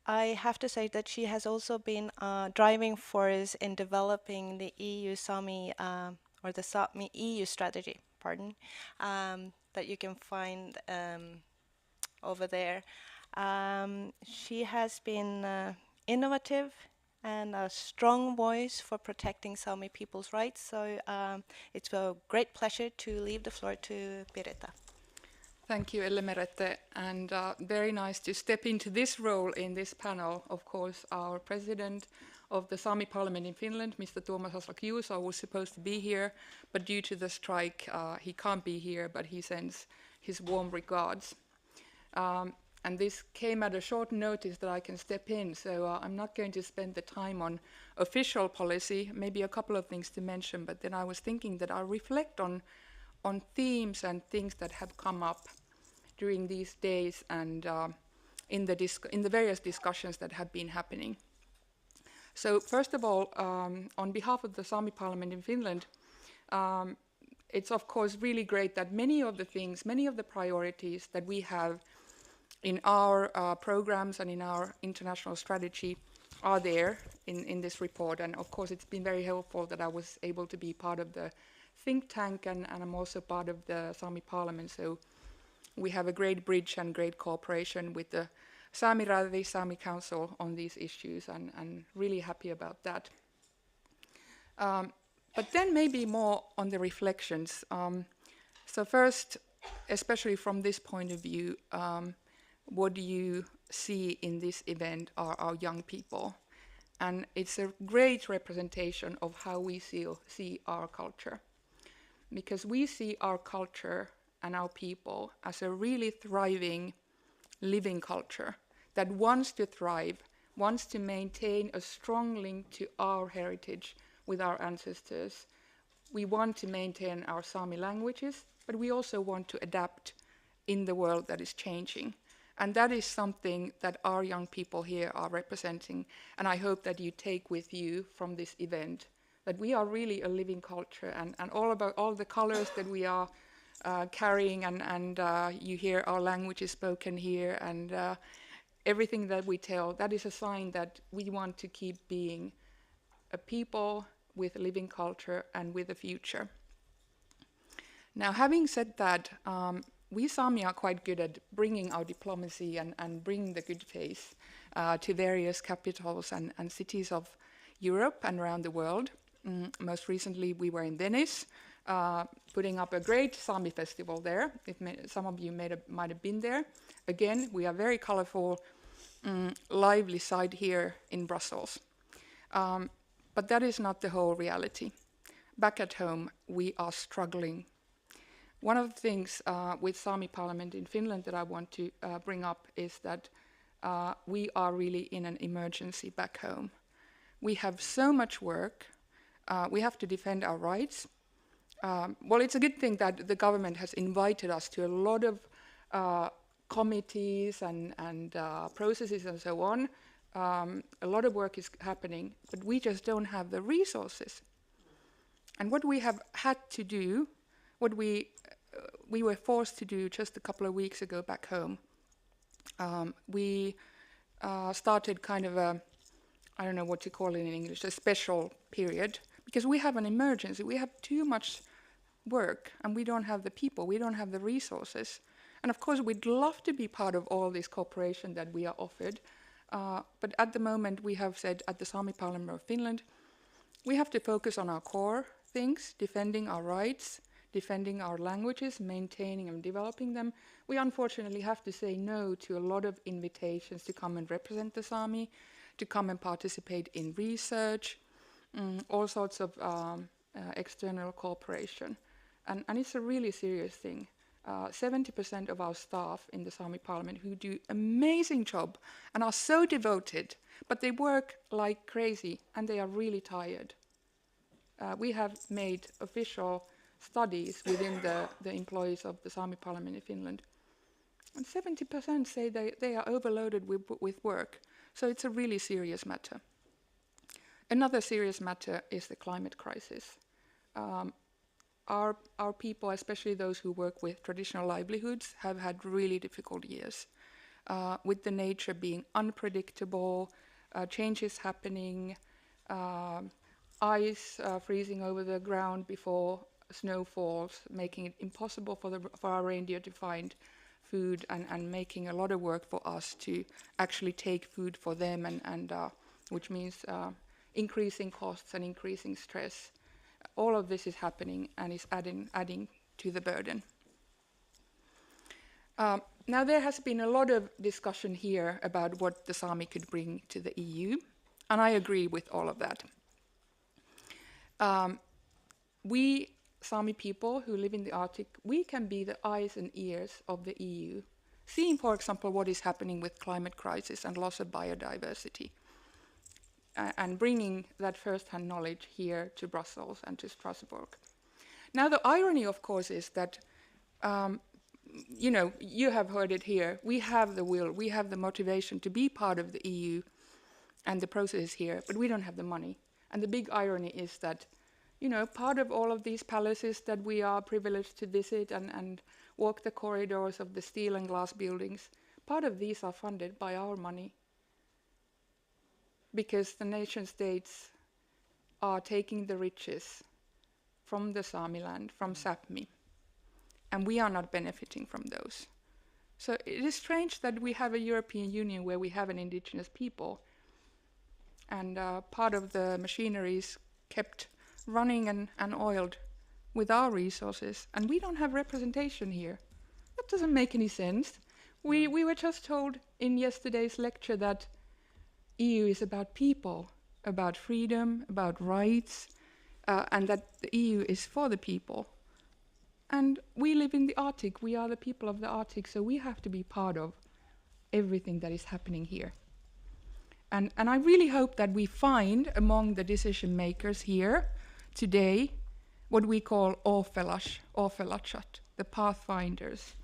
I have to say that she has also been a driving force in developing the EU-Sámi or the Sápmi EU strategy, that you can find over there. She has been innovative and a strong voice for protecting Sámi people's rights. So it's a great pleasure to leave the floor to Pirita. Thank you, Elle-Merete, and very nice to step into this role in this panel. Of course, our president of the Sámi Parliament in Finland, Mr. Tuomas Aslak-Juuso, was supposed to be here, but due to the strike, he can't be here, but he sends his warm regards. And this came at a short notice that I can step in, so I'm not going to spend the time on official policy, maybe a couple of things to mention, but then I was thinking that I'll reflect on themes and things that have come up during these days and in the various discussions that have been happening. So first of all, on behalf of the Sámi Parliament in Finland, it's of course really great that many of the priorities that we have in our programs and in our international strategy are there in this report. And of course, it's been very helpful that I was able to be part of the think tank and I'm also part of the Sámi Parliament. So we have a great bridge and great cooperation with the Saamiradi Sámi Council on these issues and really happy about that. But then maybe more on the reflections. So first, especially from this point of view, what do you see in this event are our young people? And it's a great representation of how we see our culture. Because we see our culture and our people as a really thriving, living culture that wants to thrive, wants to maintain a strong link to our heritage with our ancestors. We want to maintain our Sámi languages, but we also want to adapt in the world that is changing. And that is something that our young people here are representing. And I hope that you take with you from this event that we are really a living culture and all about all the colors that we are carrying and you hear our languages spoken here and everything that we tell, that is a sign that we want to keep being a people with a living culture and with a future. Now, having said that, we Sámi are quite good at bringing our diplomacy and bringing the good face to various capitals and cities of Europe and around the world. Most recently, we were in Venice, putting up a great Sámi festival there. Some of you might have been there. Again, we are very colorful, lively side here in Brussels. But that is not the whole reality. Back at home, we are struggling. One of the things with Sámi Parliament in Finland that I want to bring up is that we are really in an emergency back home. We have so much work. We have to defend our rights. Well, it's a good thing that the government has invited us to a lot of committees and processes and so on. A lot of work is happening, but we just don't have the resources. And what we have had to do, what we were forced to do just a couple of weeks ago back home, we started kind of a, I don't know what to call it in English, a special period, because we have an emergency. We have too much work, and we don't have the people, we don't have the resources. And of course, we'd love to be part of all this cooperation that we are offered. But at the moment, we have said at the Sámi Parliament of Finland, we have to focus on our core things, defending our rights, defending our languages, maintaining and developing them. We unfortunately have to say no to a lot of invitations to come and represent the Sámi, to come and participate in research, all sorts of external cooperation. And it's a really serious thing. 70% of our staff in the Sámi Parliament who do amazing job and are so devoted, but they work like crazy and they are really tired. We have made official studies within the employees of the Sámi Parliament in Finland. And 70% say they are overloaded with work. So it's a really serious matter. Another serious matter is the climate crisis. Our people, especially those who work with traditional livelihoods, have had really difficult years. With the nature being unpredictable, changes happening, ice freezing over the ground before snow falls, making it impossible for our reindeer to find food and making a lot of work for us to actually take food for them, and which means increasing costs and increasing stress. All of this is happening and is adding to the burden. Now there has been a lot of discussion here about what the Sámi could bring to the EU, and I agree with all of that. We Sámi people who live in the Arctic, we can be the eyes and ears of the EU, seeing, for example, what is happening with climate crisis and loss of biodiversity, and bringing that first-hand knowledge here to Brussels and to Strasbourg. Now, the irony, of course, is that, you have heard it here, we have the will, we have the motivation to be part of the EU and the process here, but we don't have the money. And the big irony is that, part of all of these palaces that we are privileged to visit and walk the corridors of the steel and glass buildings, part of these are funded by our money. Because the nation states are taking the riches from the Sámi land, from Sápmi, and we are not benefiting from those. So it is strange that we have a European Union where we have an indigenous people, and part of the machinery is kept running and oiled with our resources, and we don't have representation here. That doesn't make any sense. We were just told in yesterday's lecture that EU is about people, about freedom, about rights, and that the EU is for the people. And we live in the Arctic, we are the people of the Arctic, so we have to be part of everything that is happening here. And I really hope that we find among the decision makers here today what we call Åfelachat, the pathfinders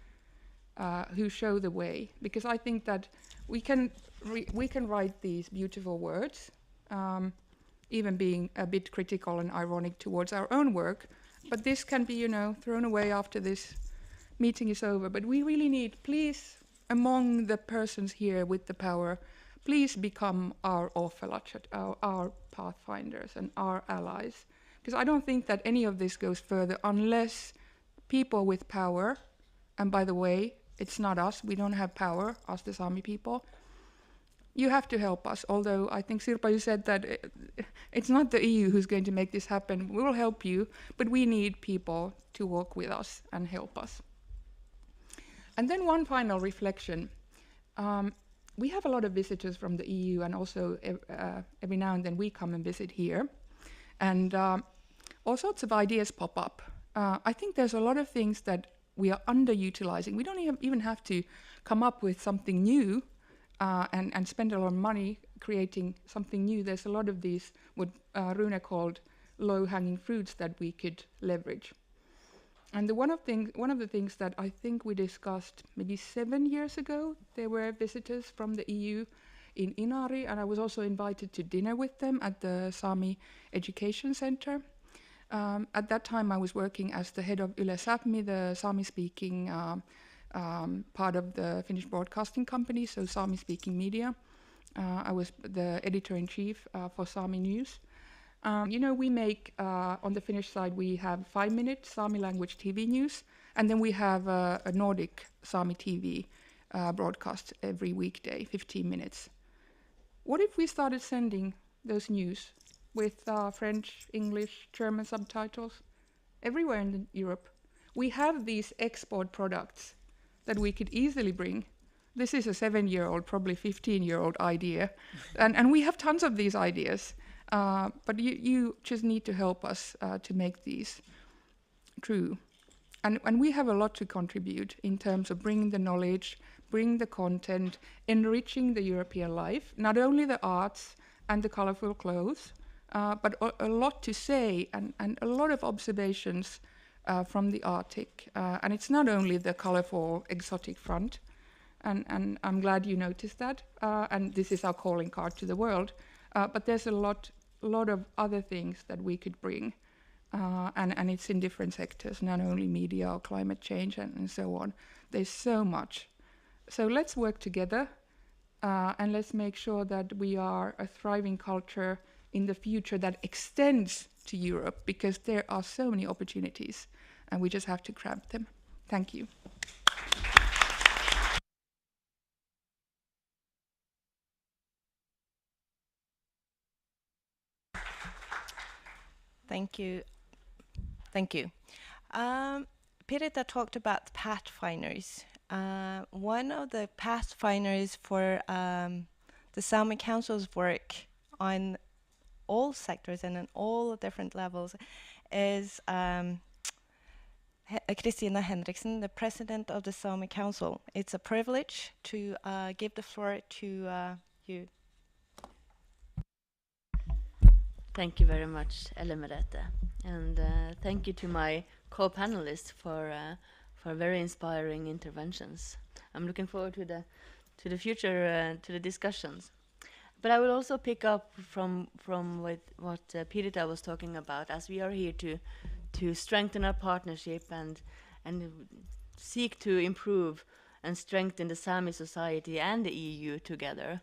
who show the way. Because I think that we can write these beautiful words, even being a bit critical and ironic towards our own work, but this can be, thrown away after this meeting is over. But we really need, please, among the persons here with the power, please become our Åfelachat, our pathfinders and our allies. Because I don't think that any of this goes further unless people with power, and by the way, it's not us, we don't have power, us the Sámi people, you have to help us. Although I think, Sirpa, you said that it's not the EU who's going to make this happen. We will help you, but we need people to work with us and help us. And then one final reflection. We have a lot of visitors from the EU, and also every now and then we come and visit here. And all sorts of ideas pop up. I think there's a lot of things that we are underutilizing. We don't even have to come up with something new and spend a lot of money creating something new. There's a lot of these, what Rune called low-hanging fruits that we could leverage. And one of the things that I think we discussed maybe 7 years ago, there were visitors from the EU in Inari, and I was also invited to dinner with them at the Sámi Education Center. At that time, I was working as the head of EU-Sápmi, the Sámi-speaking part of the Finnish broadcasting company, so Sámi-speaking media. I was the editor-in-chief for Sámi News. We make, on the Finnish side, we have 5-minute Sámi language TV news, And then we have a Nordic Sámi TV broadcast every weekday, 15 minutes. What if we started sending those news with French, English, German subtitles everywhere in Europe? We have these export products that we could easily bring. This is a 7-year-old, probably 15-year-old idea. And we have tons of these ideas. But you just need to help us to make these true. And we have a lot to contribute in terms of bringing the knowledge, bringing the content, enriching the European life, not only the arts and the colorful clothes, but a lot to say and a lot of observations from the Arctic. And it's not only the colorful, exotic front, and I'm glad you noticed that, and this is our calling card to the world, but there's a lot of other things that we could bring. And it's in different sectors, not only media or climate change and so on. There's so much. So let's work together and let's make sure that we are a thriving culture in the future that extends to Europe, because there are so many opportunities and we just have to grab them. Thank you. Thank you. Thank you. Pirita talked about pathfinders. One of the pathfinders for the Sámi Council's work on all sectors and on all different levels is Kristina Henriksen, the president of the Sámi Council. It's a privilege to give the floor to you. Thank you very much, Merete. And thank you to my co-panelists for very inspiring interventions. I'm looking forward to the future, to the discussions. But I will also pick up from what Pirita was talking about, as we are here to strengthen our partnership and seek to improve and strengthen the Sámi society and the EU together.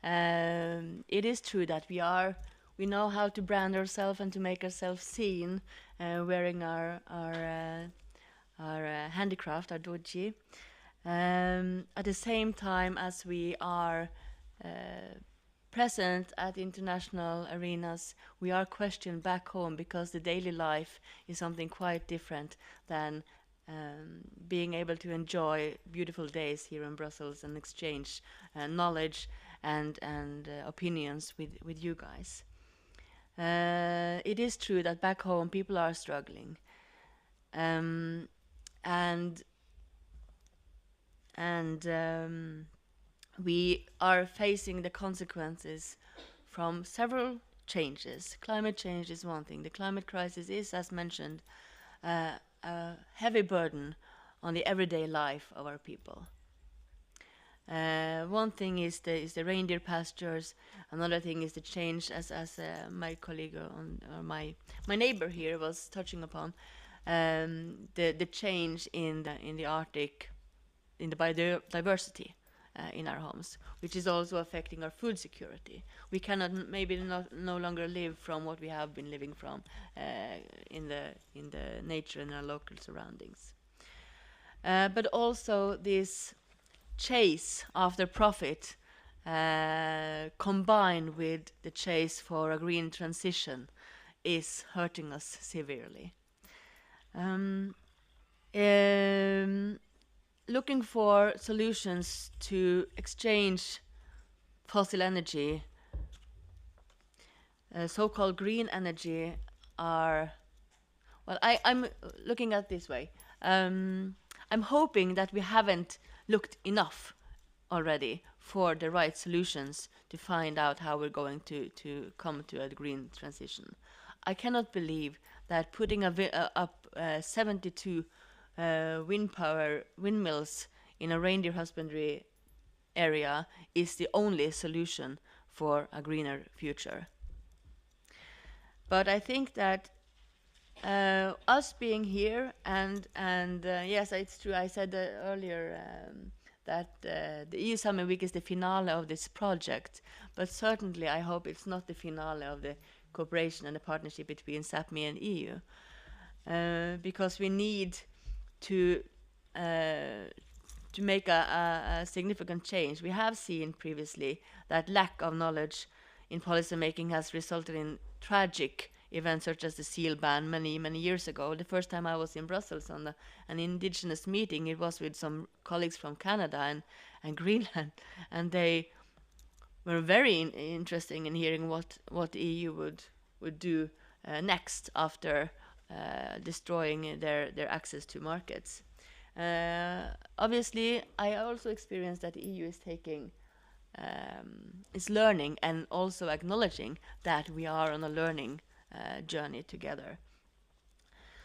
It is true that we know how to brand ourselves and to make ourselves seen, wearing our handicraft, our doji. At the same time as we are present at international arenas, we are questioned back home, because the daily life is something quite different than being able to enjoy beautiful days here in Brussels and exchange knowledge and opinions with you guys. It is true that back home people are struggling, and we are facing the consequences from several changes. Climate change is one thing. The climate crisis is, as mentioned, a heavy burden on the everyday life of our people. One thing is the reindeer pastures. Another thing is the change, as my colleague or my neighbor here was touching upon, the change in the Arctic, in the biodiversity in our homes, which is also affecting our food security. We cannot no longer live from what we have been living from in the nature and our local surroundings. But also this chase after profit, combined with the chase for a green transition, is hurting us severely. Looking for solutions to exchange fossil energy, so-called green energy, are, well, I'm looking at it this way. I'm hoping that we haven't looked enough already for the right solutions to find out how we're going to come to a green transition. I cannot believe that putting up 72 windmills in a reindeer husbandry area is the only solution for a greener future. But I think that us being here and yes, it's true, I said earlier that the EU-Sámi Week is the finale of this project, but certainly I hope it's not the finale of the cooperation and the partnership between Sápmi and EU, because we need to make a significant change. We have seen previously that lack of knowledge in policy making has resulted in tragic events such as the seal ban many years ago. The first time I was in Brussels on an indigenous meeting, it was with some colleagues from Canada and Greenland, and they were very interesting in hearing what the EU would do next after destroying their access to markets. Obviously, I also experienced that the EU is taking is learning and also acknowledging that we are on a learning journey together.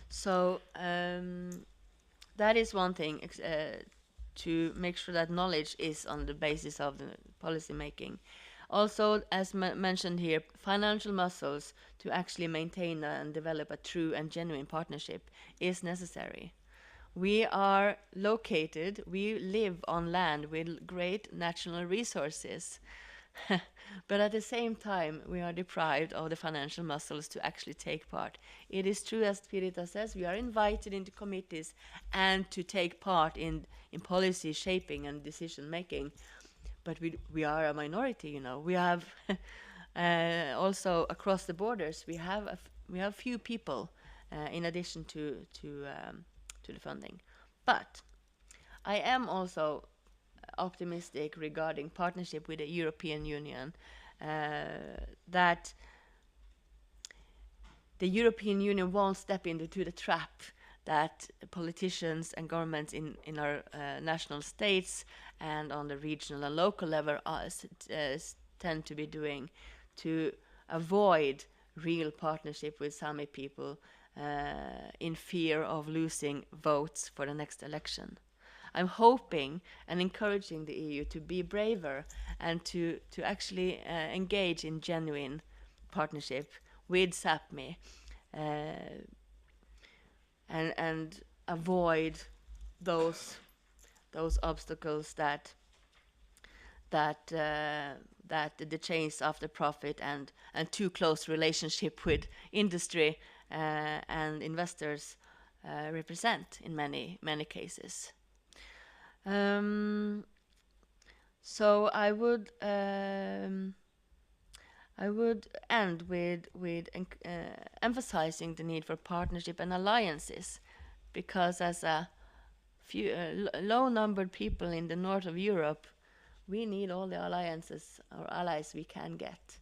So that is one thing, to make sure that knowledge is on the basis of the policy making. Also, as mentioned here, financial muscles to actually maintain and develop a true and genuine partnership is necessary. We are located, we live on land with great natural resources, but at the same time we are deprived of the financial muscles to actually take part. It is true, as Pirita says, we are invited into committees and to take part in policy shaping and decision making, but we are a minority, you know. We have also across the borders we have few people in addition to the funding. But I am also optimistic regarding partnership with the European Union, that the European Union won't step into the trap that politicians and governments in our national states and on the regional and local level tend to be doing, to avoid real partnership with Sami people in fear of losing votes for the next election. I'm hoping and encouraging the EU to be braver and to actually engage in genuine partnership with Sápmi and avoid those obstacles that the chase after profit and too close relationship with industry and investors represent in many cases. So I would end with emphasizing the need for partnership and alliances, because as a few low-numbered people in the north of Europe, we need all the alliances or allies we can get,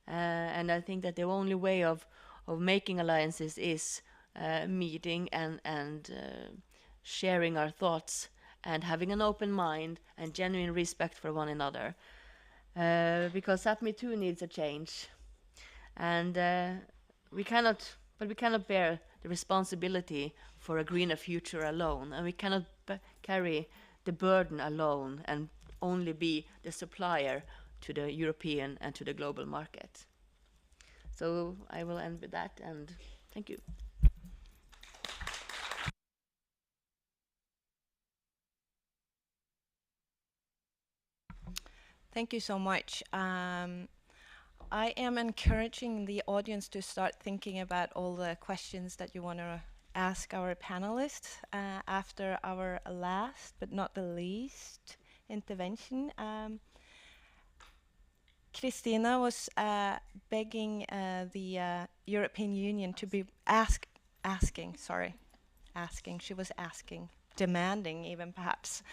and I think that the only way of making alliances is meeting and sharing our thoughts and having an open mind and genuine respect for one another, because Sápmi too needs a change, and we cannot bear the responsibility for a greener future alone, and we cannot carry the burden alone and only be the supplier to the European and to the global market. So I will end with that, and thank you. Thank you so much. I am encouraging the audience to start thinking about all the questions that you want to ask our panelists after our last but not the least intervention. Christina was begging the European Union to be demanding even perhaps,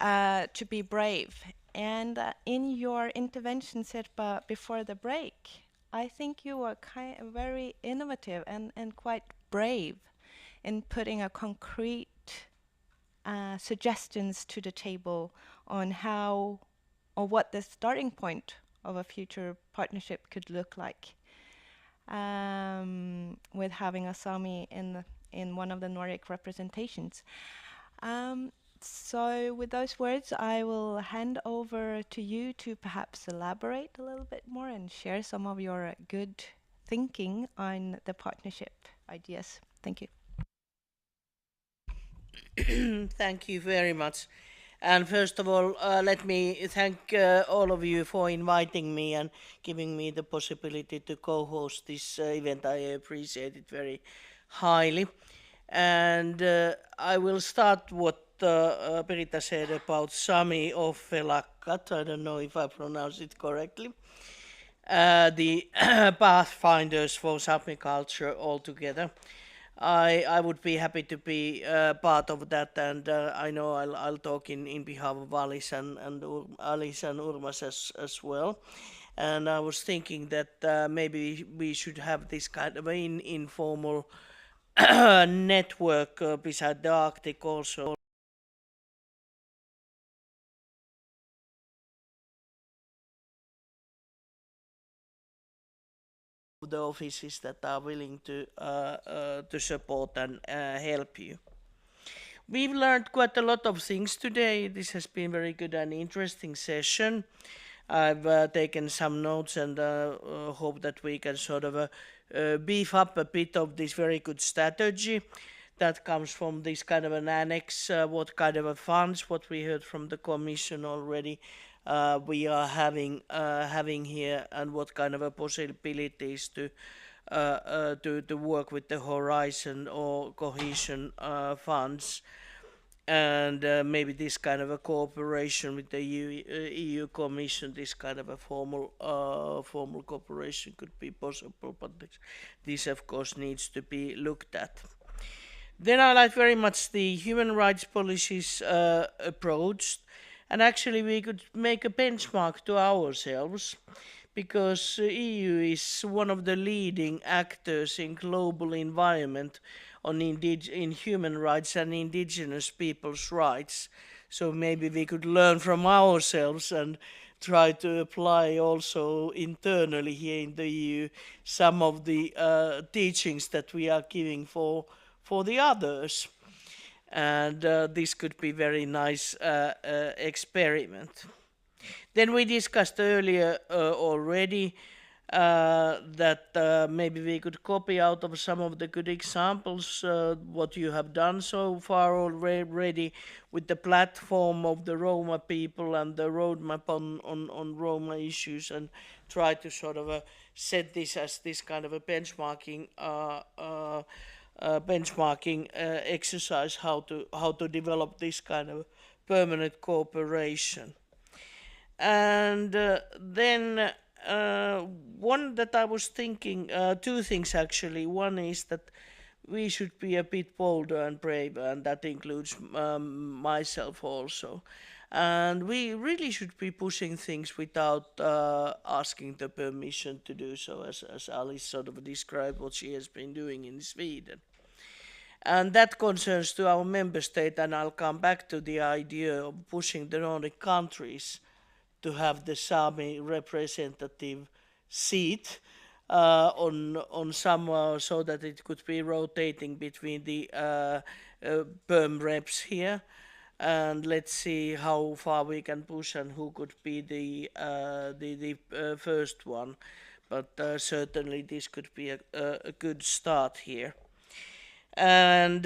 to be brave. And in your intervention, Sirpa, before the break, I think you were very innovative and quite brave in putting a concrete suggestions to the table on how or what the starting point of a future partnership could look like, with having a Sami in one of the Nordic representations. So with those words, I will hand over to you to perhaps elaborate a little bit more and share some of your good thinking on the partnership ideas. Thank you. Thank you very much. And first of all, let me thank all of you for inviting me and giving me the possibility to co-host this event. I appreciate it very highly. And I will start what Perita said about Sami Offelakkat. I don't know if I pronounced it correctly. The pathfinders for Sápmi culture altogether. I would be happy to be part of that, and I know I'll talk in behalf of Alice and Alice and Urmas as well. And I was thinking that maybe we should have this kind of an informal network beside the Arctic also. The offices that are willing to support and help you. We've learned quite a lot of things today. This has been very good and interesting session. I've taken some notes and hope that we can sort of beef up a bit of this very good strategy that comes from this kind of an annex, what kind of a funds, what we heard from the Commission already, we are having here, and what kind of a possibilities to work with the Horizon or Cohesion funds, and maybe this kind of a cooperation with the EU Commission, this kind of a formal cooperation could be possible, but this of course needs to be looked at. Then I like very much the human rights policies approach, and actually we could make a benchmark to ourselves, because EU is one of the leading actors in global environment on in human rights and indigenous people's rights. So maybe we could learn from ourselves and try to apply also internally here in the EU some of the teachings that we are giving for the others. And this could be very nice experiment. Then we discussed earlier already that maybe we could copy out of some of the good examples what you have done so far already with the platform of the Roma people and the roadmap on Roma issues, and try to sort of set this as this kind of a benchmarking exercise, how to develop this kind of permanent cooperation. And then one that I was thinking, two things actually. One is that we should be a bit bolder and braver, and that includes myself also. And we really should be pushing things without asking the permission to do so, as Alice sort of described what she has been doing in Sweden. And that concerns to our member state, and I'll come back to the idea of pushing the Nordic countries to have the Sámi representative seat on some, so that it could be rotating between the perm reps here. And let's see how far we can push and who could be the first one. But certainly this could be a good start here. And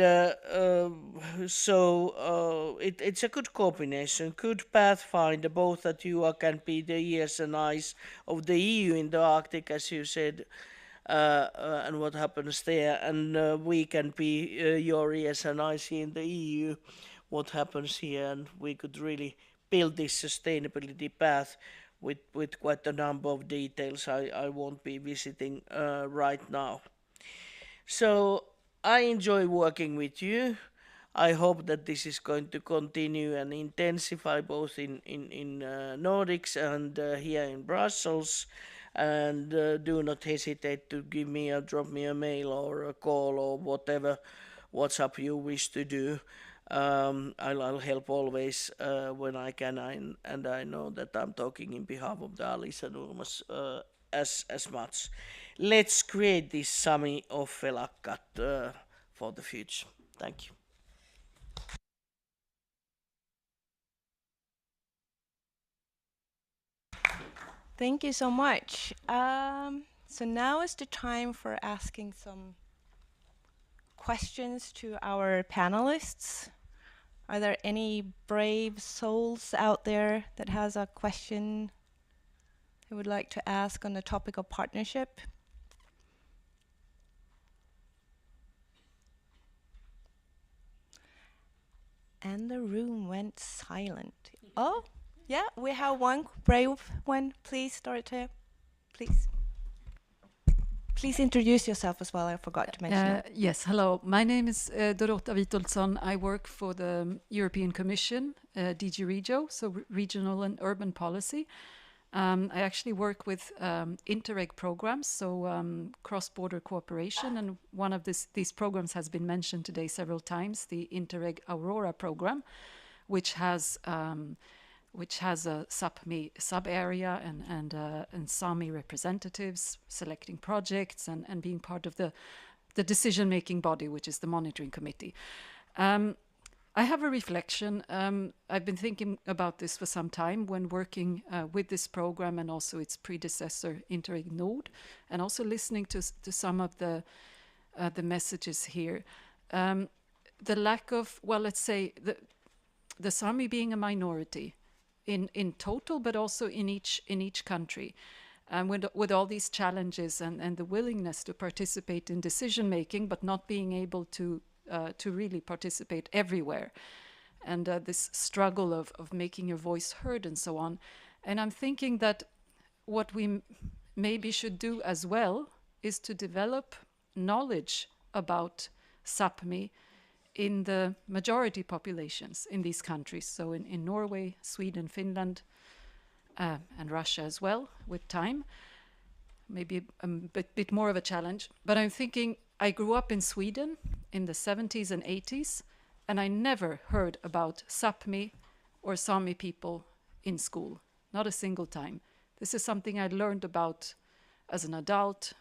so it's a good combination, good pathfinder, both that you can be the ears and eyes of the EU in the Arctic, as you said, and what happens there, and we can be your ears and eyes in the EU, what happens here, and we could really build this sustainability path with quite a number of details I won't be visiting right now. So I enjoy working with you. I hope that this is going to continue and intensify both in Nordics and here in Brussels. And do not hesitate to give me or drop me a mail or a call or whatever WhatsApp you wish to do. I'll help always when I can, and I know that I'm talking in behalf of the Alice and Urmas as much. Let's create this Sámi Offelakkat for the future. Thank you. Thank you so much. So now is the time for asking some questions to our panelists. Are there any brave souls out there that has a question they would like to ask on the topic of partnership? And the room went silent. Oh, yeah, we have one brave one. Please, Dorothea. Please. Please introduce yourself as well. I forgot to mention it. Yes, hello. My name is Dorota Witoldsson. I work for the European Commission, DG Regio, so Regional and Urban Policy. I actually work with Interreg programs, so cross-border cooperation, and one of these programs has been mentioned today several times, the Interreg Aurora program, which has a Sápmi sub-area and Sámi representatives selecting projects and being part of the decision-making body, which is the monitoring committee. I have a reflection. I've been thinking about this for some time when working with this program and also its predecessor, Interreg Nord, and also listening to some of the messages here. The lack of, well, let's say, the Sámi being a minority in total, but also in each country, with all these challenges and the willingness to participate in decision making, but not being able to really participate everywhere, and this struggle of making your voice heard and so on. And I'm thinking that what we maybe should do as well is to develop knowledge about Sápmi in the majority populations in these countries. So in Norway, Sweden, Finland, and Russia as well, with time. Maybe a bit more of a challenge. But I'm thinking, I grew up in Sweden in the 70s and 80s, and I never heard about Sápmi or Sámi people in school, not a single time. This is something I learned about as an adult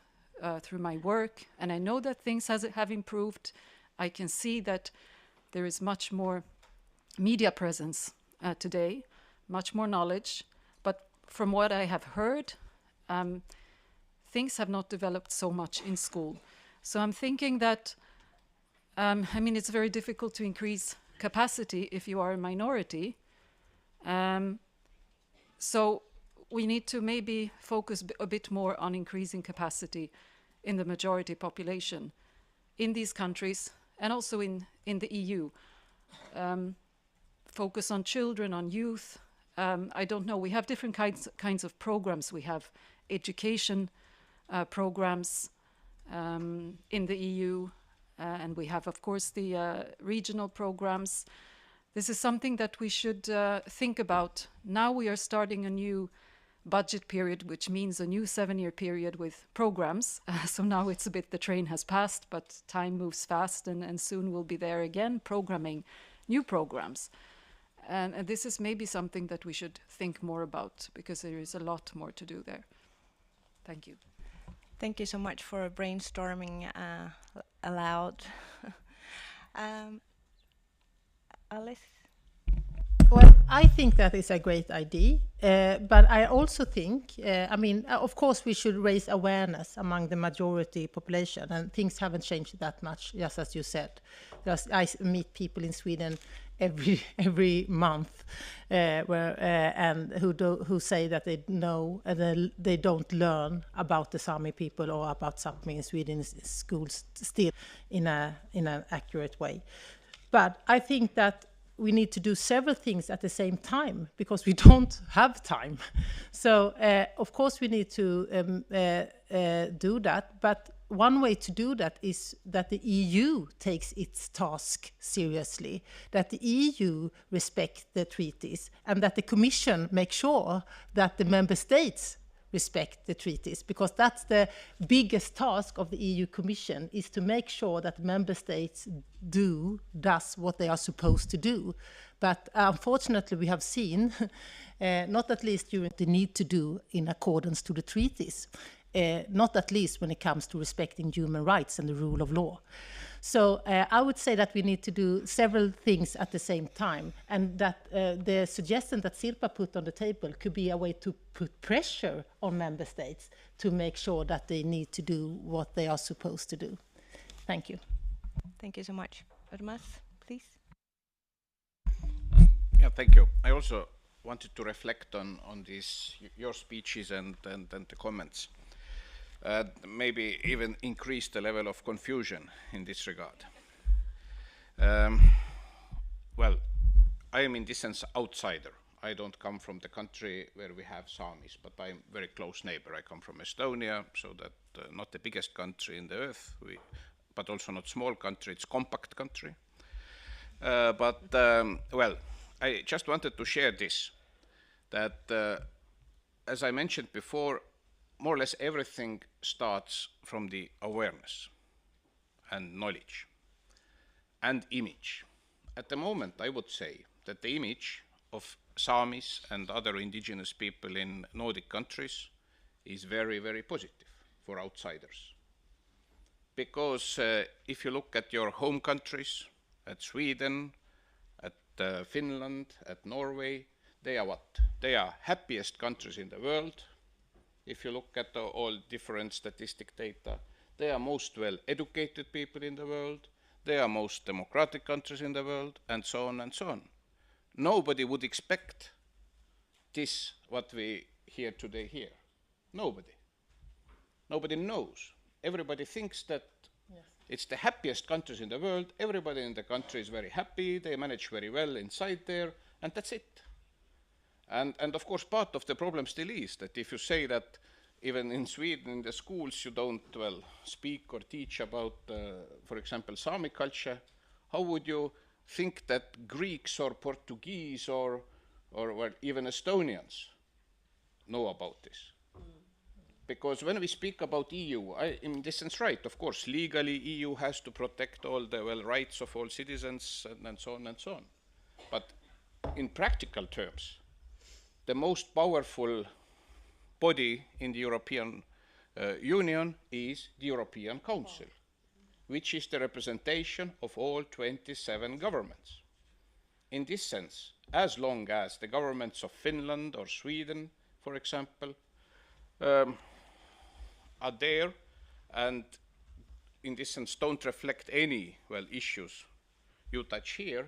through my work, and I know that things have improved. I can see that there is much more media presence today, much more knowledge, but from what I have heard, things have not developed so much in school. So I'm thinking that, I mean, it's very difficult to increase capacity if you are a minority. So we need to maybe focus a bit more on increasing capacity in the majority population in these countries and also in the EU. Focus on children, on youth. I don't know, we have different kinds of programs. We have education programs in the EU, and we have, of course, the regional programs. This is something that we should think about. Now we are starting a new budget period, which means a new 7-year period with programs. So now it's a bit, the train has passed, but time moves fast, and soon we'll be there again, programming new programs. And this is maybe something that we should think more about, because there is a lot more to do there. Thank you. Thank you so much for brainstorming aloud. Alice? Well, I think that is a great idea, but I also think, I mean, of course we should raise awareness among the majority population, and things haven't changed that much, just as you said. I meet people in Sweden every month and who say that they know and they don't learn about the Sámi people or about Sápmi in Sweden schools still in an accurate way. But I think that we need to do several things at the same time because we don't have time. So of course we need to do that, but one way to do that is that the EU takes its task seriously, that the EU respect the treaties, and that the Commission makes sure that the member states respect the treaties, because that's the biggest task of the EU Commission, is to make sure that member states does what they are supposed to do. But unfortunately we have seen, not at least during the need to do in accordance to the treaties, not at least when it comes to respecting human rights and the rule of law. So I would say that we need to do several things at the same time, and that the suggestion that Sirpa put on the table could be a way to put pressure on member states to make sure that they need to do what they are supposed to do. Thank you. Thank you so much. Urmas, please. Yeah, thank you. I also wanted to reflect on these, your speeches and the comments. Maybe even increase the level of confusion in this regard. Well, I am in this sense outsider. I don't come from the country where we have Saamis, but I'm very close neighbor. I come from Estonia, so that not the biggest country in the earth, but also not small country, it's compact country. Well, I just wanted to share this, that as I mentioned before, more or less everything starts from the awareness and knowledge and image. At the moment, I would say that the image of Saamis and other indigenous people in Nordic countries is very, very positive for outsiders. Because if you look at your home countries, at Sweden, at Finland, at Norway, they are what? They are happiest countries in the world. If you look at all different statistic data, they are most well-educated people in the world, they are most democratic countries in the world, and so on and so on. Nobody would expect this, what we hear today here. Nobody. Nobody knows. Everybody thinks that it's the happiest countries in the world, everybody in the country is very happy, they manage very well inside there, and that's it. And of course, part of the problem still is that if you say that even in Sweden, in the schools, you don't, well, speak or teach about, for example, Sami culture, how would you think that Greeks or Portuguese or well, even Estonians know about this? Because when we speak about EU, in this sense, right, of course, legally EU has to protect all the rights of all citizens and so on and so on. But in practical terms, the most powerful body in the European Union is the European Council, which is the representation of all 27 governments. In this sense, as long as the governments of Finland or Sweden, for example, are there and in this sense don't reflect any, well, issues you touch here,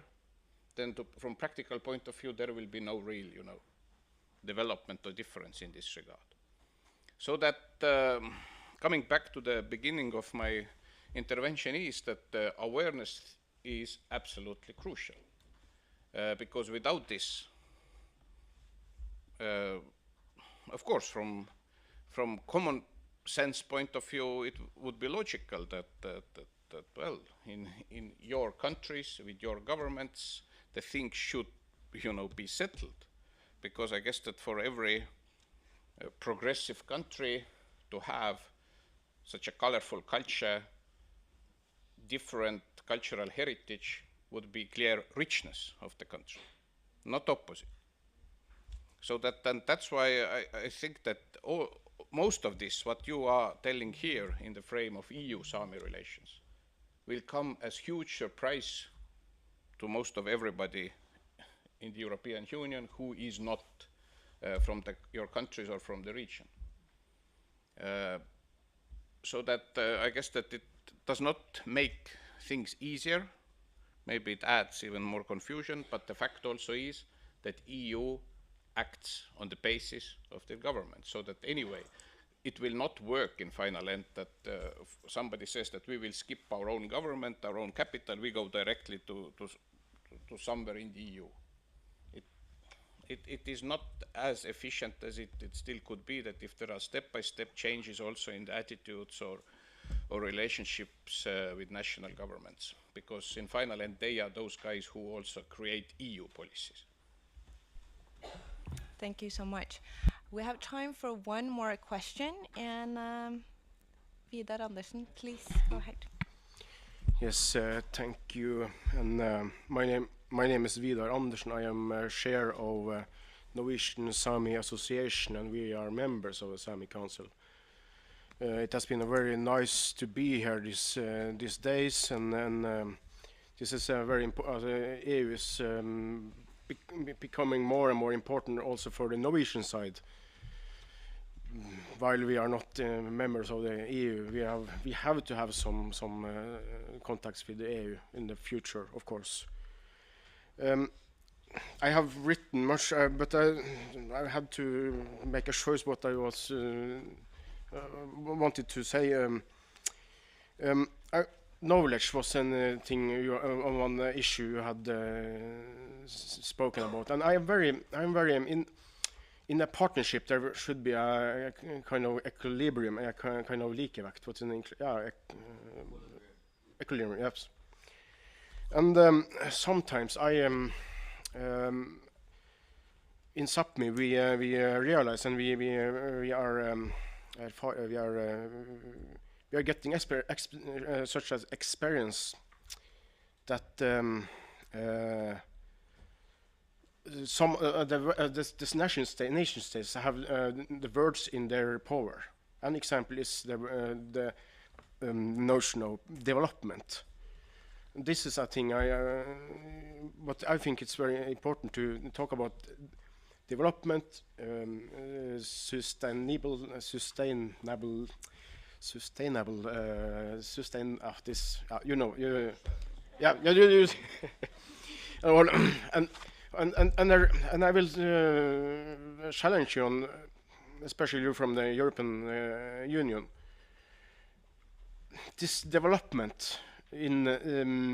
then from practical point of view, there will be no real, development or difference in this regard. So that, coming back to the beginning of my intervention, is that awareness is absolutely crucial. Because without this, of course, from common sense point of view, it would be logical that well, in your countries, with your governments, the things should, be settled. Because I guess that for every progressive country to have such a colorful culture, different cultural heritage would be clear richness of the country, not opposite. So that's why I think that most of this, what you are telling here in the frame of EU-Sámi relations, will come as huge surprise to most of everybody in the European Union who is not from your countries or from the region. So that I guess that it does not make things easier. Maybe it adds even more confusion, but the fact also is that EU acts on the basis of the government. So that anyway, it will not work in final end that somebody says that we will skip our own government, our own capital, we go directly to somewhere in the EU. It is not as efficient as it still could be, that if there are step-by-step changes also in the attitudes or relationships with national governments, because in final end they are those guys who also create EU policies. Thank you so much. We have time for one more question, and Vidar Andersen, please go ahead. Yes, thank you. And my name is Vidar Andersen. I am chair of Norwegian Sámi Association, and we are members of the Sámi Council. It has been very nice to be here these days, and this is a very important. EU is becoming more and more important also for the Norwegian side. While we are not members of the EU, we have to have some contacts with the EU in the future, of course. I have written much, but I had to make a choice what I was wanted to say. knowledge was one thing, one issue you had spoken about, and I'm very in a partnership there should be a kind of equilibrium, a kind of likevekt. What's in equilibrium? Yes. And sometimes I am in Sápmi we realize, and we are getting such as experience that this nation states have the words in their power. An example is the notion of development. This is a thing but I think it's very important to talk about development, and I will challenge you on, especially you from the European Union, this development in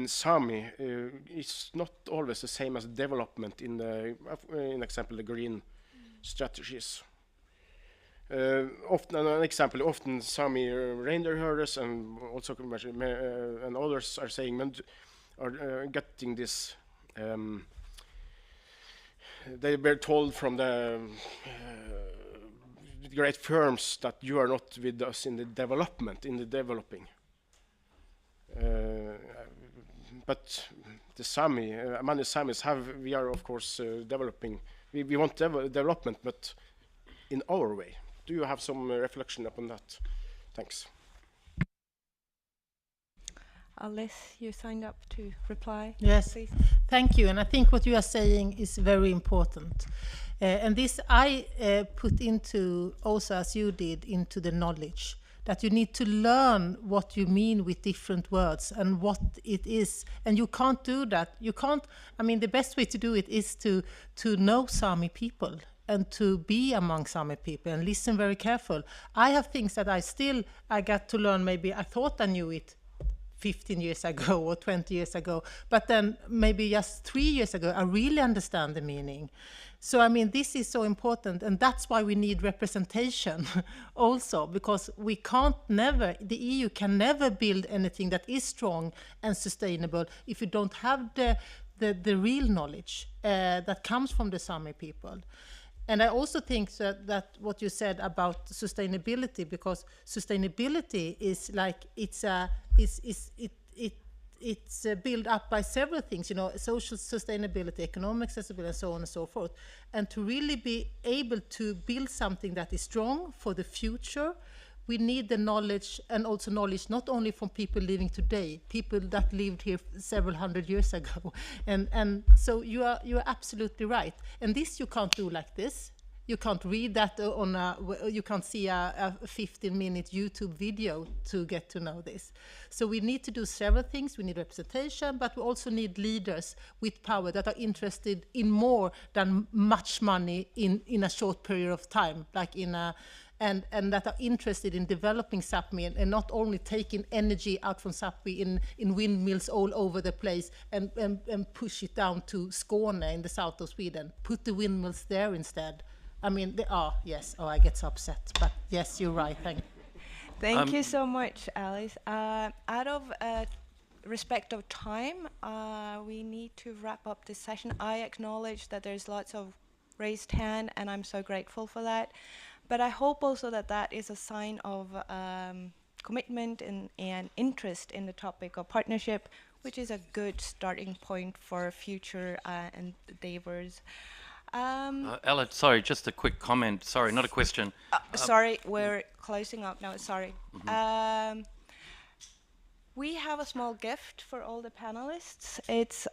Sámi is not always the same as development in example the green strategies. Often Sámi reindeer herders and also and others are saying are getting this. They were told from the great firms that you are not with us in the development, in the developing. But the Sámi, many Sámis we are of course developing. We want development, but in our way. Do you have some reflection upon that? Thanks. Alice, you signed up to reply. Yes, please. Thank you. And I think what you are saying is very important. And this I put into, also as you did, into the knowledge. That you need to learn what you mean with different words and what it is. And you can't do that. You can't, I mean, the best way to do it is to know Sámi people and to be among Sámi people and listen very careful. I have things that I got to learn, maybe I thought I knew it 15 years ago or 20 years ago, but then maybe just 3 years ago, I really understand the meaning. So, I mean, this is so important, and that's why we need representation also, because we the EU can never build anything that is strong and sustainable if you don't have the real knowledge that comes from the Sámi people. And I also think that what you said about sustainability, because sustainability is like it's built up by several things, you know, social sustainability, economic sustainability, and so on and so forth. And to really be able to build something that is strong for the future, we need the knowledge, and also knowledge not only from people living today, people that lived here several hundred years ago. And so you are absolutely right. And this you can't do like this. You can't read that you can't see a 15-minute YouTube video to get to know this. So we need to do several things. We need representation, but we also need leaders with power that are interested in more than much money in a short period of time, like and that are interested in developing Sápmi and not only taking energy out from Sápmi in windmills all over the place and push it down to Skåne in the south of Sweden. Put the windmills there instead. I mean, I get so upset, but yes, you're right, thank you. Thank you so much, Alice. Out of respect of time, we need to wrap up this session. I acknowledge that there's lots of raised hand, and I'm so grateful for that. But I hope also that is a sign of commitment and interest in the topic of partnership, which is a good starting point for future endeavors. Ella, sorry, just a quick comment. Sorry, not a question. Sorry, we're closing up now. Sorry. Mm-hmm. We have a small gift for all the panelists. It's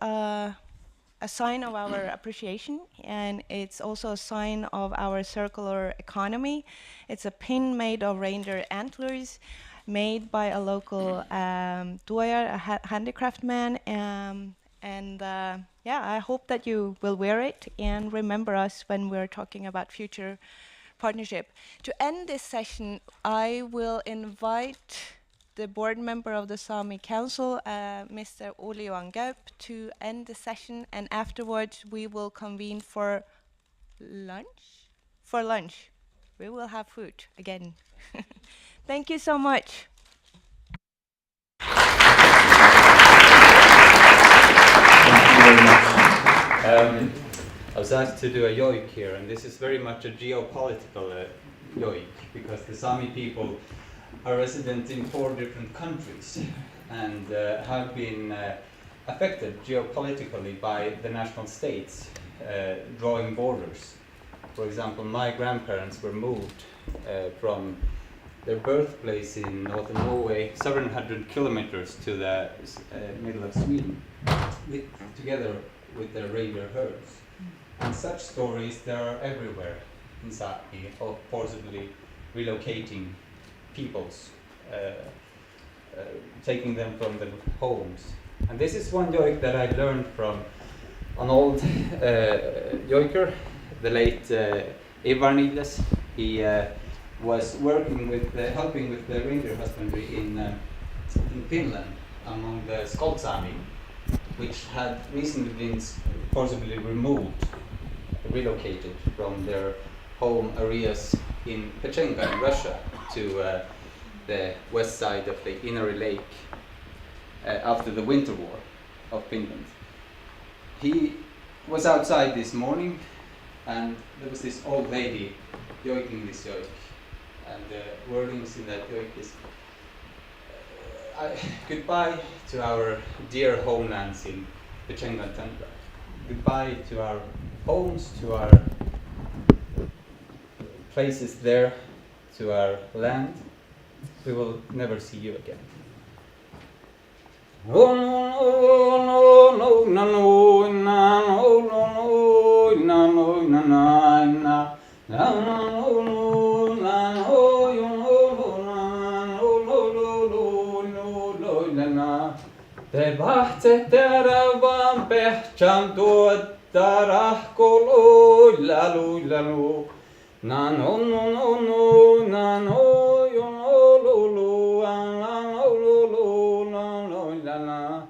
a sign of our appreciation, and it's also a sign of our circular economy. It's a pin made of reindeer antlers, made by a local doyer, a handicraft man. I hope that you will wear it and remember us when we're talking about future partnership. To end this session, I will invite the board member of the Sámi Council, Mr. Ole Johan Gaup, to end the session, and afterwards we will convene for lunch. We will have food again. Thank you so much. I was asked to do a yoik here, and this is very much a geopolitical yoik, because the Sámi people are resident in 4 different countries and have been affected geopolitically by the national states drawing borders. For example, my grandparents were moved from their birthplace in northern Norway, 700 kilometers to the middle of Sweden, together with their reindeer herds. And such stories, there are everywhere in Sápmi, of forcibly relocating peoples, taking them from their homes. And this is one yoik that I learned from an old yoiker, the late Ivar Niles. He was working with, helping with the reindeer husbandry in Finland among the Sámi, which had recently been forcibly relocated from their home areas in Pechenga in Russia to the west side of the Inari Lake after the Winter War of Finland. He was outside this morning, and there was this old lady yoiking this yoik, and the wordings in that yoik is goodbye to our dear homelands in Pechenga and Tundra. Goodbye to our homes, to our places there, to our land. We will never see you again. Te vahte terävän pehtsan tuotta rahkoluilla luilla. Na no no no no na no yo no lulu na no lulu na no la.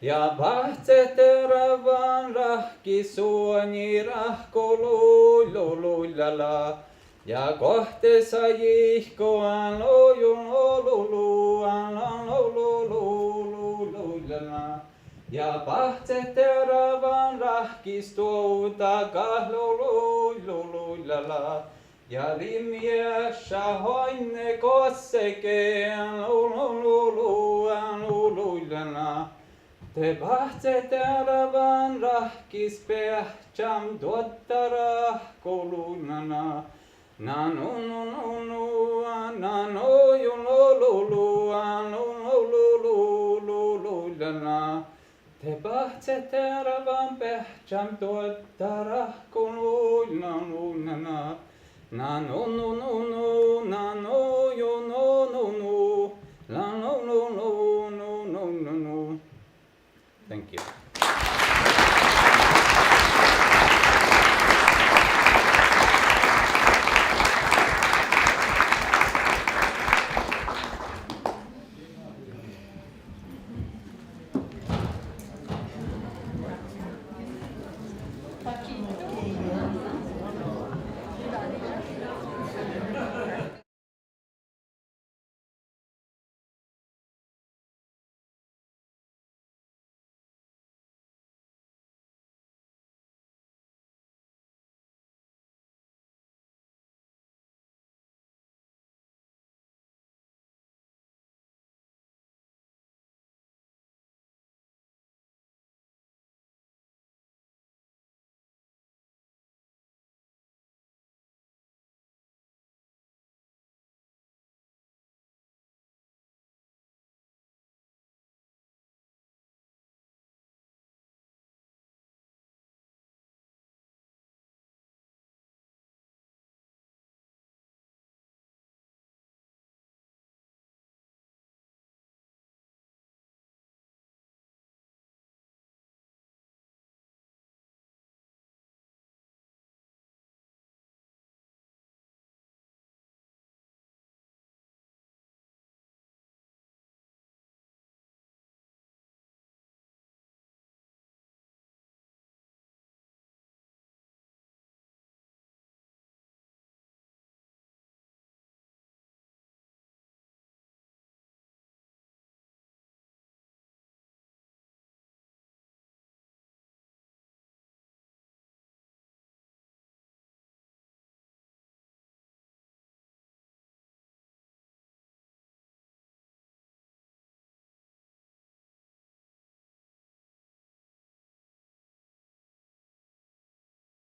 Ja vahte terävän rahki suoni rahkoluilla. Ja kohte sa jihkoan lo yo no lulu na no lulu. Ja pahte terävän rahkistuuta kahluluiluluilala. Ja limmiässä hoinne kossekeen lululuiluluilala. Te pahte terävän rahkispehtsam tuotta rahkoluilana. Na no no no no na no yo no lulu lululuilana. Te pahtse terävän pehtsam tuotta rahkoluilana. Na no no no no na no yo no no no la no no no no no no no. Thank you.